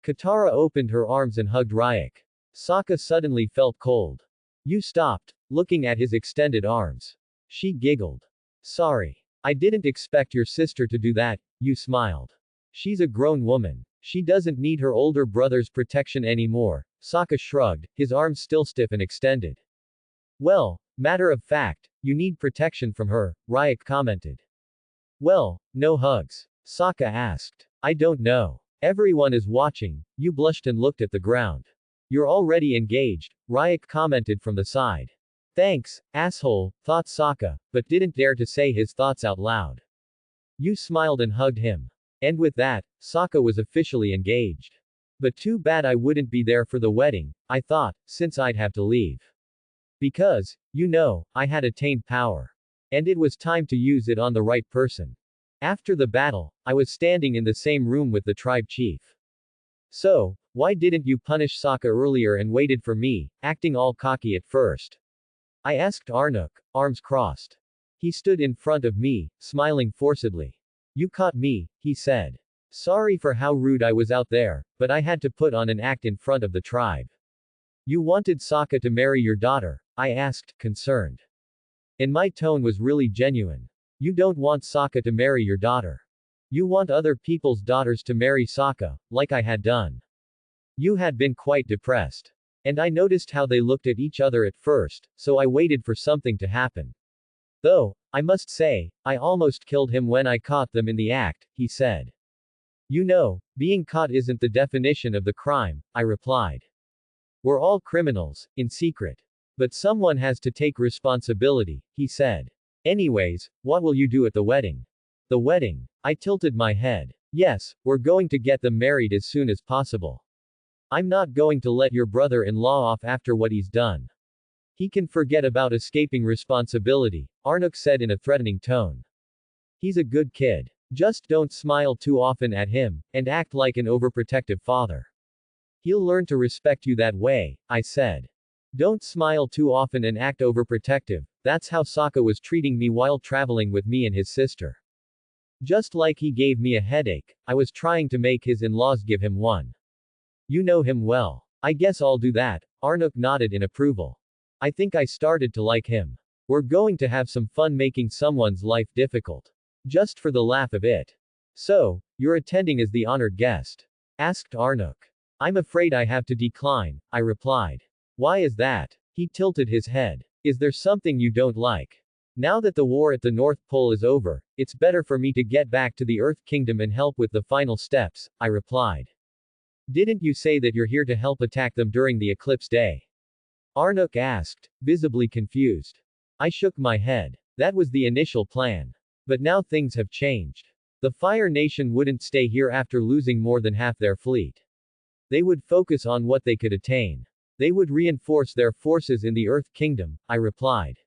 Katara opened her arms and hugged Ryak. Sokka suddenly felt cold. Yu stopped, looking at his extended arms. She giggled. Sorry. I didn't expect your sister to do that, Yu smiled. She's a grown woman. She doesn't need her older brother's protection anymore. Sokka shrugged, his arms still stiff and extended. Well, matter of fact, you need protection from her, Ryak commented. Well, no hugs. Sokka asked. I don't know. Everyone is watching. You blushed and looked at the ground. You're already engaged, Ryak commented from the side. Thanks, asshole, thought Sokka, but didn't dare to say his thoughts out loud. You smiled and hugged him. And with that, Sokka was officially engaged. But too bad I wouldn't be there for the wedding, I thought, since I'd have to leave. Because, you know, I had attained power. And it was time to use it on the right person. After the battle, I was standing in the same room with the tribe chief. So, why didn't you punish Sokka earlier and waited for me, acting all cocky at first? I asked Arnok, arms crossed. He stood in front of me, smiling forcedly. You caught me, he said. Sorry for how rude I was out there, but I had to put on an act in front of the tribe. You wanted Sokka to marry your daughter, I asked, concerned. And my tone was really genuine. You don't want Sokka to marry your daughter. You want other people's daughters to marry Sokka, like I had done. You had been quite depressed. And I noticed how they looked at each other at first, so I waited for something to happen. Though, I must say, I almost killed him when I caught them in the act, he said. You know, being caught isn't the definition of the crime, I replied. We're all criminals, in secret. But someone has to take responsibility, he said. Anyways, what will you do at the wedding? The wedding. I tilted my head. Yes, we're going to get them married as soon as possible. I'm not going to let your brother-in-law off after what he's done. He can forget about escaping responsibility, Arnok said in a threatening tone. He's a good kid. Just don't smile too often at him, and act like an overprotective father. He'll learn to respect you that way, I said. Don't smile too often and act overprotective, that's how Sokka was treating me while traveling with me and his sister. Just like he gave me a headache, I was trying to make his in-laws give him one. You know him well. I guess I'll do that, Arnok nodded in approval. I think I started to like him. We're going to have some fun making someone's life difficult. Just for the laugh of it. So, you're attending as the honored guest? Asked Arnok. I'm afraid I have to decline, I replied. Why is that? He tilted his head. Is there something you don't like? Now that the war at the North Pole is over, it's better for me to get back to the Earth Kingdom and help with the final steps, I replied. Didn't you say that you're here to help attack them during the eclipse day? Arnok asked, visibly confused. I shook my head. That was the initial plan. But now things have changed. The Fire Nation wouldn't stay here after losing more than half their fleet. They would focus on what they could attain. They would reinforce their forces in the Earth Kingdom, I replied.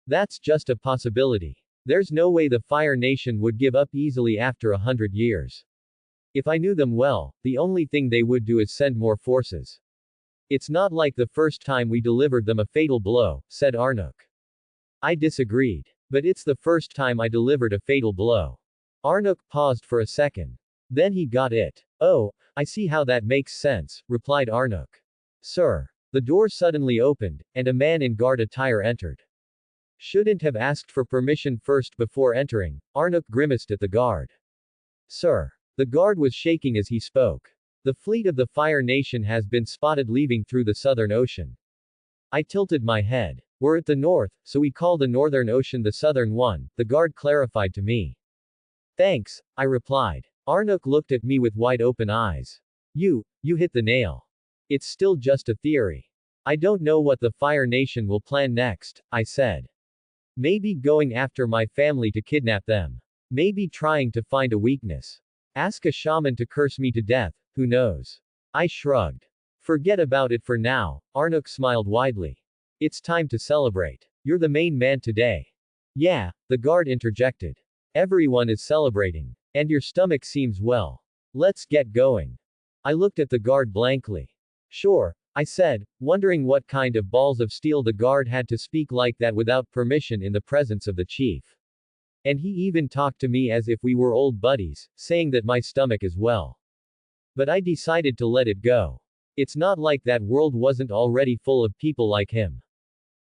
That's just a possibility. There's no way the Fire Nation would give up easily after 100 years. If I knew them well, the only thing they would do is send more forces. It's not like the first time we delivered them a fatal blow, said Arnok. I disagreed. But it's the first time I delivered a fatal blow. Arnok paused for a second. Then he got it. Oh, I see how that makes sense, replied Arnok. Sir. The door suddenly opened, and a man in guard attire entered. Shouldn't have asked for permission first before entering, Arnok grimaced at the guard. Sir. The guard was shaking as he spoke. The fleet of the Fire Nation has been spotted leaving through the Southern Ocean. I tilted my head. We're at the north, so we call the Northern Ocean the Southern one, the guard clarified to me. Thanks, I replied. Arnok looked at me with wide open eyes. You hit the nail. It's still just a theory. I don't know what the Fire Nation will plan next, I said. Maybe going after my family to kidnap them. Maybe trying to find a weakness. Ask a shaman to curse me to death, who knows? I shrugged. Forget about it for now, Arnok smiled widely. It's time to celebrate. You're the main man today. Yeah, the guard interjected. Everyone is celebrating. And your stomach seems well. Let's get going. I looked at the guard blankly. Sure, I said, wondering what kind of balls of steel the guard had to speak like that without permission in the presence of the chief. And he even talked to me as if we were old buddies, saying that my stomach is well. But I decided to let it go. It's not like that world wasn't already full of people like him.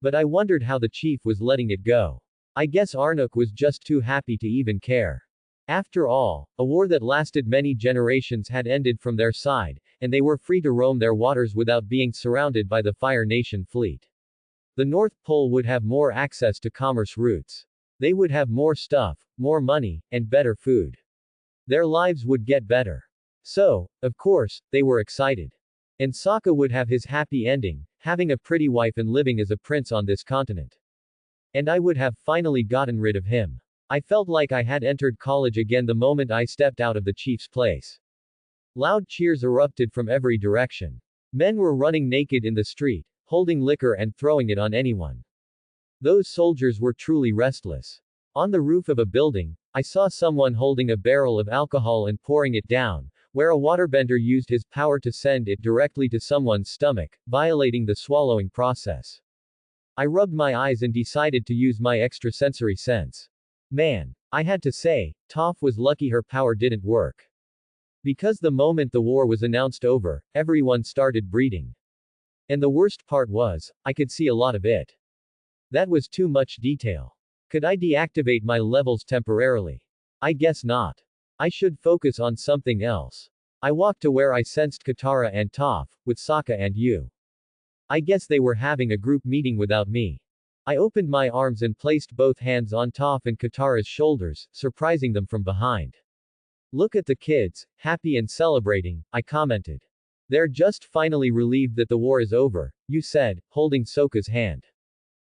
But I wondered how the chief was letting it go. I guess Arnok was just too happy to even care. After all, a war that lasted many generations had ended from their side, and they were free to roam their waters without being surrounded by the Fire Nation fleet. The North Pole would have more access to commerce routes. They would have more stuff, more money, and better food. Their lives would get better. So, of course, they were excited. And Sokka would have his happy ending, having a pretty wife and living as a prince on this continent. And I would have finally gotten rid of him. I felt like I had entered college again the moment I stepped out of the chief's place. Loud cheers erupted from every direction. Men were running naked in the street, holding liquor and throwing it on anyone. Those soldiers were truly restless. On the roof of a building, I saw someone holding a barrel of alcohol and pouring it down, where a waterbender used his power to send it directly to someone's stomach, violating the swallowing process. I rubbed my eyes and decided to use my extrasensory sense. Man, I had to say, Toph was lucky her power didn't work. Because the moment the war was announced over, everyone started breeding. And the worst part was, I could see a lot of it. That was too much detail. Could I deactivate my levels temporarily? I guess not. I should focus on something else. I walked to where I sensed Katara and Toph, with Sokka and Yu. I guess they were having a group meeting without me. I opened my arms and placed both hands on Toph and Katara's shoulders, surprising them from behind. Look at the kids, happy and celebrating, I commented. They're just finally relieved that the war is over, you said, holding Sokka's hand.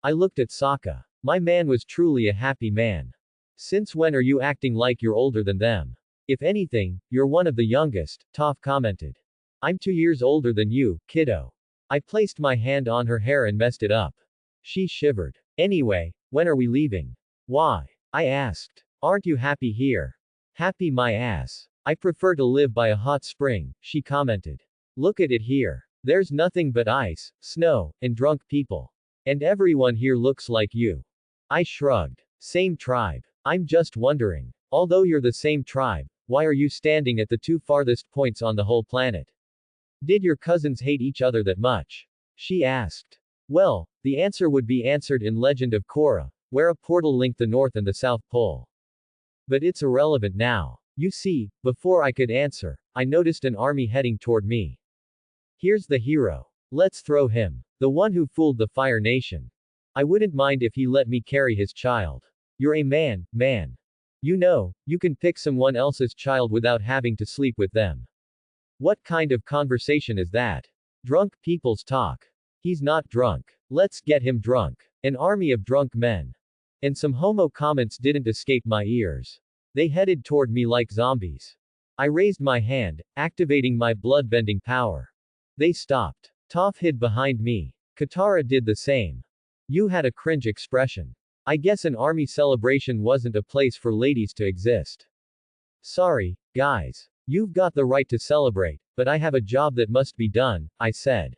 I looked at Sokka. My man was truly a happy man. Since when are you acting like you're older than them? If anything, you're one of the youngest, Toph commented. I'm 2 years older than you, kiddo. I placed my hand on her hair and messed it up. She shivered. Anyway, when are we leaving? Why? I asked. Aren't you happy here? Happy my ass. I prefer to live by a hot spring, she commented. Look at it here. There's nothing but ice, snow, and drunk people. And everyone here looks like you. I shrugged. Same tribe. I'm just wondering. Although you're the same tribe, why are you standing at the 2 farthest points on the whole planet? Did your cousins hate each other that much? She asked. Well, the answer would be answered in Legend of Korra, where a portal linked the North and the South Pole. But it's irrelevant now. You see, before I could answer, I noticed an army heading toward me. Here's the hero. Let's throw him. The one who fooled the Fire Nation. I wouldn't mind if he let me carry his child. You're a man, man. You know, you can pick someone else's child without having to sleep with them. What kind of conversation is that? Drunk people's talk. He's not drunk. Let's get him drunk. An army of drunk men. And some homo comments didn't escape my ears. They headed toward me like zombies. I raised my hand, activating my bloodbending power. They stopped. Toph hid behind me. Katara did the same. You had a cringe expression. I guess an army celebration wasn't a place for ladies to exist. Sorry, guys. You've got the right to celebrate, but I have a job that must be done, I said.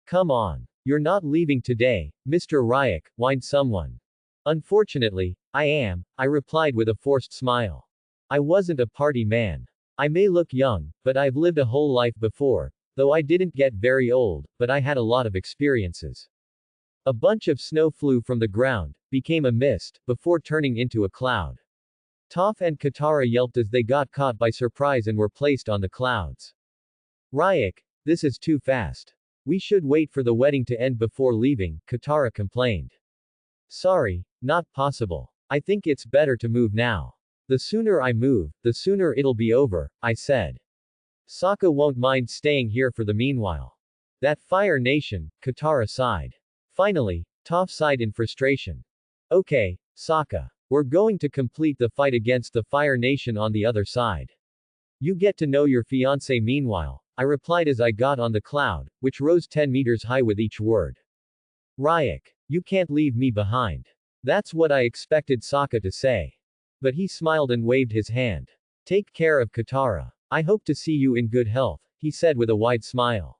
Come on. You're not leaving today, Mr. Ryak, whined someone. Unfortunately, I am, I replied with a forced smile. I wasn't a party man. I may look young, but I've lived a whole life before, though I didn't get very old, but I had a lot of experiences. A bunch of snow flew from the ground, became a mist, before turning into a cloud. Toph and Katara yelped as they got caught by surprise and were placed on the clouds. Ryak, this is too fast. We should wait for the wedding to end before leaving, Katara complained. Sorry, not possible. I think it's better to move now. The sooner I move, the sooner it'll be over, I said. Sokka won't mind staying here for the meanwhile. That Fire Nation, Katara sighed. Finally, Toph sighed in frustration. Okay, Sokka. We're going to complete the fight against the Fire Nation on the other side. You get to know your fiancé meanwhile, I replied as I got on the cloud, which rose 10 meters high with each word. Ryak, you can't leave me behind. That's what I expected Sokka to say. But he smiled and waved his hand. Take care of Katara. I hope to see you in good health, he said with a wide smile.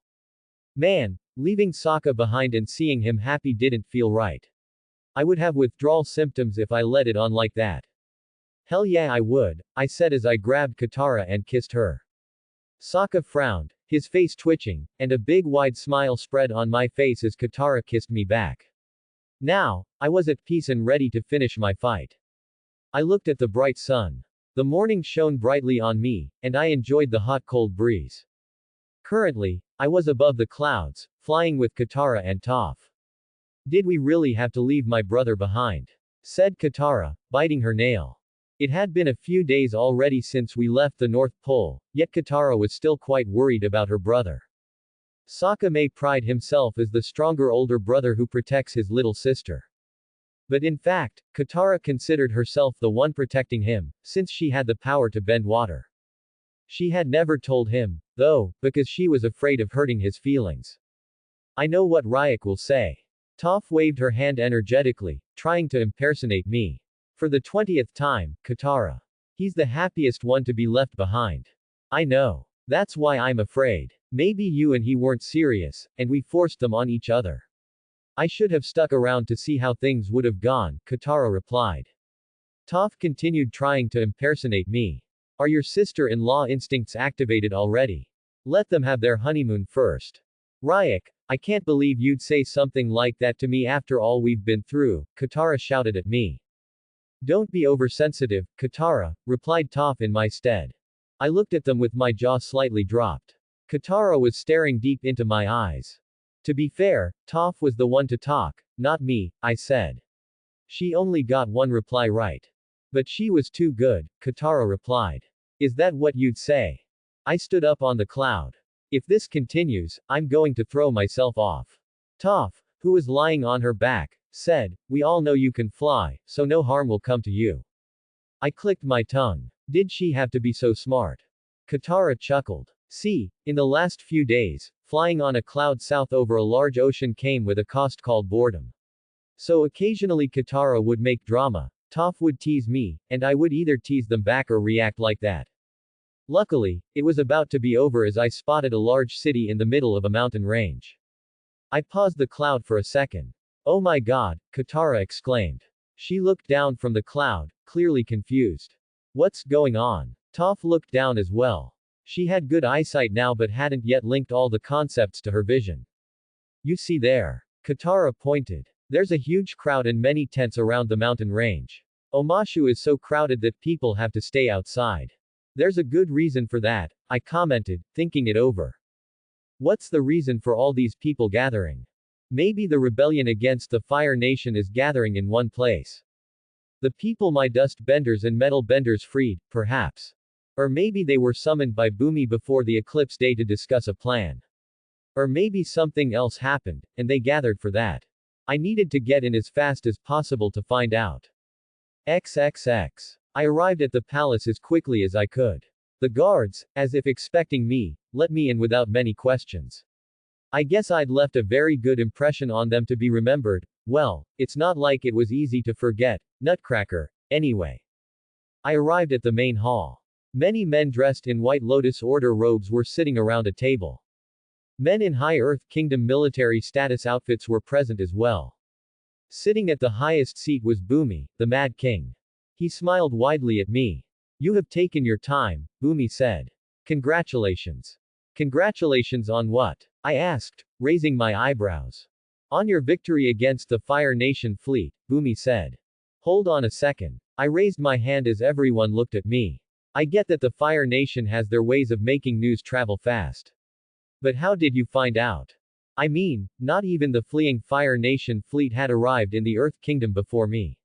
Man, leaving Sokka behind and seeing him happy didn't feel right. I would have withdrawal symptoms if I let it on like that. Hell yeah I would, I said as I grabbed Katara and kissed her. Sokka frowned, his face twitching, and a big wide smile spread on my face as Katara kissed me back. Now, I was at peace and ready to finish my fight. I looked at the bright sun. The morning shone brightly on me, and I enjoyed the hot cold breeze. Currently, I was above the clouds, flying with Katara and Toph. Did we really have to leave my brother behind? Said Katara, biting her nail. It had been a few days already since we left the North Pole, yet Katara was still quite worried about her brother. Sokka may pride himself as the stronger older brother who protects his little sister. But in fact, Katara considered herself the one protecting him, since she had the power to bend water. She had never told him, though, because she was afraid of hurting his feelings. I know what Ryak will say. Toph waved her hand energetically, trying to impersonate me. For the 20th time, Katara. He's the happiest one to be left behind. I know. That's why I'm afraid. Maybe you and he weren't serious, and we forced them on each other. I should have stuck around to see how things would have gone, Katara replied. Toph continued trying to impersonate me. Are your sister-in-law instincts activated already? Let them have their honeymoon first. Ryak, I can't believe you'd say something like that to me after all we've been through, Katara shouted at me. Don't be oversensitive, Katara, replied Toph in my stead. I looked at them with my jaw slightly dropped. Katara was staring deep into my eyes. To be fair, Toph was the one to talk, not me, I said. She only got one reply right. But she was too good, Katara replied. Is that what you'd say? I stood up on the cloud. If this continues, I'm going to throw myself off. Toph, who was lying on her back, said, we all know you can fly, so no harm will come to you. I clicked my tongue. Did she have to be so smart? Katara chuckled. See, in the last few days, flying on a cloud south over a large ocean came with a cost called boredom. So occasionally Katara would make drama, Toph would tease me, and I would either tease them back or react like that. Luckily, it was about to be over as I spotted a large city in the middle of a mountain range. I paused the cloud for a second. Oh my god, Katara exclaimed. She looked down from the cloud, clearly confused. What's going on? Toph looked down as well. She had good eyesight now but hadn't yet linked all the concepts to her vision. You see there. Katara pointed. There's a huge crowd and many tents around the mountain range. Omashu is so crowded that people have to stay outside. There's a good reason for that, I commented, thinking it over. What's the reason for all these people gathering? Maybe the rebellion against the Fire Nation is gathering in one place. The people my dust benders and metal benders freed, perhaps. Or maybe they were summoned by Bumi before the eclipse day to discuss a plan. Or maybe something else happened, and they gathered for that. I needed to get in as fast as possible to find out. XXX. I arrived at the palace as quickly as I could. The guards, as if expecting me, let me in without many questions. I guess I'd left a very good impression on them to be remembered. Well, it's not like it was easy to forget, Nutcracker, anyway. I arrived at the main hall. Many men dressed in White Lotus Order robes were sitting around a table. Men in High Earth Kingdom military status outfits were present as well. Sitting at the highest seat was Bumi, the Mad King. He smiled widely at me. You have taken your time, Bumi said. Congratulations. Congratulations on what? I asked, raising my eyebrows. On your victory against the Fire Nation fleet, Bumi said. Hold on a second. I raised my hand as everyone looked at me. I get that the Fire Nation has their ways of making news travel fast. But how did you find out? I mean, not even the fleeing Fire Nation fleet had arrived in the Earth Kingdom before me.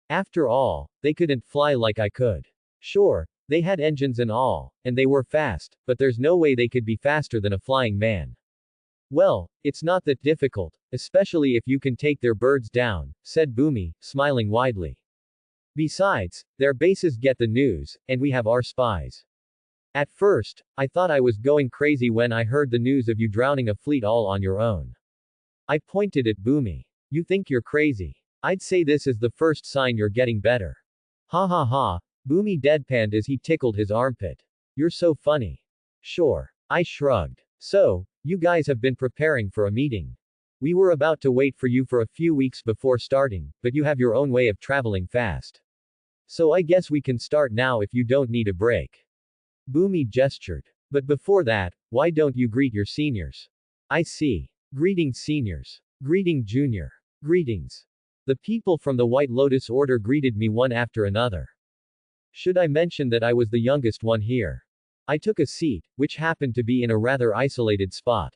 After all, they couldn't fly like I could. Sure, they had engines and all, and they were fast, but there's no way they could be faster than a flying man. Well, it's not that difficult, especially if you can take their birds down, said Bumi, smiling widely. Besides, their bases get the news, and we have our spies. At first, I thought I was going crazy when I heard the news of you drowning a fleet all on your own. I pointed at Bumi. You think you're crazy. I'd say this is the first sign you're getting better. Ha ha ha, Bumi deadpanned as he tickled his armpit. You're so funny. Sure. I shrugged. So, you guys have been preparing for a meeting. We were about to wait for you for a few weeks before starting, but you have your own way of traveling fast. So I guess we can start now if you don't need a break. Bumi gestured. But before that, why don't you greet your seniors? I see. Greetings seniors. Greeting junior. Greetings. The people from the White Lotus Order greeted me one after another. Should I mention that I was the youngest one here? I took a seat, which happened to be in a rather isolated spot.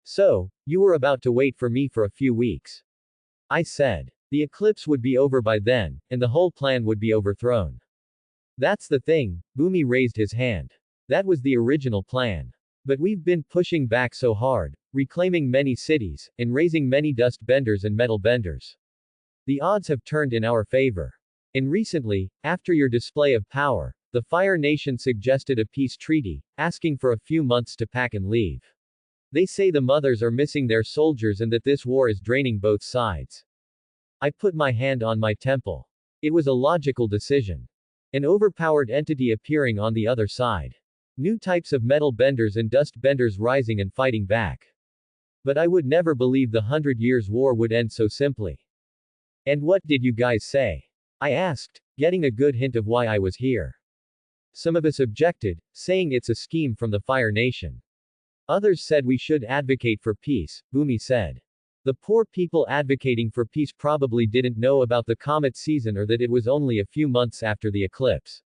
So, you were about to wait for me for a few weeks. I said. The eclipse would be over by then, and the whole plan would be overthrown. That's the thing, Boomy raised his hand. That was the original plan. But we've been pushing back so hard, reclaiming many cities, and raising many dust benders and metal benders. The odds have turned in our favor. And recently, after your display of power, the Fire Nation suggested a peace treaty, asking for a few months to pack and leave. They say the mothers are missing their soldiers and that this war is draining both sides. I put my hand on my temple. It was a logical decision. An overpowered entity appearing on the other side. New types of metal benders and dust benders rising and fighting back. But I would never believe the 100 Years' War would end so simply. And what did you guys say? I asked, getting a good hint of why I was here. Some of us objected, saying it's a scheme from the Fire Nation. Others said we should advocate for peace, Boomy said. The poor people advocating for peace probably didn't know about the comet season or that it was only a few months after the eclipse.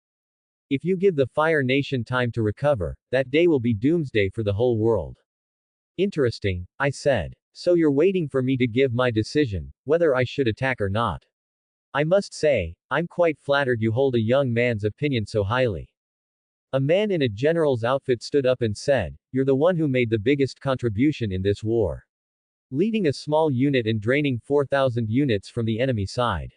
If you give the Fire Nation time to recover, that day will be doomsday for the whole world. Interesting, I said. So you're waiting for me to give my decision, whether I should attack or not. I must say, I'm quite flattered you hold a young man's opinion so highly. A man in a general's outfit stood up and said, "You're the one who made the biggest contribution in this war. Leading a small unit and draining 4,000 units from the enemy side.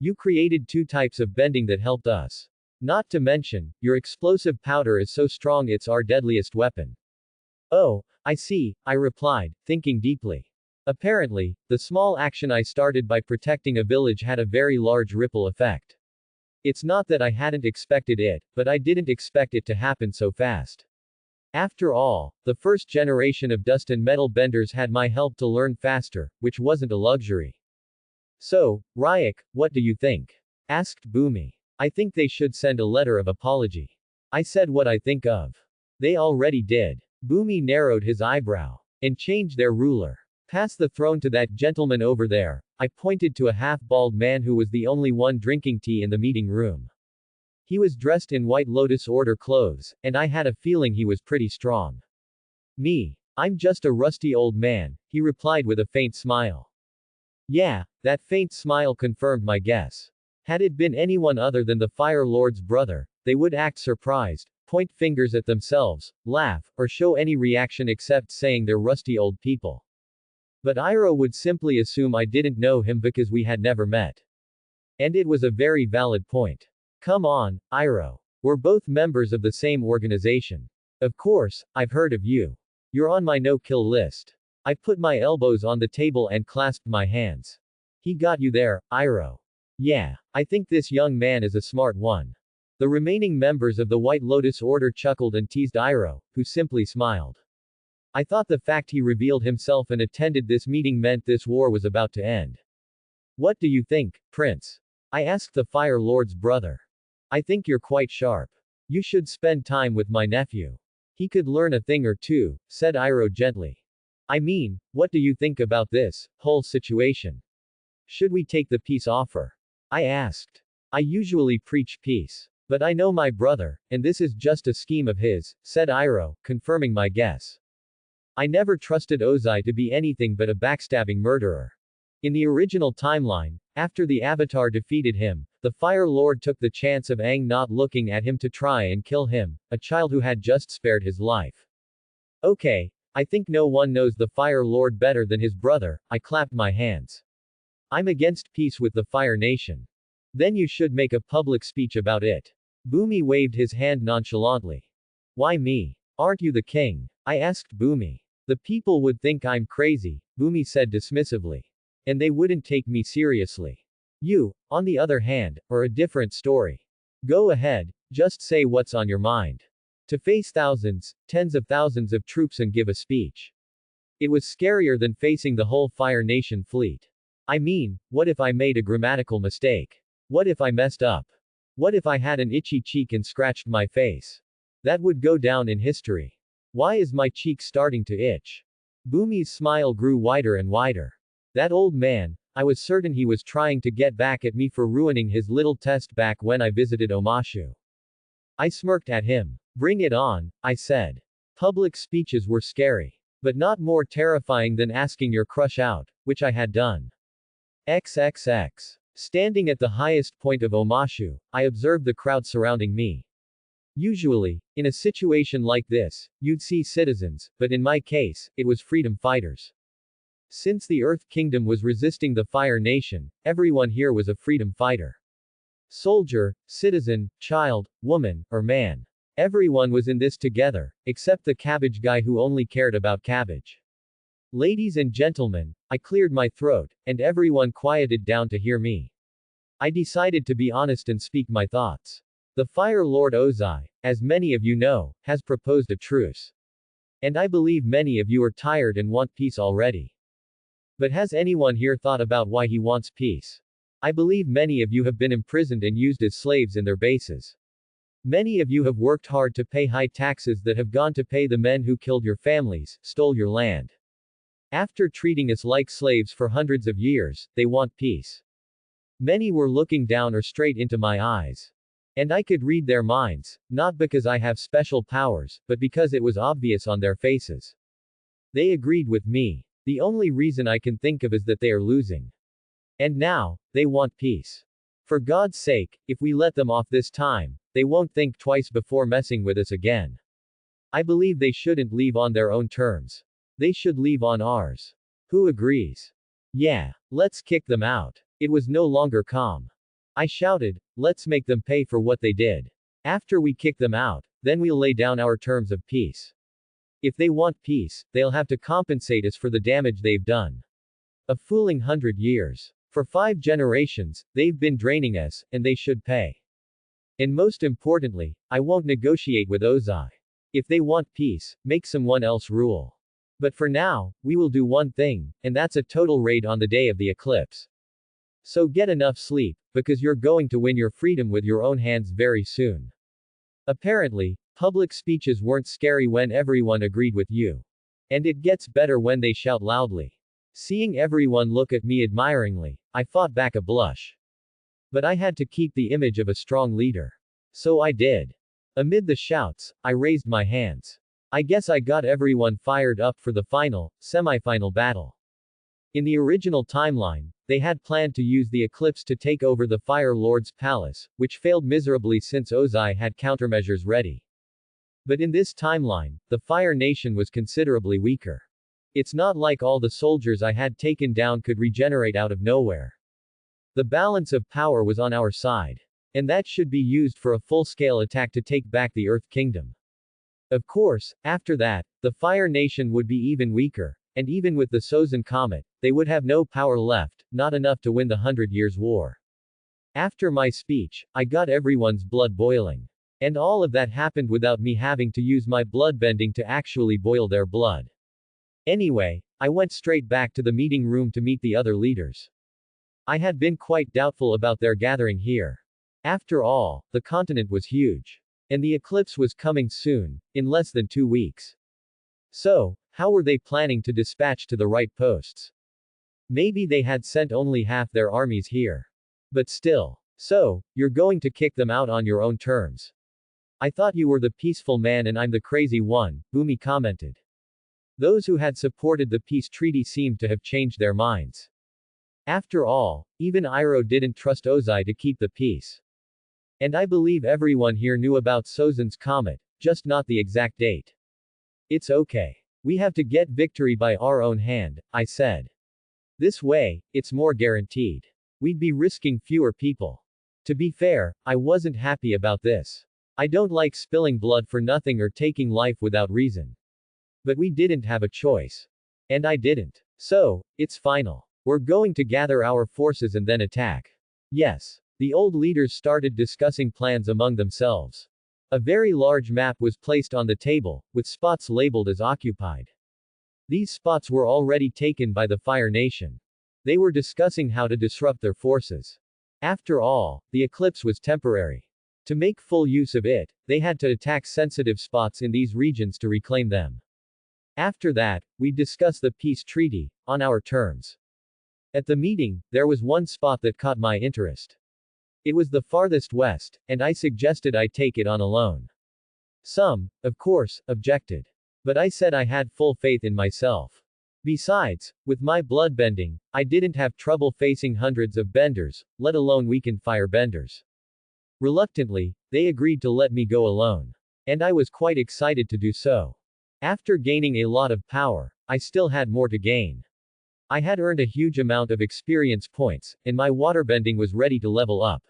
You created 2 types of bending that helped us. Not to mention, your explosive powder is so strong it's our deadliest weapon." Oh, I see, I replied, thinking deeply. Apparently, the small action I started by protecting a village had a very large ripple effect. It's not that I hadn't expected it, but I didn't expect it to happen so fast. After all, the first generation of dust and metal benders had my help to learn faster, which wasn't a luxury. So, Ryak, what do you think? Asked Boomy. I think they should send a letter of apology. I said what I think of. They already did. Boomy narrowed his eyebrow. And change their ruler. Pass the throne to that gentleman over there. I pointed to a half-bald man who was the only one drinking tea in the meeting room. He was dressed in White Lotus Order clothes, and I had a feeling he was pretty strong. Me. I'm just a rusty old man, he replied with a faint smile. Yeah, that faint smile confirmed my guess. Had it been anyone other than the Fire Lord's brother, they would act surprised, point fingers at themselves, laugh, or show any reaction except saying they're rusty old people. But Iroh would simply assume I didn't know him because we had never met. And it was a very valid point. Come on, Iroh. We're both members of the same organization. Of course, I've heard of you. You're on my no-kill list. I put my elbows on the table and clasped my hands. He got you there, Iroh. Yeah, I think this young man is a smart one. The remaining members of the White Lotus Order chuckled and teased Iroh, who simply smiled. I thought the fact he revealed himself and attended this meeting meant this war was about to end. What do you think, Prince? I asked the Fire Lord's brother. I think you're quite sharp. You should spend time with my nephew. He could learn a thing or two, said Iroh gently. I mean, what do you think about this whole situation? Should we take the peace offer? I asked. I usually preach peace. But I know my brother, and this is just a scheme of his, said Iroh, confirming my guess. I never trusted Ozai to be anything but a backstabbing murderer. In the original timeline, after the Avatar defeated him, the Fire Lord took the chance of Aang not looking at him to try and kill him, a child who had just spared his life. Okay, I think no one knows the Fire Lord better than his brother, I clapped my hands. I'm against peace with the Fire Nation. Then you should make a public speech about it. Boomy waved his hand nonchalantly. Why me? Aren't you the king? I asked Boomy. The people would think I'm crazy, Boomy said dismissively. And they wouldn't take me seriously. You, on the other hand, are a different story. Go ahead, just say what's on your mind. To face thousands, tens of thousands of troops and give a speech. It was scarier than facing the whole Fire Nation fleet. I mean, what if I made a grammatical mistake? What if I messed up? What if I had an itchy cheek and scratched my face? That would go down in history. Why is my cheek starting to itch? Boomy's smile grew wider and wider. That old man, I was certain he was trying to get back at me for ruining his little test back when I visited Omashu. I smirked at him. Bring it on, I said. Public speeches were scary. But not more terrifying than asking your crush out, which I had done. XXX. Standing at the highest point of Omashu, I observed the crowd surrounding me. Usually, in a situation like this, you'd see citizens, but in my case, it was freedom fighters. Since the Earth Kingdom was resisting the Fire Nation, everyone here was a freedom fighter. Soldier, citizen, child, woman, or man. Everyone was in this together, except the cabbage guy who only cared about cabbage. Ladies and gentlemen, I cleared my throat, and everyone quieted down to hear me. I decided to be honest and speak my thoughts. The Fire Lord Ozai, as many of you know, has proposed a truce. And I believe many of you are tired and want peace already. But has anyone here thought about why he wants peace? I believe many of you have been imprisoned and used as slaves in their bases. Many of you have worked hard to pay high taxes that have gone to pay the men who killed your families, stole your land. After treating us like slaves for hundreds of years, they want peace. Many were looking down or straight into my eyes. And I could read their minds, not because I have special powers, but because it was obvious on their faces. They agreed with me. The only reason I can think of is that they are losing. And now, they want peace. For God's sake, if we let them off this time, they won't think twice before messing with us again. I believe they shouldn't leave on their own terms. They should leave on ours. Who agrees? Yeah, let's kick them out. It was no longer calm. I shouted, let's make them pay for what they did. After we kick them out, then we'll lay down our terms of peace. If they want peace, they'll have to compensate us for the damage they've done. A fooling 100 years. For 5 generations, they've been draining us, and they should pay. And most importantly, I won't negotiate with Ozai. If they want peace, make someone else rule. But for now, we will do one thing, and that's a total raid on the day of the eclipse. So get enough sleep, because you're going to win your freedom with your own hands very soon. Apparently, public speeches weren't scary when everyone agreed with you. And it gets better when they shout loudly. Seeing everyone look at me admiringly, I fought back a blush. But I had to keep the image of a strong leader. So I did. Amid the shouts, I raised my hands. I guess I got everyone fired up for the semi-final battle. In the original timeline, they had planned to use the eclipse to take over the Fire Lord's palace, which failed miserably since Ozai had countermeasures ready. But in this timeline, the Fire Nation was considerably weaker. It's not like all the soldiers I had taken down could regenerate out of nowhere. The balance of power was on our side. And that should be used for a full-scale attack to take back the Earth Kingdom. Of course, after that, the Fire Nation would be even weaker, and even with the Sozin Comet, they would have no power left, not enough to win the 100 Years' War. After my speech, I got everyone's blood boiling. And all of that happened without me having to use my bloodbending to actually boil their blood. Anyway, I went straight back to the meeting room to meet the other leaders. I had been quite doubtful about their gathering here. After all, the continent was huge. And the eclipse was coming soon, in less than 2 weeks. So, how were they planning to dispatch to the right posts? Maybe they had sent only half their armies here. But still. So, you're going to kick them out on your own terms. I thought you were the peaceful man and I'm the crazy one, Bumi commented. Those who had supported the peace treaty seemed to have changed their minds. After all, even Iroh didn't trust Ozai to keep the peace. And I believe everyone here knew about Sozin's comet, just not the exact date. It's okay. We have to get victory by our own hand, I said. This way, it's more guaranteed. We'd be risking fewer people. To be fair, I wasn't happy about this. I don't like spilling blood for nothing or taking life without reason. But we didn't have a choice. And I didn't. So, it's final. We're going to gather our forces and then attack. Yes. The old leaders started discussing plans among themselves. A very large map was placed on the table, with spots labeled as occupied. These spots were already taken by the Fire Nation. They were discussing how to disrupt their forces. After all, the eclipse was temporary. To make full use of it, they had to attack sensitive spots in these regions to reclaim them. After that, we'd discuss the peace treaty, on our terms. At the meeting, there was one spot that caught my interest. It was the farthest west, and I suggested I take it on alone. Some, of course, objected. But I said I had full faith in myself. Besides, with my bloodbending, I didn't have trouble facing hundreds of benders, let alone weakened firebenders. Reluctantly, they agreed to let me go alone. And I was quite excited to do so. After gaining a lot of power, I still had more to gain. I had earned a huge amount of experience points, and my waterbending was ready to level up.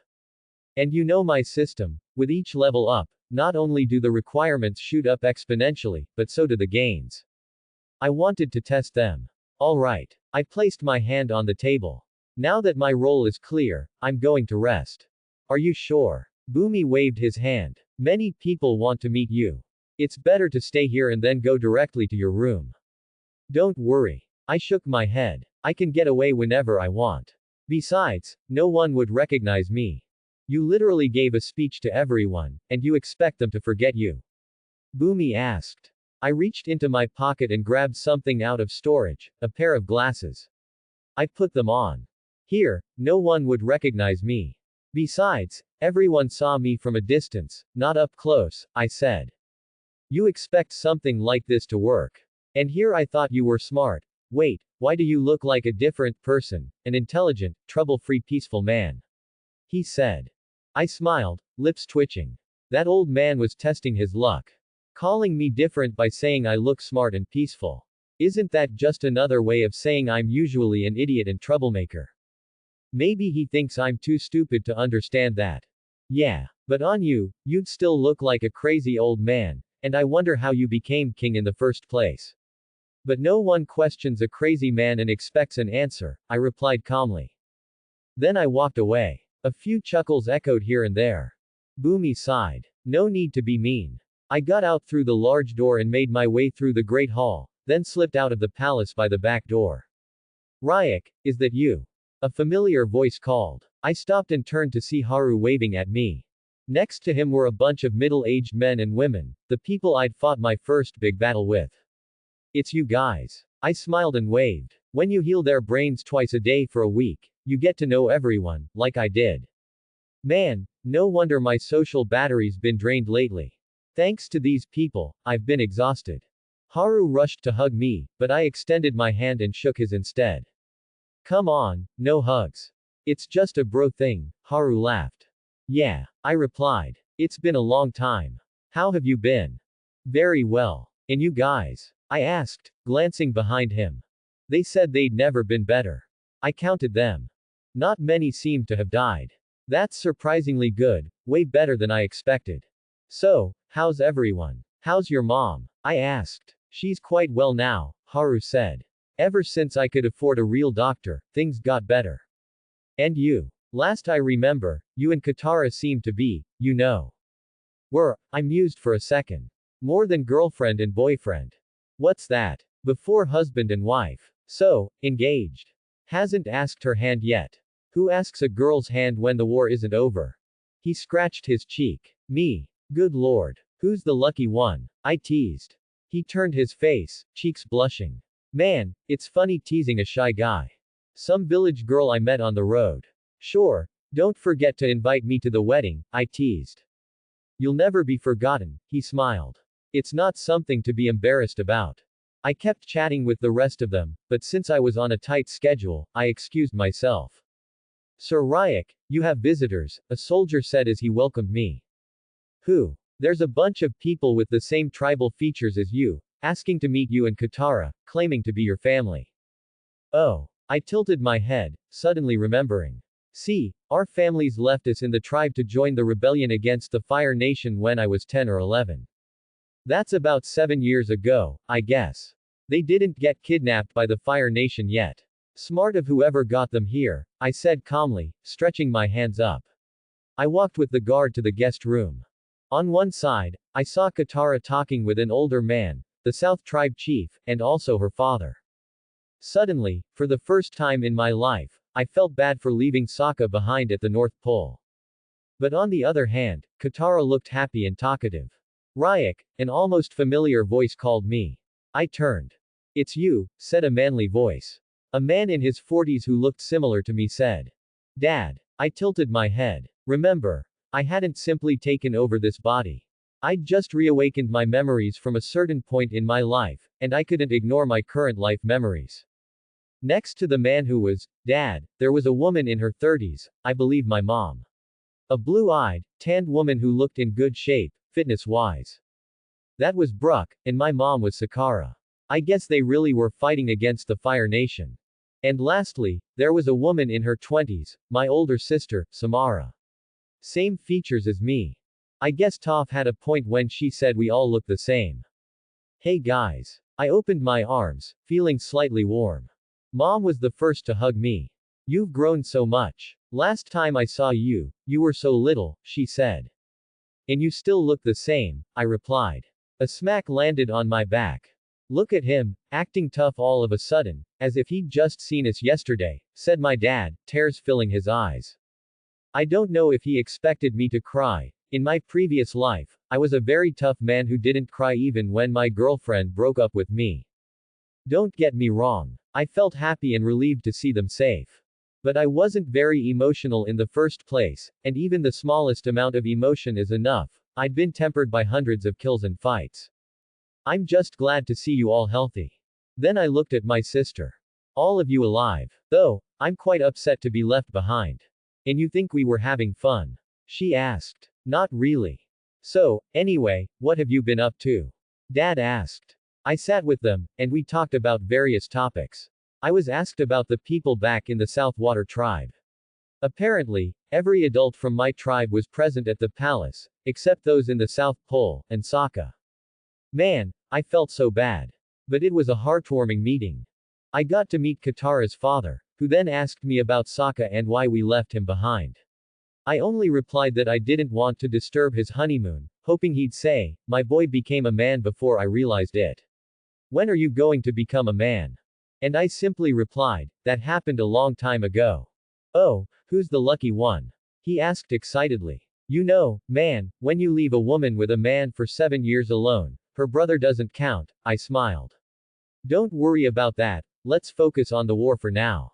And you know my system, with each level up, not only do the requirements shoot up exponentially, but so do the gains. I wanted to test them. Alright. I placed my hand on the table. Now that my role is clear, I'm going to rest. Are you sure? Boomy waved his hand. Many people want to meet you. It's better to stay here and then go directly to your room. Don't worry. I shook my head. I can get away whenever I want. Besides, no one would recognize me. You literally gave a speech to everyone, and you expect them to forget you? Boomy asked. I reached into my pocket and grabbed something out of storage, a pair of glasses. I put them on. Here, no one would recognize me. Besides, everyone saw me from a distance, not up close, I said. You expect something like this to work. And here I thought you were smart. Wait, why do you look like a different person, an intelligent, trouble-free peaceful man? He said. I smiled, lips twitching. That old man was testing his luck. Calling me different by saying I look smart and peaceful. Isn't that just another way of saying I'm usually an idiot and troublemaker? Maybe he thinks I'm too stupid to understand that. Yeah. But on you, you'd still look like a crazy old man, and I wonder how you became king in the first place. But no one questions a crazy man and expects an answer, I replied calmly. Then I walked away. A few chuckles echoed here and there. Boomy sighed. No need to be mean. I got out through the large door and made my way through the great hall, then slipped out of the palace by the back door. Ryak, is that you? A familiar voice called. I stopped and turned to see Haru waving at me. Next to him were a bunch of middle-aged men and women, the people I'd fought my first big battle with. It's you guys. I smiled and waved. When you heal their brains twice a day for a week, you get to know everyone, like I did. Man, no wonder my social battery's been drained lately. Thanks to these people, I've been exhausted. Haru rushed to hug me, but I extended my hand and shook his instead. Come on, no hugs. It's just a bro thing, Haru laughed. Yeah, I replied. It's been a long time. How have you been? Very well. And you guys? I asked, glancing behind him. They said they'd never been better. I counted them. Not many seemed to have died. That's surprisingly good, way better than I expected. So, how's everyone? How's your mom? I asked. She's quite well now, Haru said. Ever since I could afford a real doctor, things got better. And you? Last I remember, you and Katara seemed to be, you know. I mused for a second. More than girlfriend and boyfriend. What's that? Before husband and wife. So, engaged. Hasn't asked her hand yet. Who asks a girl's hand when the war isn't over? He scratched his cheek. Me. Good lord. Who's the lucky one? I teased. He turned his face, cheeks blushing. Man, it's funny teasing a shy guy. Some village girl I met on the road. Sure, don't forget to invite me to the wedding, I teased. You'll never be forgotten, he smiled. It's not something to be embarrassed about. I kept chatting with the rest of them, but since I was on a tight schedule, I excused myself. Sir Ryak, you have visitors, a soldier said as he welcomed me. Who? There's a bunch of people with the same tribal features as you, asking to meet you and Katara, claiming to be your family. Oh. I tilted my head, suddenly remembering. See, our families left us in the tribe to join the rebellion against the Fire Nation when I was 10 or 11. That's about 7 years ago, I guess. They didn't get kidnapped by the Fire Nation yet. Smart of whoever got them here, I said calmly, stretching my hands up. I walked with the guard to the guest room. On one side, I saw Katara talking with an older man, the South Tribe chief, and also her father. Suddenly, for the first time in my life, I felt bad for leaving Sokka behind at the North Pole. But on the other hand, Katara looked happy and talkative. Ryak, an almost familiar voice called me. I turned. It's you, said a manly voice. A man in his 40s who looked similar to me said. Dad. I tilted my head. Remember. I hadn't simply taken over this body. I'd just reawakened my memories from a certain point in my life, and I couldn't ignore my current life memories. Next to the man who was Dad, there was a woman in her 30s, I believe my mom. A blue-eyed, tanned woman who looked in good shape, fitness-wise. That was Brooke, and my mom was Sakara. I guess they really were fighting against the Fire Nation. And lastly, there was a woman in her 20s, my older sister, Samara. Same features as me. I guess Toph had a point when she said we all look the same. Hey guys. I opened my arms, feeling slightly warm. Mom was the first to hug me. You've grown so much. Last time I saw you, you were so little, she said. And you still look the same, I replied. A smack landed on my back. Look at him, acting tough all of a sudden, as if he'd just seen us yesterday, said my dad, tears filling his eyes. I don't know if he expected me to cry. In my previous life, I was a very tough man who didn't cry even when my girlfriend broke up with me. Don't get me wrong. I felt happy and relieved to see them safe. But I wasn't very emotional in the first place, and even the smallest amount of emotion is enough. I'd been tempered by hundreds of kills and fights. I'm just glad to see you all healthy. Then I looked at my sister. All of you alive. Though, I'm quite upset to be left behind. And you think we were having fun? She asked. Not really. So, anyway, what have you been up to? Dad asked. I sat with them, and we talked about various topics. I was asked about the people back in the Southwater tribe. Apparently, every adult from my tribe was present at the palace, except those in the South Pole, and Sokka. Man, I felt so bad. But it was a heartwarming meeting. I got to meet Katara's father, who then asked me about Sokka and why we left him behind. I only replied that I didn't want to disturb his honeymoon, hoping he'd say, my boy became a man before I realized it. When are you going to become a man? And I simply replied, that happened a long time ago. Oh, who's the lucky one? He asked excitedly. You know, man, when you leave a woman with a man for 7 years alone, her brother doesn't count, I smiled. Don't worry about that, let's focus on the war for now.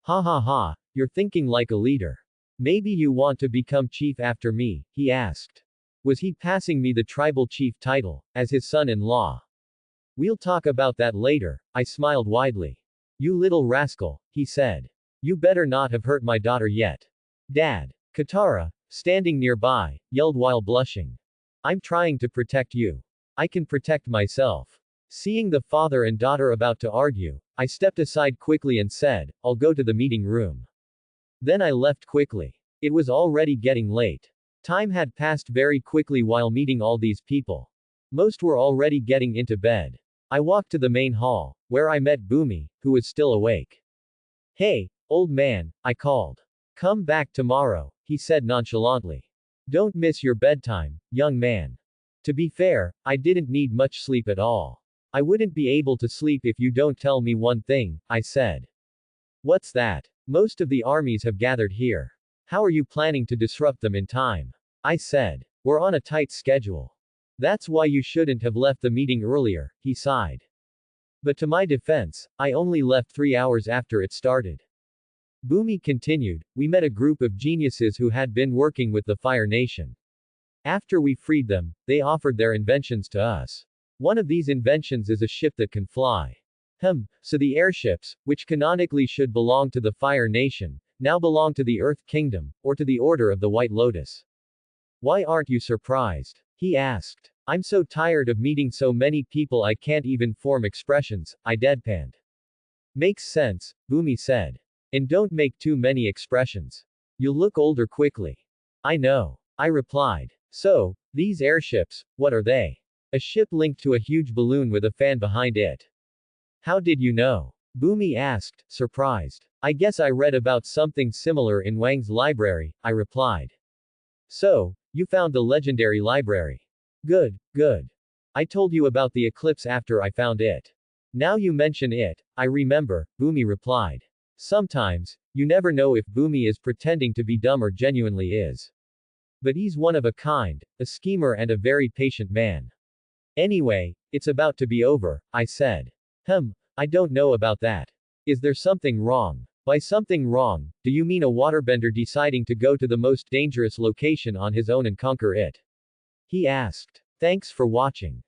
Ha ha ha, you're thinking like a leader. Maybe you want to become chief after me, he asked. Was he passing me the tribal chief title, as his son-in-law? We'll talk about that later, I smiled widely. You little rascal, he said. You better not have hurt my daughter yet. Dad. Katara, standing nearby, yelled while blushing. I'm trying to protect you. I can protect myself. Seeing the father and daughter about to argue, I stepped aside quickly and said, I'll go to the meeting room. Then I left quickly. It was already getting late. Time had passed very quickly while meeting all these people. Most were already getting into bed. I walked to the main hall, where I met Boomy, who was still awake. Hey, old man, I called. Come back tomorrow, he said nonchalantly. Don't miss your bedtime, young man. To be fair, I didn't need much sleep at all. I wouldn't be able to sleep if you don't tell me one thing, I said. What's that? Most of the armies have gathered here. How are you planning to disrupt them in time? I said. We're on a tight schedule. That's why you shouldn't have left the meeting earlier, he sighed. But to my defense, I only left 3 hours after it started. Boomy continued, we met a group of geniuses who had been working with the Fire Nation. After we freed them, they offered their inventions to us. One of these inventions is a ship that can fly. So the airships, which canonically should belong to the Fire Nation, now belong to the Earth Kingdom, or to the Order of the White Lotus. Why aren't you surprised? He asked. I'm so tired of meeting so many people I can't even form expressions, I deadpanned. Makes sense, Boomy said. And don't make too many expressions. You'll look older quickly. I know. I replied. So, these airships, what are they? A ship linked to a huge balloon with a fan behind it. How did you know? Boomy asked, surprised. I guess I read about something similar in Wang's library, I replied. So, you found the legendary library. Good, good. I told you about the eclipse after I found it. Now you mention it, I remember, Boomy replied. Sometimes, you never know if Boomy is pretending to be dumb or genuinely is. But he's one of a kind, a schemer and a very patient man. Anyway, it's about to be over, I said. I don't know about that. Is there something wrong? By something wrong, do you mean a waterbender deciding to go to the most dangerous location on his own and conquer it? He asked. Thanks for watching.